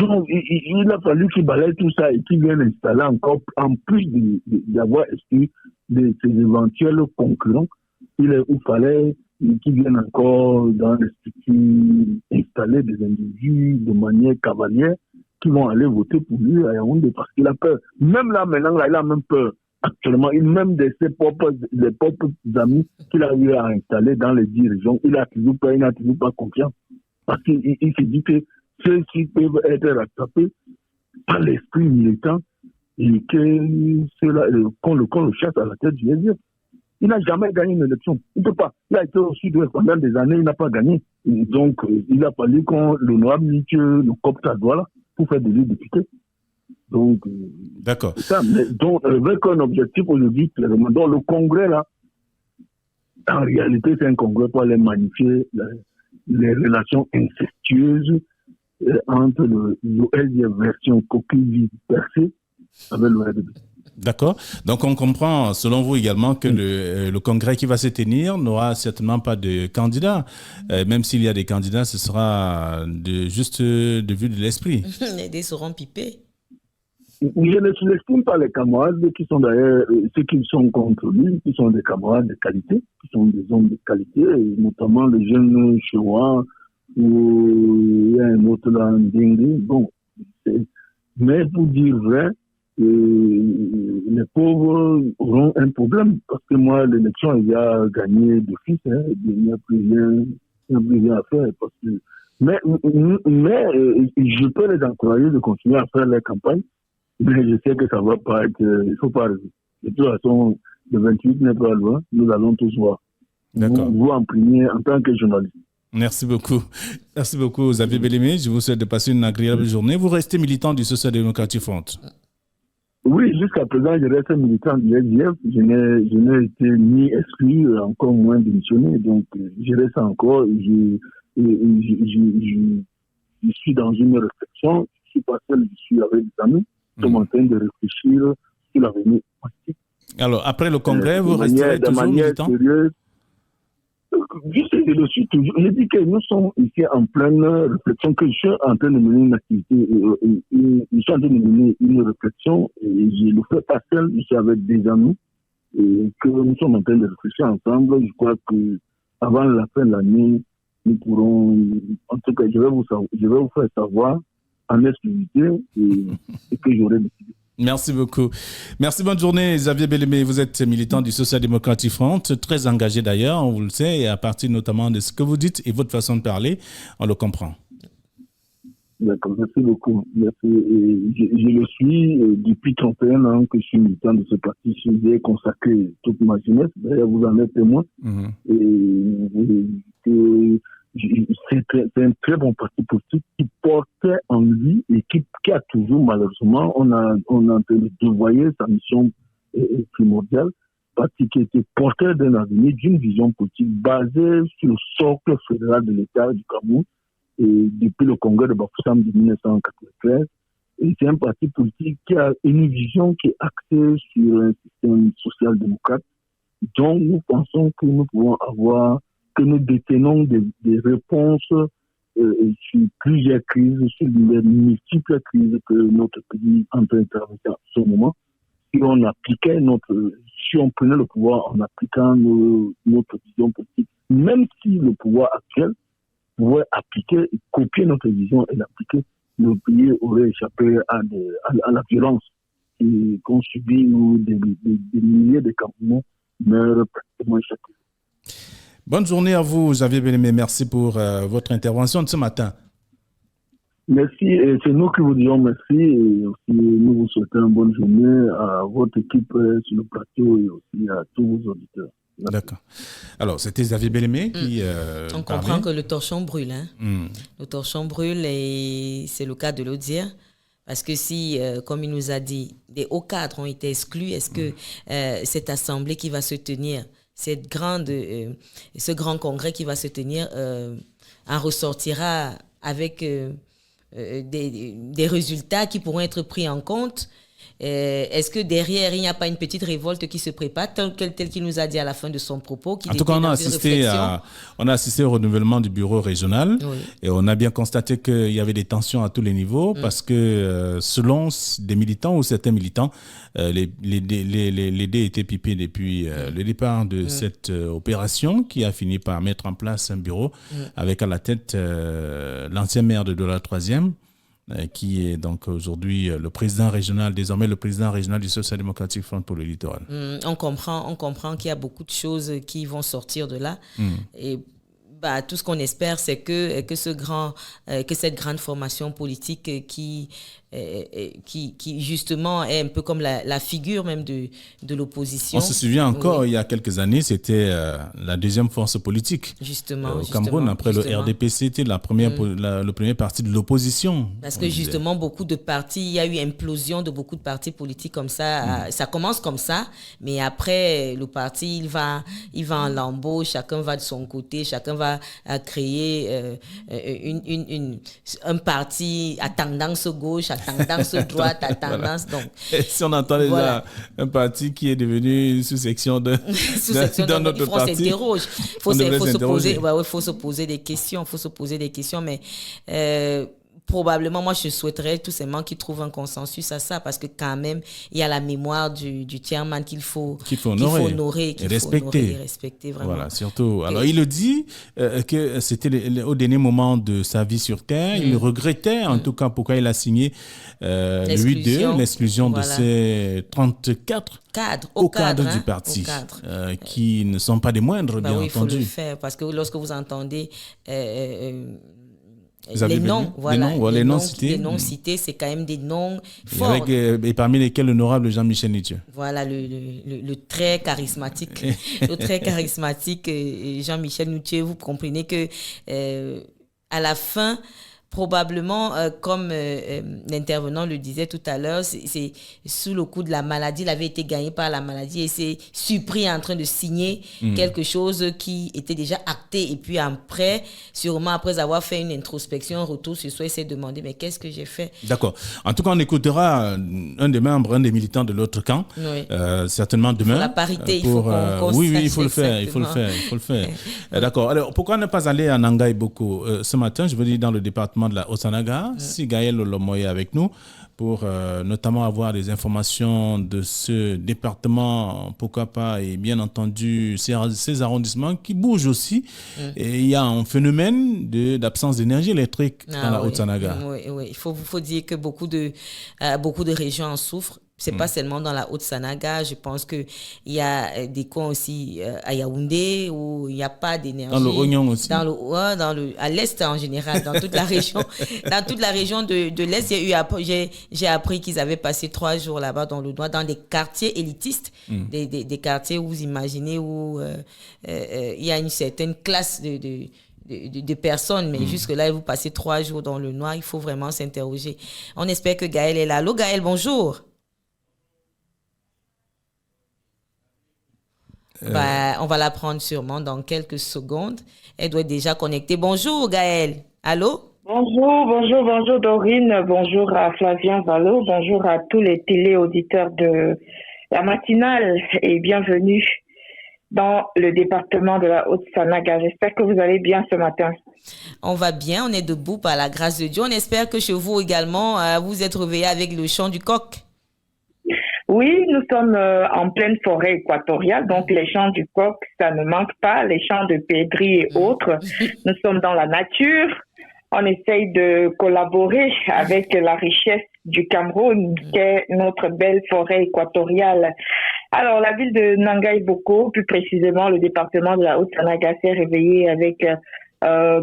Donc, il a fallu qu'il balaye tout ça et qu'il vienne installer encore, en plus d'avoir exclu ses éventuels concurrents, il fallait qu'il vienne encore dans les structures installer des individus de manière cavalière qui vont aller voter pour lui à Yaoundé parce qu'il a peur. Même là, maintenant, il a même peur. Actuellement, même de ses propres amis qu'il a eu à installer dans les 10 régions, il n'a toujours pas confiance. Parce qu'il se dit que ceux-ci peuvent être rattrapés par l'esprit militant et qu'on le chasse à la tête du SDF. Il n'a jamais gagné une élection. Il ne peut pas. Il a été au sud-ouest pendant des années, il n'a pas gagné. Et donc, il a fallu qu'on l'honorable Michel le copte à Douala pour faire de lui député. Donc, d'accord. C'est ça. Mais donc, avec un objectif aujourd'hui, clairement. Donc, le congrès, là, en réalité, c'est un congrès pour aller magnifier les relations incestueuses entre le LDF version coquille percée avec le RDB. D'accord. Donc, on comprend, selon vous également, que le congrès qui va se tenir n'aura certainement pas de candidats. Même s'il y a des candidats, ce sera juste de vue de l'esprit. Les dés seront pipés. Je ne sous-estime pas les camarades qui sont d'ailleurs, ceux qui sont contre lui, qui sont des camarades de qualité, qui sont des hommes de qualité, et notamment le jeune Chewa, ou il y a un autre là, Ndingi. Bon, mais pour dire vrai, les pauvres auront un problème, parce que moi, l'élection, il y a gagné d'office, il n'y a plus rien à faire, parce que mais je peux les encourager de continuer à faire leur campagne. Mais je sais que ça ne va pas être... il ne faut pas rêver. De toute façon, le 28 n'est pas loin. Nous allons tous voir. Vous en premier en tant que journaliste. Merci beaucoup. Merci beaucoup, Xavier Bellemé. Je vous souhaite de passer une agréable journée. Vous restez militant du Social Democratic Front. Oui, jusqu'à présent, je reste militant du SDF. Je n'ai été ni exclu, encore moins démissionné. Donc, je reste encore. Je suis dans une réflexion. Je ne suis pas seul, je suis avec des amis. Nous sommes en train de réfléchir sur l'avenir politique. Alors, après le congrès, vous resterez toujours militant? Sérieuse. Je dis que nous sommes ici en pleine réflexion, que je suis en train de mener une activité, je suis en train de mener une réflexion, et je ne le fais pas seul, je suis avec des amis, et que nous sommes en train de réfléchir ensemble. Je crois que avant la fin de l'année, nous pourrons, en tout cas, je vais vous faire savoir en exclusivité et que j'aurai décidé. Merci beaucoup. Merci, bonne journée, Xavier Bellemé. Vous êtes militant du Social Democratic Front, très engagé d'ailleurs, on vous le sait, et à partir notamment de ce que vous dites et votre façon de parler, on le comprend. D'accord, merci beaucoup. Merci. Je le suis depuis 31 ans que je suis militant de ce parti. J'ai consacré toute ma jeunesse. D'ailleurs, vous en êtes témoin. C'est un très bon parti politique qui portait en lui et qui a toujours, malheureusement, on a en train de dévoyer sa mission primordiale, parti qui était porteur d'un avenir, d'une vision politique basée sur le socle fédéral de l'État du Cameroun et depuis le congrès de Bafoussam de 1993. Et c'est un parti politique qui a une vision qui est axée sur un système social-démocrate dont nous pensons que nous pouvons avoir, que nous détenons des réponses sur plusieurs crises, sur les multiples crises que notre pays est en train de traverser à ce moment. Si on prenait le pouvoir en appliquant notre vision politique, même si le pouvoir actuel pouvait appliquer et copier notre vision et l'appliquer, le pays aurait échappé à la violence qu'on subit où des milliers de Camerounais meurent pratiquement chaque jour. Bonne journée à vous, Xavier Bellemé. Merci pour votre intervention de ce matin. Merci, et c'est nous qui vous disons merci et aussi nous vous souhaitons une bonne journée à votre équipe sur le plateau et aussi à tous vos auditeurs. Merci. D'accord. Alors, c'était Xavier Bellemé qui on comprend que le torchon brûle. Le torchon brûle et c'est le cas de le dire. Parce que si, comme il nous a dit, des hauts cadres ont été exclus, est-ce que cette assemblée qui va se tenir, ce grand congrès qui va se tenir, en ressortira avec des résultats qui pourront être pris en compte? Est-ce que derrière, il n'y a pas une petite révolte qui se prépare, tel qu'il nous a dit à la fin de son propos? En tout cas, on a assisté au renouvellement du bureau régional et on a bien constaté qu'il y avait des tensions à tous les niveaux parce que selon des militants ou certains militants, les dés étaient pipés depuis le départ de cette opération qui a fini par mettre en place un bureau avec à la tête l'ancien maire de Douala 3e. Qui est donc aujourd'hui le président régional, désormais le président régional du Social Democratic Front pour le littoral. On comprend qu'il y a beaucoup de choses qui vont sortir de là. Et tout ce qu'on espère, c'est que cette grande formation politique qui justement est un peu comme la figure même de l'opposition. On se souvient encore, il y a quelques années, c'était la deuxième force politique au Cameroun. Après le RDPC, c'était le premier parti de l'opposition. Parce que justement, beaucoup de partis, il y a eu implosion de beaucoup de partis politiques comme ça. Ça commence comme ça, mais après, le parti, il va en lambeaux, chacun va de son côté, chacun va créer un parti à tendance gauche, à tendance droite, à tendance... Donc, si on entend déjà un parti qui est devenu une sous-section dans notre parti... Il faut se poser des questions, mais... probablement, moi, je souhaiterais tout simplement qu'ils trouvent un consensus à ça parce que quand même, il y a la mémoire du chairman qu'il faut honorer et respecter vraiment. Voilà, surtout. Alors, il le dit que c'était au dernier moment de sa vie sur Terre. Il regrettait, en tout cas, pourquoi il a signé le 8-2, l'exclusion de ces 34 cadres du parti, qui ne sont pas des moindres, bien entendu. Il faut le faire parce que lorsque vous entendez... les noms cités, c'est quand même des noms forts. Et parmi lesquels l'honorable Jean-Michel Nitieux. Voilà, le très charismatique. Jean-Michel Nitieux, vous comprenez que à la fin, probablement, comme l'intervenant le disait tout à l'heure, c'est sous le coup de la maladie, il avait été gagné par la maladie et s'est surpris en train de signer quelque chose qui était déjà acté. Et puis après, sûrement après avoir fait une introspection, un retour sur soi, il s'est demandé, mais qu'est-ce que j'ai fait? D'accord. En tout cas, on écoutera un des membres, un des militants de l'autre camp, certainement demain. Pour la parité, il faut qu'on oui, il faut le faire. D'accord. Alors, pourquoi ne pas aller à Nangaï Boko ce matin? Je veux dire, dans le département département de la Haute-Sanaga. Si Gaël Olomoye est avec nous pour notamment avoir des informations de ce département, pourquoi pas, et bien entendu ces arrondissements qui bougent aussi. Et il y a un phénomène d'absence d'énergie électrique dans la Haute-Sanaga. Oui. Il faut dire que beaucoup de régions en souffrent. C'est pas seulement dans la Haute-Sanaga. Je pense qu'il y a des coins aussi à Yaoundé où il n'y a pas d'énergie. Dans le Oignon aussi. À l'Est en général, dans toute la région. Dans toute la région de l'Est, j'ai appris qu'ils avaient passé 3 jours là-bas dans le Noir, dans des quartiers élitistes, des quartiers où vous imaginez où il y a une certaine classe de personnes, mais jusque-là, vous passez 3 jours dans le Noir. Il faut vraiment s'interroger. On espère que Gaël est là. Allô, Gaël, bonjour. On va la prendre sûrement dans quelques secondes. Elle doit être déjà connectée. Bonjour Gaëlle. Allô? Bonjour Dorine. Bonjour à Flavien Valo. Bonjour à tous les téléauditeurs de la matinale et bienvenue dans le département de la Haute-Sanaga. J'espère que vous allez bien ce matin. On va bien, on est debout par la grâce de Dieu. On espère que chez vous également, vous êtes réveillés avec le chant du coq. Oui, nous sommes en pleine forêt équatoriale, donc les chants du coq, ça ne manque pas, les chants de pédri et autres. Nous sommes dans la nature, on essaye de collaborer avec la richesse du Cameroun, qu'est notre belle forêt équatoriale. Alors, la ville de Nangaï Boko, plus précisément le département de la Haute-Sanaga, s'est réveillé avec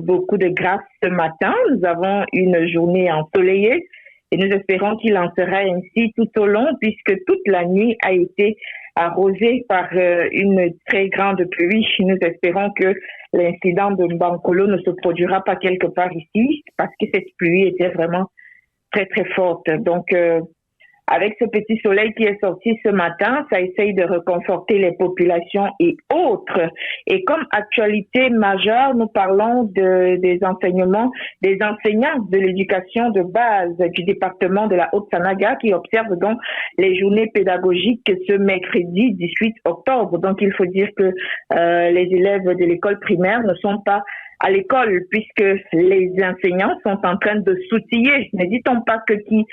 beaucoup de grâce ce matin. Nous avons une journée ensoleillée. Et nous espérons qu'il en sera ainsi tout au long, puisque toute la nuit a été arrosée par une très grande pluie. Nous espérons que l'incident de Mbankolo ne se produira pas quelque part ici, parce que cette pluie était vraiment très, très forte. Donc, avec ce petit soleil qui est sorti ce matin, ça essaye de réconforter les populations et autres. Et comme actualité majeure, nous parlons des enseignements, des enseignants de l'éducation de base du département de la Haute-Sanaga qui observent donc les journées pédagogiques ce mercredi 18 octobre. Donc, il faut dire que les élèves de l'école primaire ne sont pas à l'école, puisque les enseignants sont en train de s'outiller. Ne dit-on pas que qui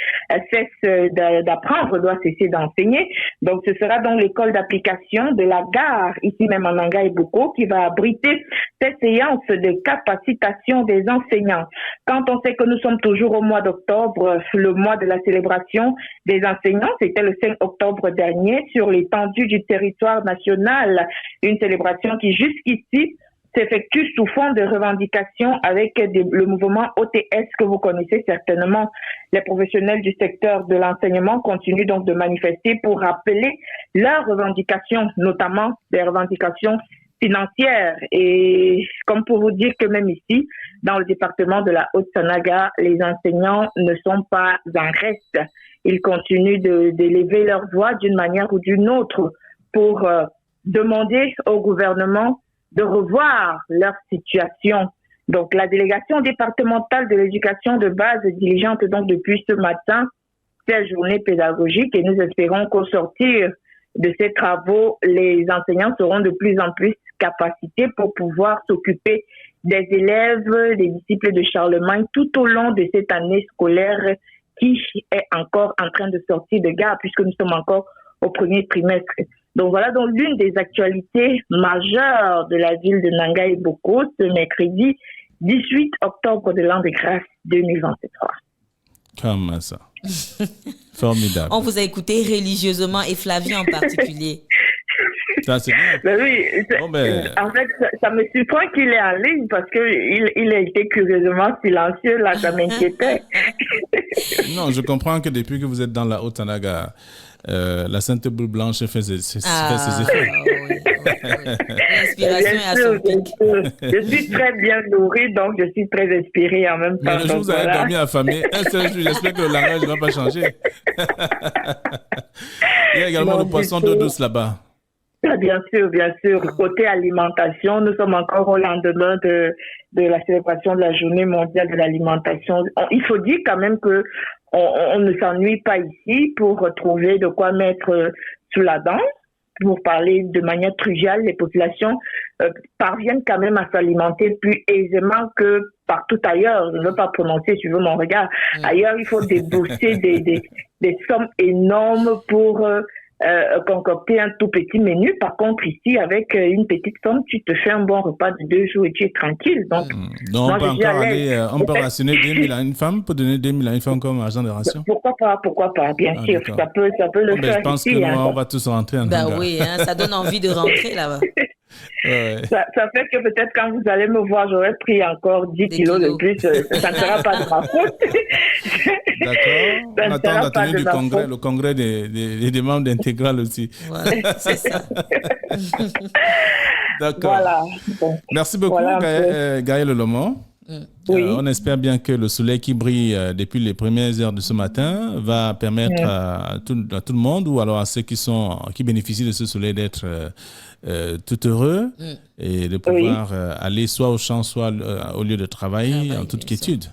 cesse d'apprendre doit cesser d'enseigner. Donc, ce sera dans l'école d'application de la gare, ici même en Nangaï Boko, qui va abriter cette séance de capacitation des enseignants. Quand on sait que nous sommes toujours au mois d'octobre, le mois de la célébration des enseignants, c'était le 5 octobre dernier, sur l'étendue du territoire national, une célébration qui jusqu'ici s'effectue sous fond de revendications avec le mouvement OTS que vous connaissez certainement. Les professionnels du secteur de l'enseignement continuent donc de manifester pour rappeler leurs revendications, notamment des revendications financières. Et comme pour vous dire que même ici, dans le département de la Haute-Sanaga, les enseignants ne sont pas en reste. Ils continuent d'élever leur voix d'une manière ou d'une autre pour demander au gouvernement de revoir leur situation. Donc, la délégation départementale de l'éducation de base diligente donc depuis ce matin cette journée pédagogique et nous espérons qu'au sortir de ces travaux, les enseignants seront de plus en plus capacités pour pouvoir s'occuper des élèves, des disciples de Charlemagne tout au long de cette année scolaire qui est encore en train de sortir de gare puisque nous sommes encore au premier trimestre. Donc voilà donc l'une des actualités majeures de la ville de Nangaï Boko ce mercredi 18 octobre de l'an de grâce 2023. Comme ça. Formidable. On vous a écouté religieusement et Flavien en particulier. Ça, c'est bien. Ben oui, en fait, ça me surprend qu'il est en ligne parce qu'il a été curieusement silencieux, là, ça m'inquiétait. Non, je comprends que depuis que vous êtes dans la Haute-Sanaga, la Sainte Boule Blanche fait ses effets. Oui. L'inspiration est à son pic. Je suis très bien nourrie, donc je suis très inspirée en même temps. Mais le jour où vous avez dormi affamé, j'espère que le langage ne va pas changer. Il y a également le poisson d'eau douce là-bas. Bien sûr. Côté alimentation, nous sommes encore au lendemain de la célébration de la journée mondiale de l'alimentation. Il faut dire quand même que on ne s'ennuie pas ici pour trouver de quoi mettre sous la dent. Pour parler de manière triviale, les populations parviennent quand même à s'alimenter plus aisément que partout ailleurs. Je ne veux pas prononcer, tu veux mon regard. Ailleurs, il faut débourser des sommes énormes pour concocter un tout petit menu. Par contre, ici, avec une petite somme, tu te fais un bon repas de 2 jours et tu es tranquille. Donc on peut encore aller, on peut rationner 2 000 à une femme, pour donner 2 000 à une femme comme argent de ration. Pourquoi pas, bien sûr. Ça peut le faire. Je pense ici, que nous, on va tous rentrer en Bah oui, ça donne envie de rentrer là-bas. Ouais. Ça fait que peut-être quand vous allez me voir, j'aurais pris encore 10 kilos de plus. Ça ne sera pas de ma faute. D'accord. On attend la tenue du congrès, le congrès des membres d'Intégral aussi. Voilà, c'est ça. D'accord. Voilà. Bon. Merci beaucoup, Voilà Gaël Lomon. Oui. On espère bien que le soleil qui brille depuis les premières heures de ce matin va permettre à tout le monde, ou alors à ceux qui bénéficient de ce soleil, d'être tout heureux et de pouvoir aller soit au champ, soit au lieu de travail en toute quiétude.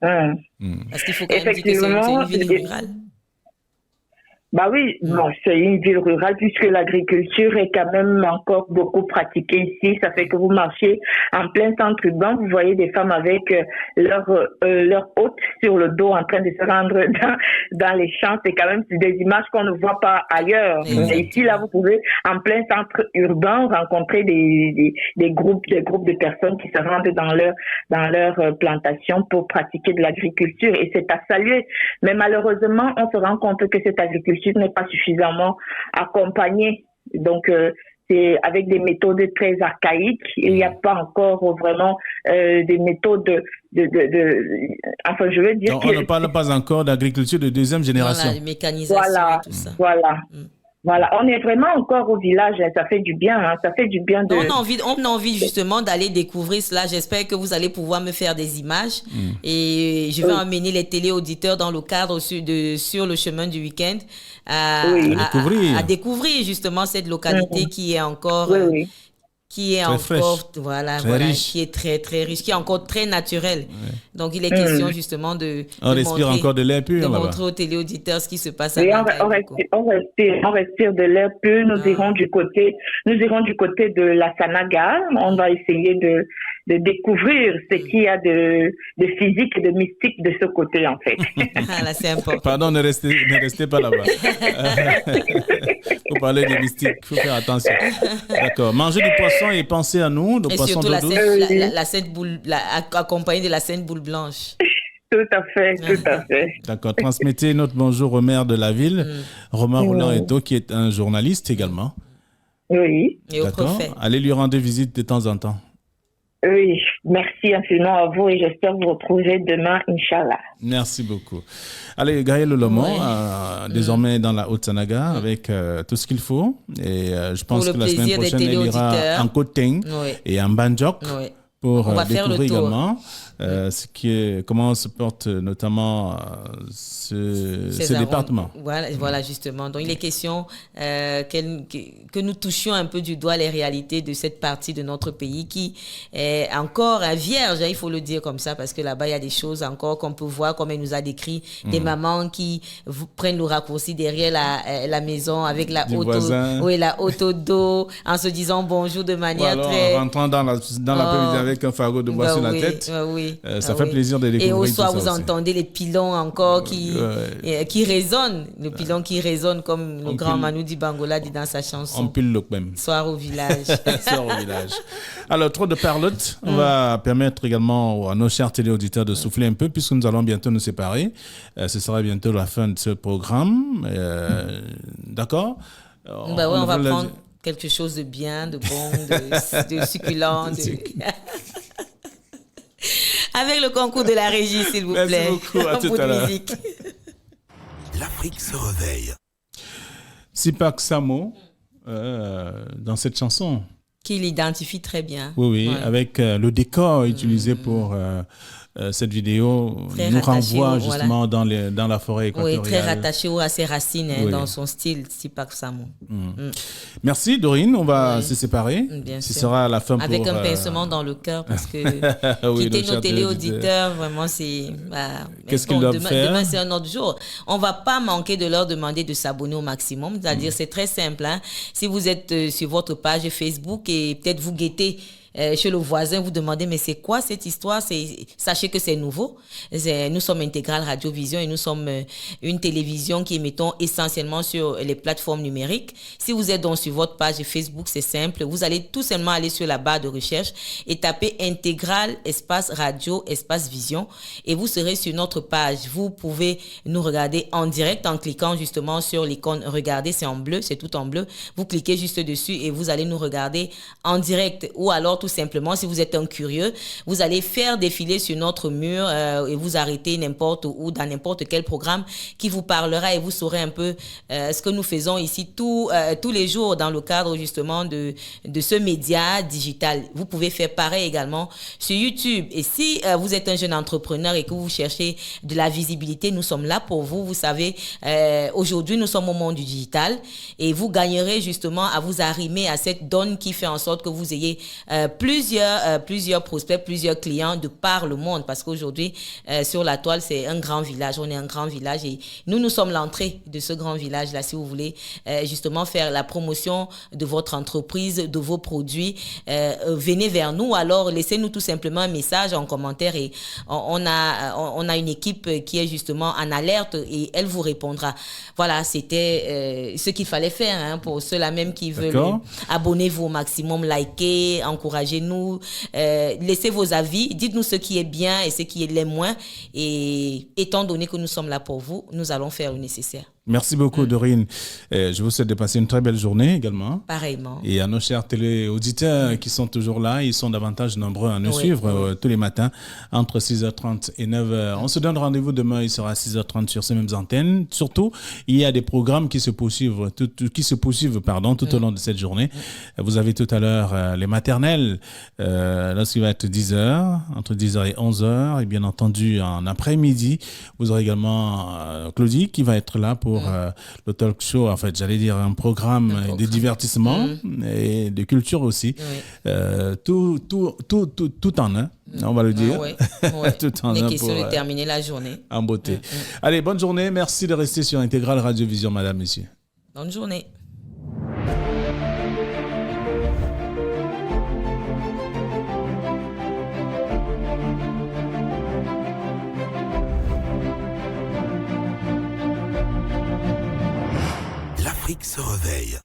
Parce qu'il faut quand même dire que c'est une ville rurale. Bah oui, bon, c'est une ville rurale puisque l'agriculture est quand même encore beaucoup pratiquée ici. Ça fait que vous marchez en plein centre urbain, vous voyez des femmes avec leur hôte sur le dos en train de se rendre dans les champs. C'est quand même des images qu'on ne voit pas ailleurs. Mais ici, là, vous pouvez en plein centre urbain rencontrer des groupes de personnes qui se rendent dans leur plantation pour pratiquer de l'agriculture. Et c'est à saluer. Mais malheureusement, on se rend compte que cette agriculture n'est pas suffisamment accompagnée. Donc, c'est avec des méthodes très archaïques. Il n'y a pas encore vraiment des méthodes enfin, je veux dire. Donc, on ne parle pas encore d'agriculture de deuxième génération. Voilà, de mécanisation et tout ça. Voilà, on est vraiment encore au village, ça fait du bien, ça fait du bien de... On a envie justement d'aller découvrir cela. J'espère que vous allez pouvoir me faire des images et je vais emmener les téléauditeurs dans le cadre sur le chemin du week-end à découvrir justement cette localité qui est encore... qui est très encore qui est très très riche, qui est encore très naturel. Donc il est question justement de respire montrer, encore de l'air pur, de montrer aux téléauditeurs ce qui se passe. On respire de l'air pur. Nous irons du côté de la Sanaga. On va essayer de découvrir ce qu'il y a de physique et de mystique de ce côté, en fait. Là, c'est important. Pardon, ne restez pas là-bas. Faut parler de mystique, il faut faire attention. D'accord. Manger du poisson et penser à nous, le poisson d'eau douce. La sainte boule, accompagnée de la sainte boule blanche. Tout à fait. D'accord. Transmettez notre bonjour au maire de la ville, Romain Roulant-Eto, qui est un journaliste également. Oui. Et au préfet. Allez lui rendre visite de temps en temps. Oui, merci infiniment à vous et j'espère vous retrouver demain, Inch'Allah. Merci beaucoup. Allez, Gaël Lomon, désormais dans la Haute-Sanaga, avec tout ce qu'il faut. Et je pense que la semaine prochaine, elle ira en Côte-Teigne et en Banjok pour découvrir également comment se porte notamment ce département. Voilà, justement. Donc, il est question que nous touchions un peu du doigt les réalités de cette partie de notre pays qui est encore vierge, il faut le dire comme ça, parce que là-bas, il y a des choses encore qu'on peut voir, comme elle nous a décrit, des mamans qui prennent le raccourci derrière la maison avec la auto d'eau, en se disant bonjour de manière très... En rentrant dans l'après-midi avec un fardeau de bois sur la tête. Ça fait plaisir de découvrir. Et au soir, vous entendez les pilons encore qui résonnent. Le pilon qui résonne, comme le grand Manu Dibangola dit dans sa chanson. On pile le même. Soir au village. Soir au village. Alors, trop de parlotte. On va permettre également à nos chers téléauditeurs de souffler un peu, puisque nous allons bientôt nous séparer. Ce sera bientôt la fin de ce programme. D'accord? On va prendre quelque chose de bien, de bon, de succulent. Avec le concours de la régie, s'il vous plaît. Merci beaucoup, à tout à l'heure. L'Afrique se réveille. Sipak Samo, dans cette chanson. Qui l'identifie très bien. Oui, avec le décor utilisé pour cette vidéo très nous renvoie justement dans la forêt équatoriale. Oui, très rattaché à ses racines dans son style, Sipak Samo. Merci Dorine, on va se séparer. Ce sera à la fin avec un pincement dans le cœur parce que quitter nos téléauditeurs, vraiment c'est... Qu'est-ce qu'ils doivent faire? Demain c'est un autre jour. On va pas manquer de leur demander de s'abonner au maximum, c'est-à-dire c'est très simple. Si vous êtes sur votre page Facebook et peut-être vous guettez chez le voisin, vous demandez mais c'est quoi cette histoire? Sachez que c'est nouveau. Nous sommes Intégral Radio-Vision et nous sommes une télévision qui émettons essentiellement sur les plateformes numériques. Si vous êtes donc sur votre page Facebook, c'est simple. Vous allez tout simplement aller sur la barre de recherche et taper Intégral espace radio espace vision et vous serez sur notre page. Vous pouvez nous regarder en direct en cliquant justement sur l'icône regarder, c'est en bleu, c'est tout en bleu. Vous cliquez juste dessus et vous allez nous regarder en direct ou alors tout simplement si vous êtes un curieux, vous allez faire défiler sur notre mur et vous arrêter n'importe où dans n'importe quel programme qui vous parlera et vous saurez un peu ce que nous faisons ici tous les jours dans le cadre justement de ce média digital. Vous pouvez faire pareil également sur YouTube et si vous êtes un jeune entrepreneur et que vous cherchez de la visibilité, nous sommes là pour vous. Vous savez, aujourd'hui nous sommes au monde du digital et vous gagnerez justement à vous arrimer à cette donne qui fait en sorte que vous ayez plusieurs prospects, plusieurs clients de par le monde parce qu'aujourd'hui sur la toile c'est un grand village, on est un grand village et nous sommes l'entrée de ce grand village là. Si vous voulez justement faire la promotion de votre entreprise, de vos produits, venez vers nous, alors laissez-nous tout simplement un message en commentaire et on a une équipe qui est justement en alerte et elle vous répondra. Voilà, c'était ce qu'il fallait faire pour ceux-là même qui veulent. Abonnez-vous au maximum, likez, encouragez-nous, laissez vos avis, dites-nous ce qui est bien et ce qui l'est moins et étant donné que nous sommes là pour vous, nous allons faire le nécessaire. Merci beaucoup, Dorine. Je vous souhaite de passer une très belle journée également. Pareillement. Et à nos chers téléauditeurs qui sont toujours là, ils sont davantage nombreux à nous suivre tous les matins entre 6h30 et 9h. On se donne rendez-vous demain, il sera 6h30 sur ces mêmes antennes. Surtout, il y a des programmes qui se poursuivent, tout au long de cette journée. Vous avez tout à l'heure les maternelles, lorsqu'il va être 10h, entre 10h et 11h. Et bien entendu, en après-midi, vous aurez également Claudie qui va être là pour le talk show, en fait, j'allais dire un programme de divertissement et de culture aussi. Tout en un, on va le dire. Tout en un. Question de terminer la journée. En beauté. Allez, bonne journée. Merci de rester sur Intégral Radio Vision, madame, messieurs. Bonne journée. L'Afrique se réveille.